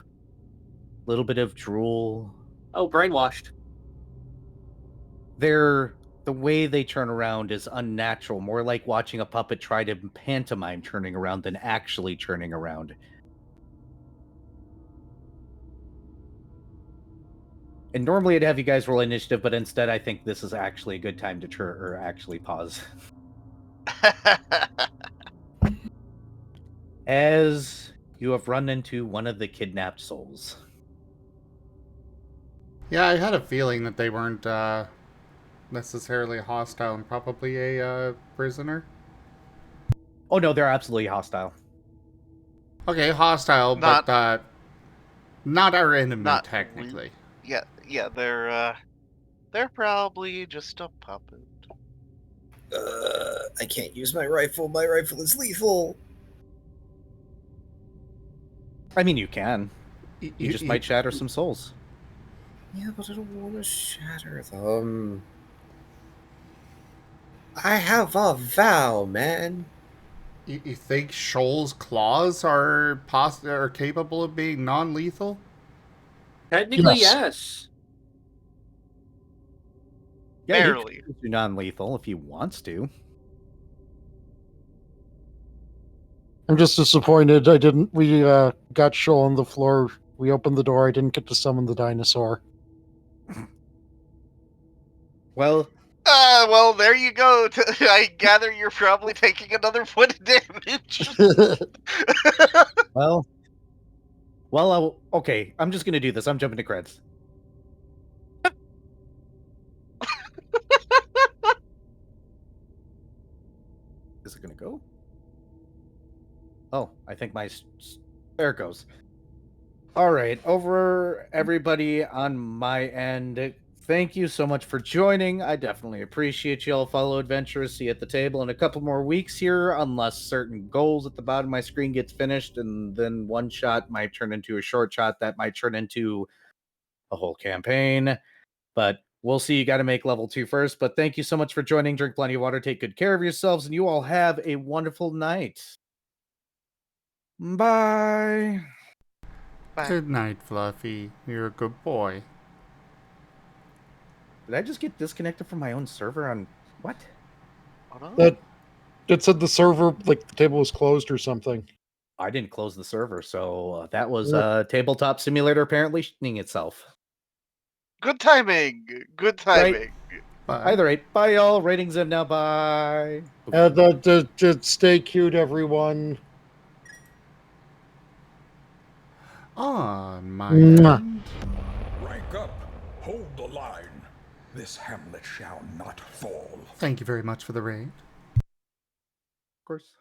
B: Little bit of drool.
F: Oh, brainwashed.
B: The way they turn around is unnatural, more like watching a puppet try to pantomime turning around than actually turning around. And normally I'd have you guys roll initiative, but instead I think this is actually a good time to actually pause. As you have run into one of the kidnapped souls.
A: Yeah, I had a feeling that they weren't necessarily hostile and probably a prisoner.
B: Oh no, they're absolutely hostile.
A: Okay, hostile,
C: Not-
A: but not our enemy,
C: not
A: technically.
C: Yeah, they're probably just a puppet.
E: I can't use my rifle. My rifle is lethal.
B: I mean, you can. You just might shatter some souls.
E: Yeah, but I don't want to shatter them. I have a vow, man.
A: You think Shoal's claws are capable of being non-lethal?
F: Technically,
D: Yes.
F: yes.
B: Yeah,
C: Barely.
B: you can do non-lethal if he wants to.
D: I'm just disappointed I didn't. We got Shoal on the floor. We opened the door. I didn't get to summon the dinosaur.
B: Well,
C: Well, there you go. I gather you're probably taking another point of damage.
B: well, okay. I'm just gonna do this. I'm jumping to creds. Is it gonna go? Oh, I think there it goes. All right, over everybody on my end. Thank you so much for joining. I definitely appreciate you all. Fellow adventurers, see you at the table in a couple more weeks here, unless certain goals at the bottom of my screen gets finished, and then one shot might turn into a short shot that might turn into a whole campaign. But we'll see. You got to make level 2 first. But thank you so much for joining. Drink plenty of water. Take good care of yourselves, and you all have a wonderful night. Bye.
C: Bye.
A: Good night, Fluffy. You're a good boy.
B: Did I just get disconnected from my own server on what?
C: Oh, no.
D: That it said the server, like the table was closed or something.
B: I didn't close the server, so that was
D: Yeah.
B: Tabletop Simulator apparently shitting itself.
C: Good timing. Good timing.
A: Bye.
B: Either rate, bye y'all. Ratings in now. Bye.
D: Stay cute, everyone.
A: On my
D: Mwah.
A: end.
G: Rank up. Hold the line. This hamlet shall not fall.
A: Thank you very much for the raid.
B: Of course.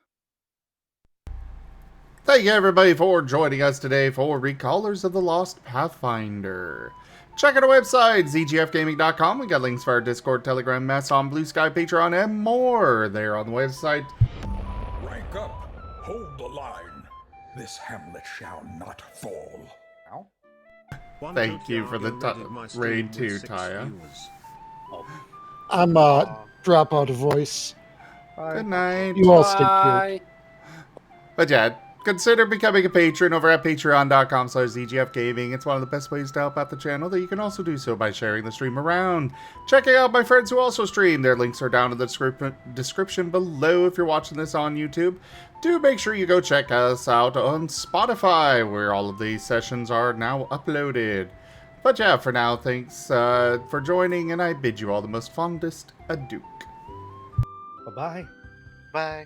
A: Thank you everybody for joining us today for Recallers of the Lost Pathfinder. Check out our website, zgfgaming.com. We got links for our Discord, Telegram, Mastodon, Blue Sky, Patreon, and more there on the website.
G: Rank up. Hold the line. This hamlet shall not fall.
A: Thank you for the raid too, Taya.
D: I'm drop out of voice.
A: Good night.
D: You all stay cute.
F: Bye.
A: But yeah, consider becoming a patron over at patreon.com/zgfgaming. It's one of the best ways to help out the channel. That you can also do so by sharing the stream around. Checking out my friends who also stream. Their links are down in the description below if you're watching this on YouTube. Do make sure you go check us out on Spotify, where all of these sessions are now uploaded. But yeah, for now, thanks for joining, and I bid you all the most fondest adieu.
B: Bye-bye.
C: Bye.